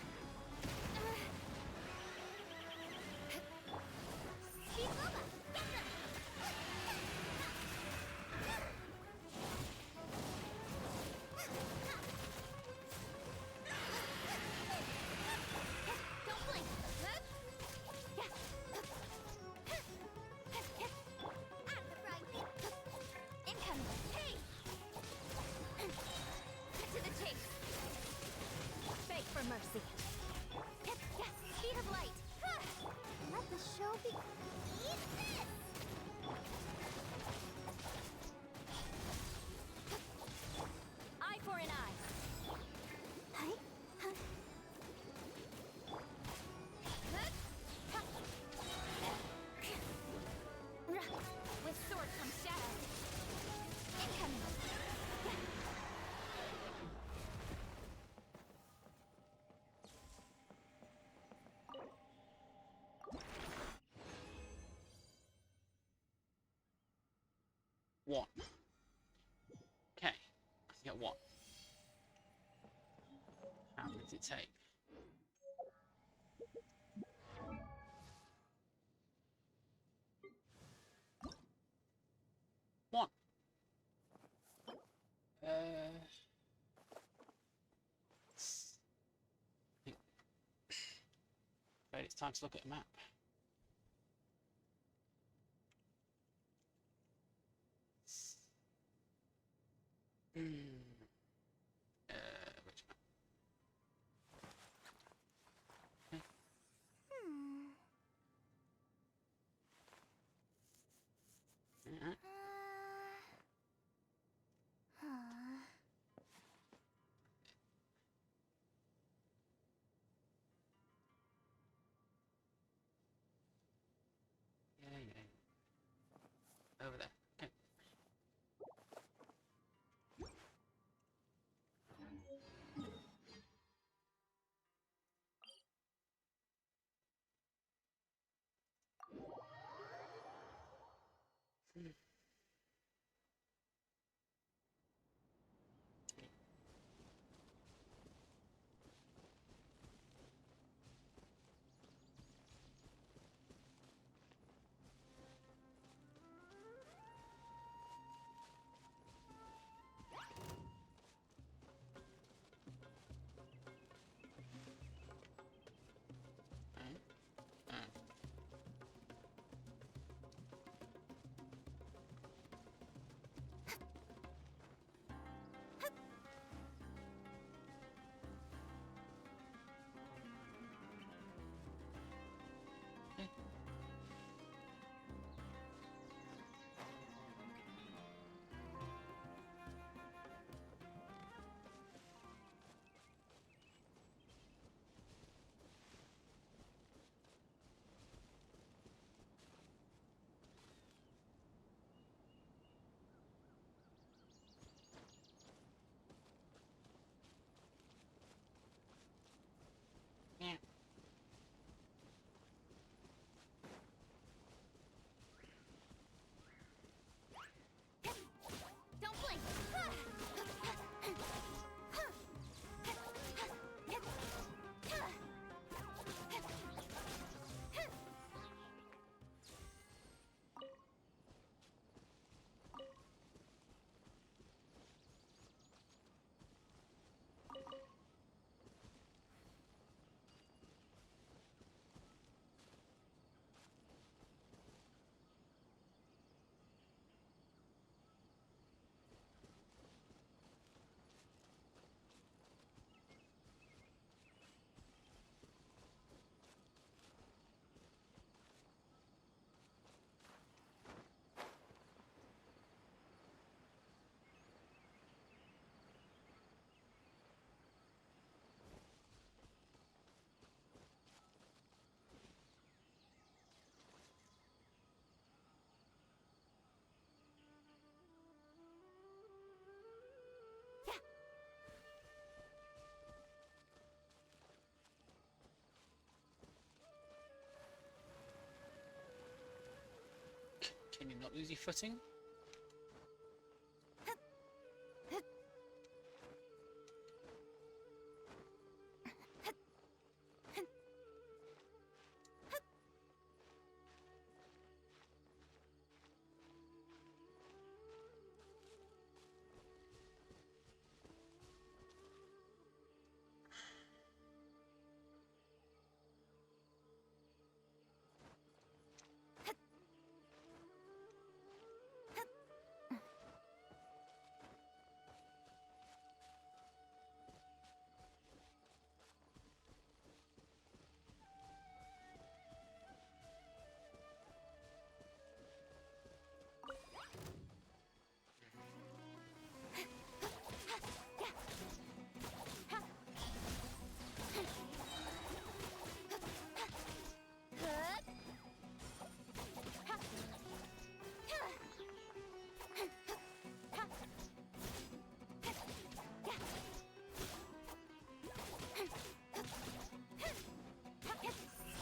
Speed Loba. Get them. Don't blink. At the frying pan. Incoming. Hey! To the chase. Beg for mercy. Speed of light. Let the show be. Eat this! Eye for an eye. Hi. With sword comes shadow. Incoming. One. Okay. I got one. How long does it take? One. Right, it's time to look at a map. Which map? Okay. Alright. Yeah. Over there. Okay. lose your footing.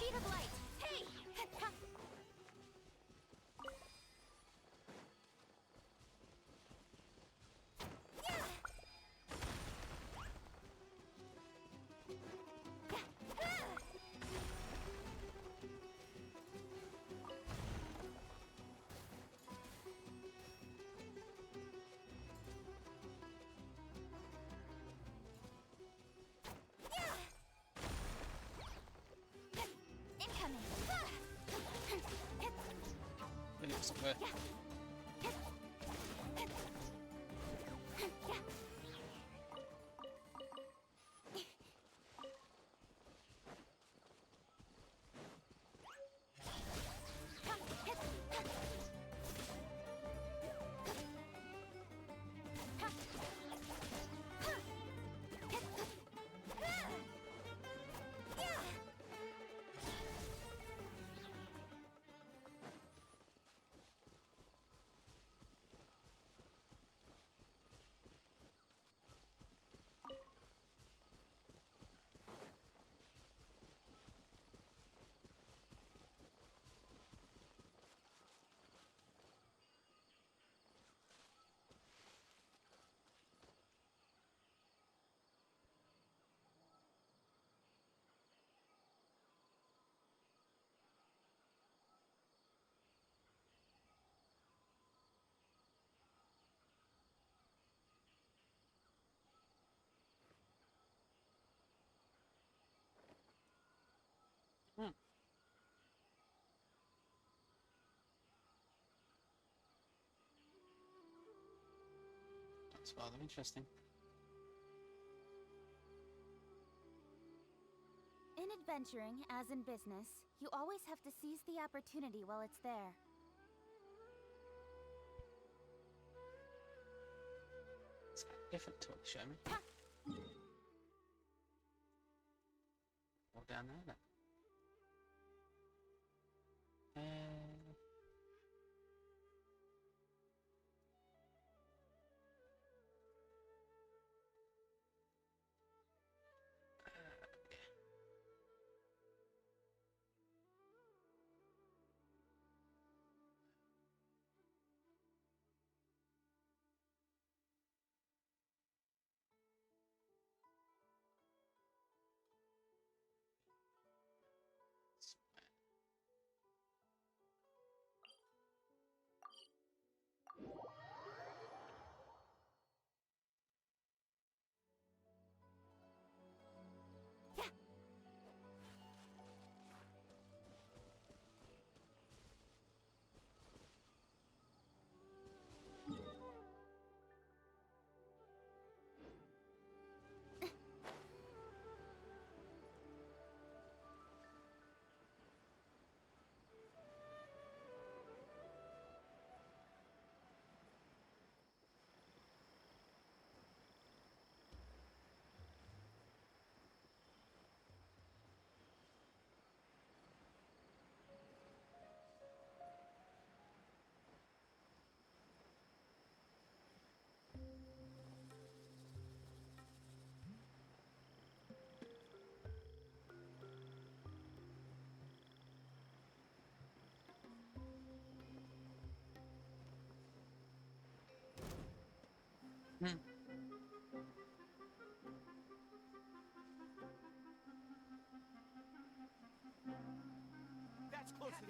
Speed of light. Hey! Incoming. Really wasn't worth it. Hmm. That's rather interesting. In adventuring, as in business, you always have to seize the opportunity while it's there. It's a different tool, show me. All down there then.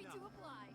Happy to oblige.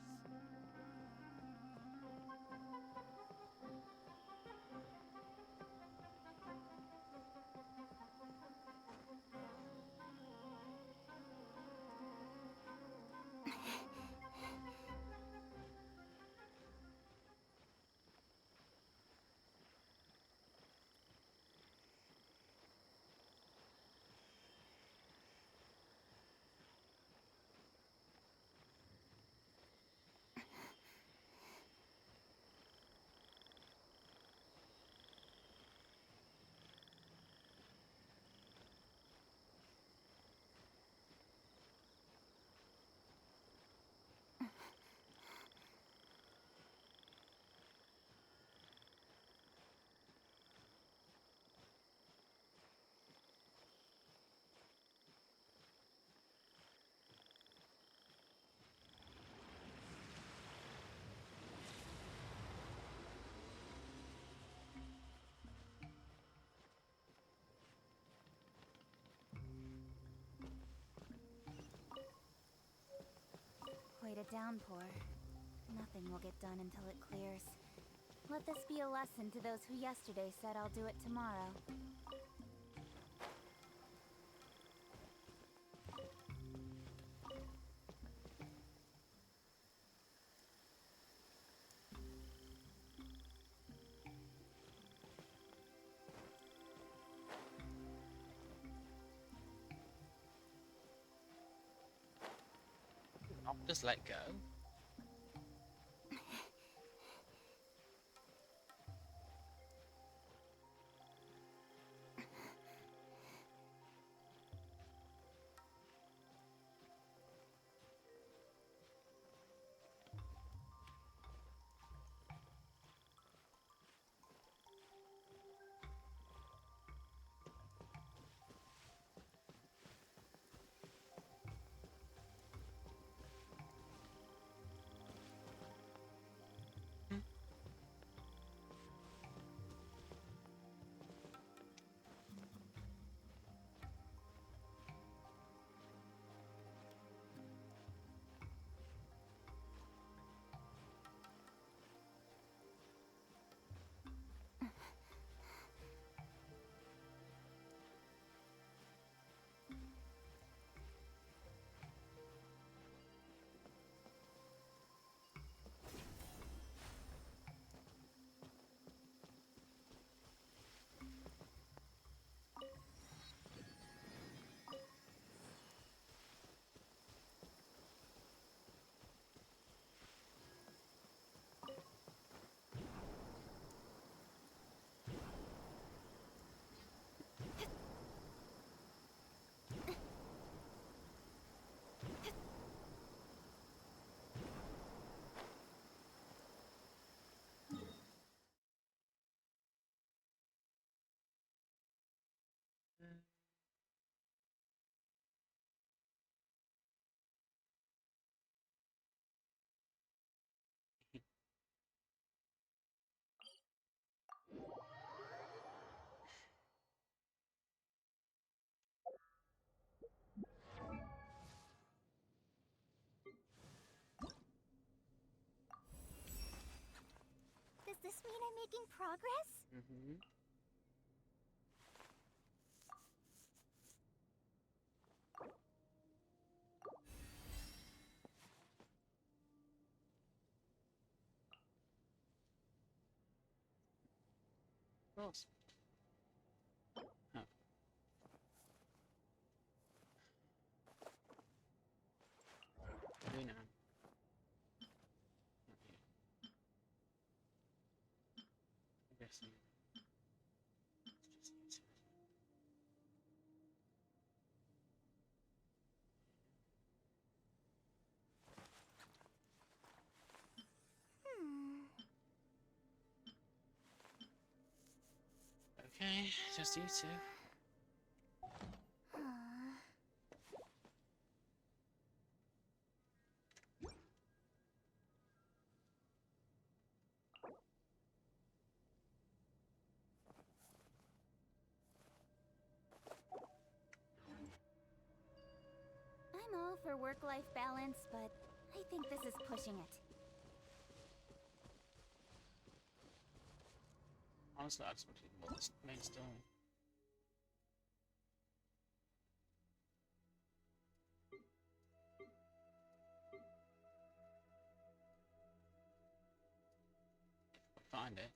Quite a downpour. Nothing will get done until it clears. Let this be a lesson to those who yesterday said I'll do it tomorrow. Not just let go. Does this mean I'm making progress? Mm-hmm. Of course. Oh. Do now. Not yet. I guess so. Let's just use it. Okay, just you two. I'm all for work-life balance, but I think this is pushing it. Honestly, I just want to know the main story. Find it.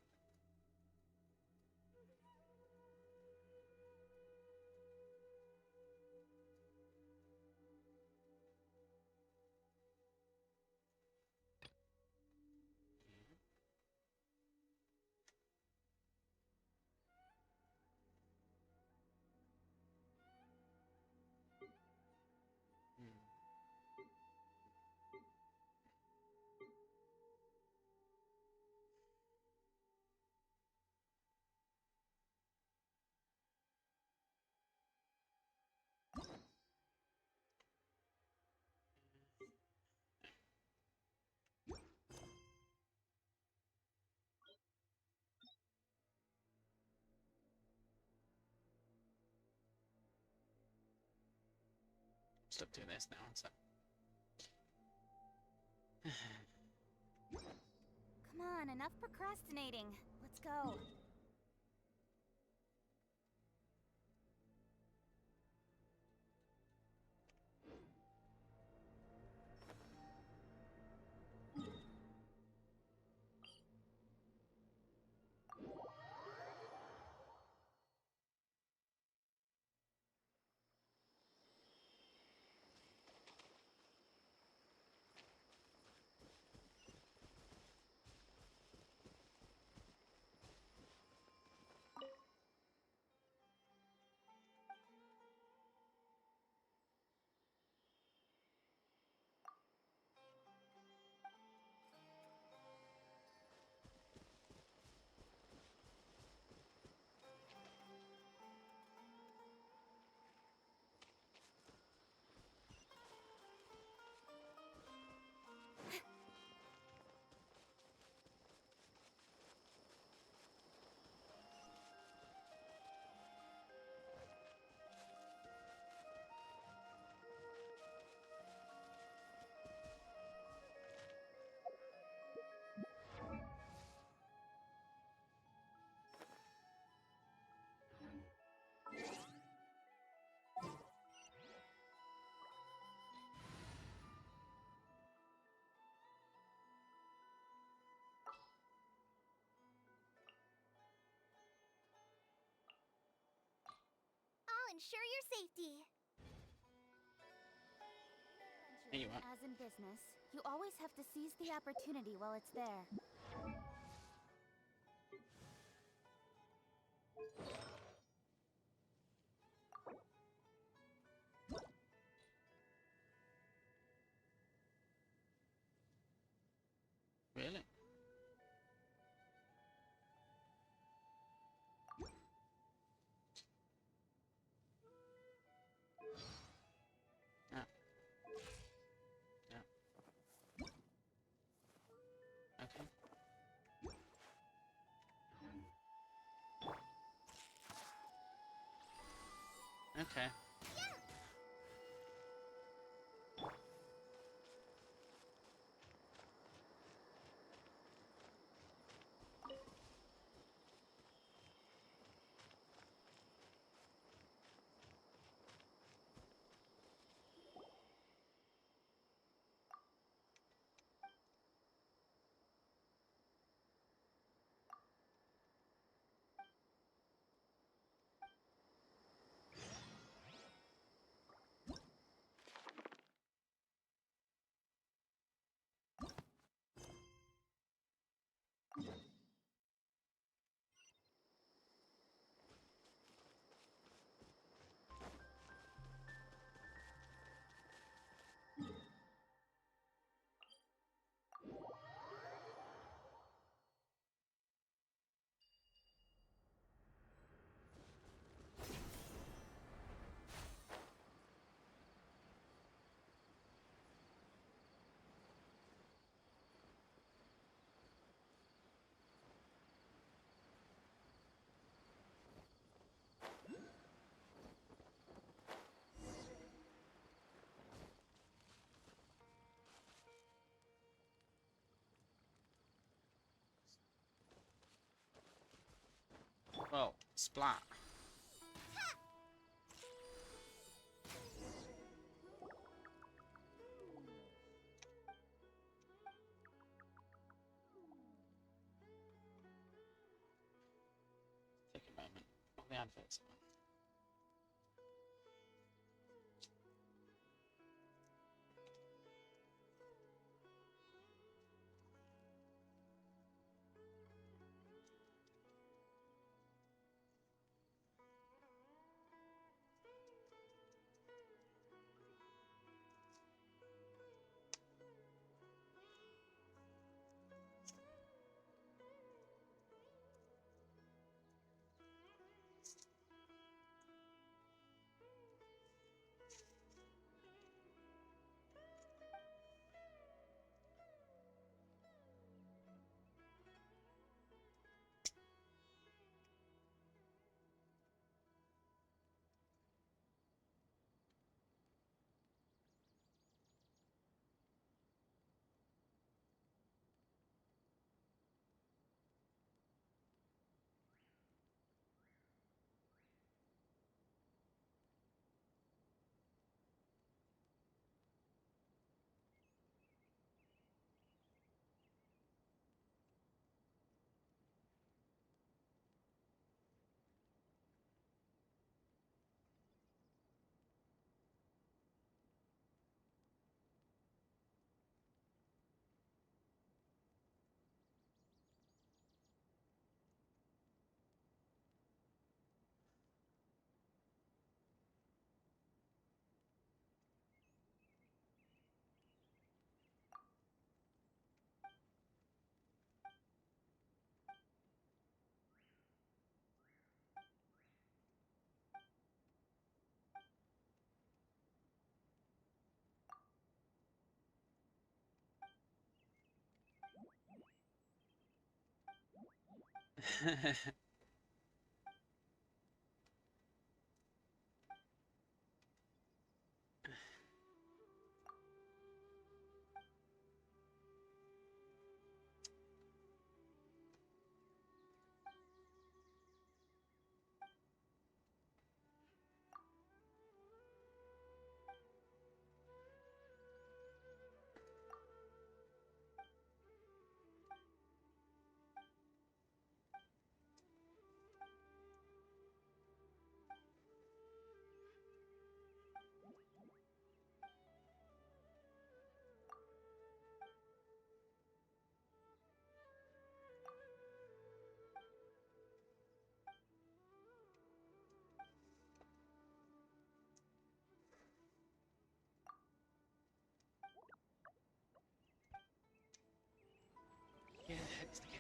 Stop doing this now. So. Come on, enough procrastinating. Let's go. I'll ensure your safety. There you are. As in business, you always have to seize the opportunity while it's there. Really? Ah. Yeah. Okay. Okay. Splat. Take a moment. All the adverts are on. Yeah, head to the cave.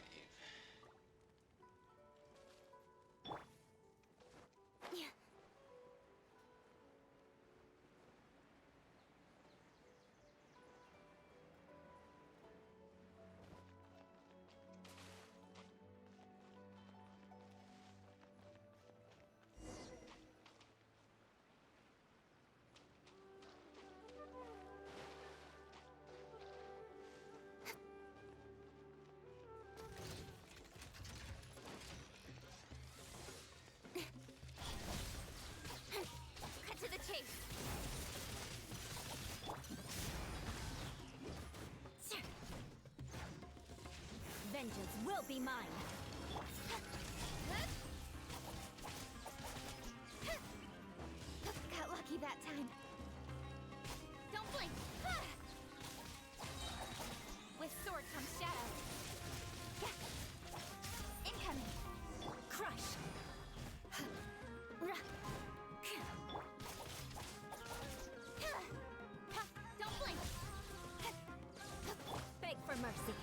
Cut to the chase. Vengeance will be mine. Got lucky that time. Don't blink. With sword comes shadow. Incoming. Crush. Don't blink. Beg for mercy.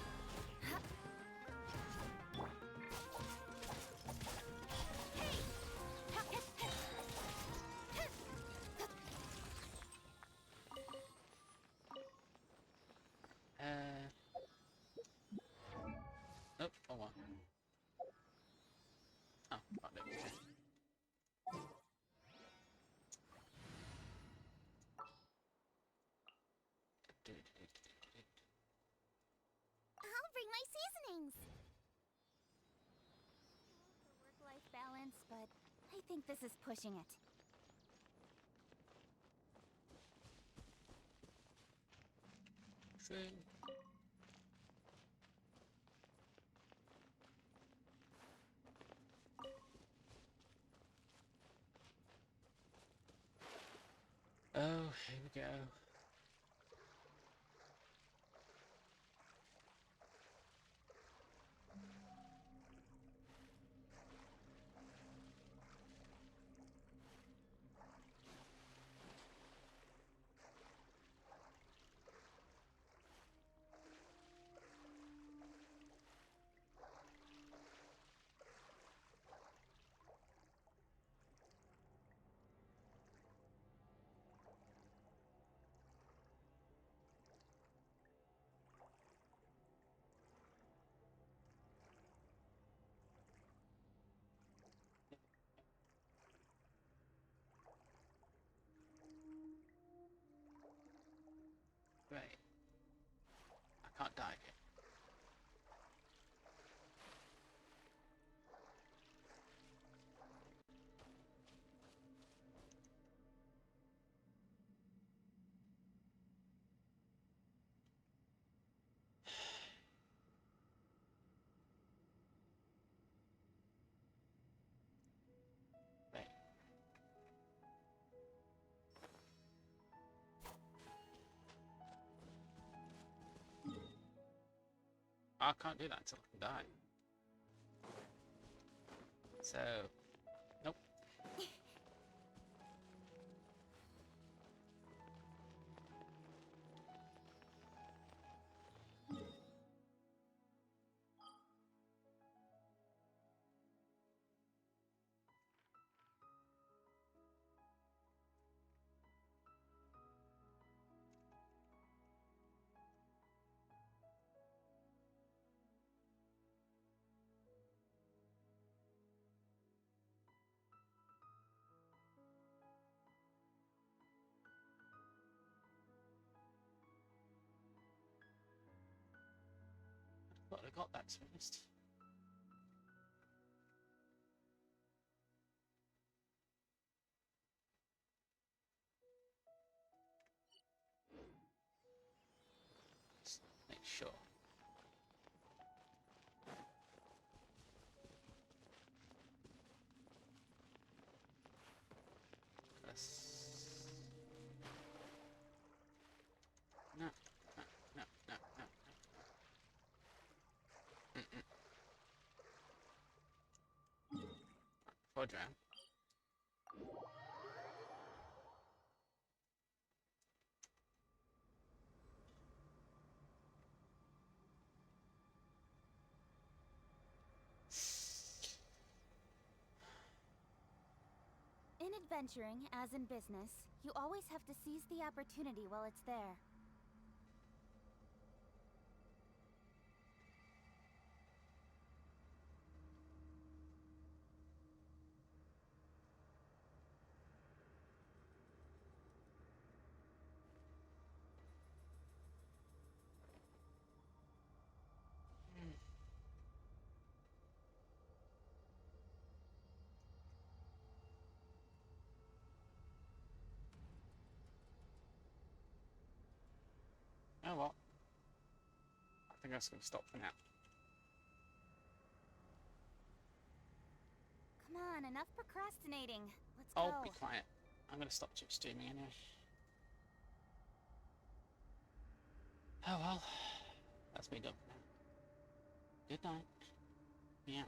Nope, oh what? Oh, found it. Okay. I'll bring my seasonings. For work-life balance. preference, but I think this is pushing it. True. Oh, here we go. Right. I can't dive here. Right. I can't do that until I can die. So, nope. Thought I got that, to be honest. Let's make sure. No, no, no, no, no, no. Before I drown. In adventuring, as in business, you always have to seize the opportunity while it's there. Oh well. I think I'm just going to stop for now. Come on, enough procrastinating. Let's I'll go. be quiet. I'm going to stop streaming anyway. Oh well. That's me done for now. Good night. Yeah.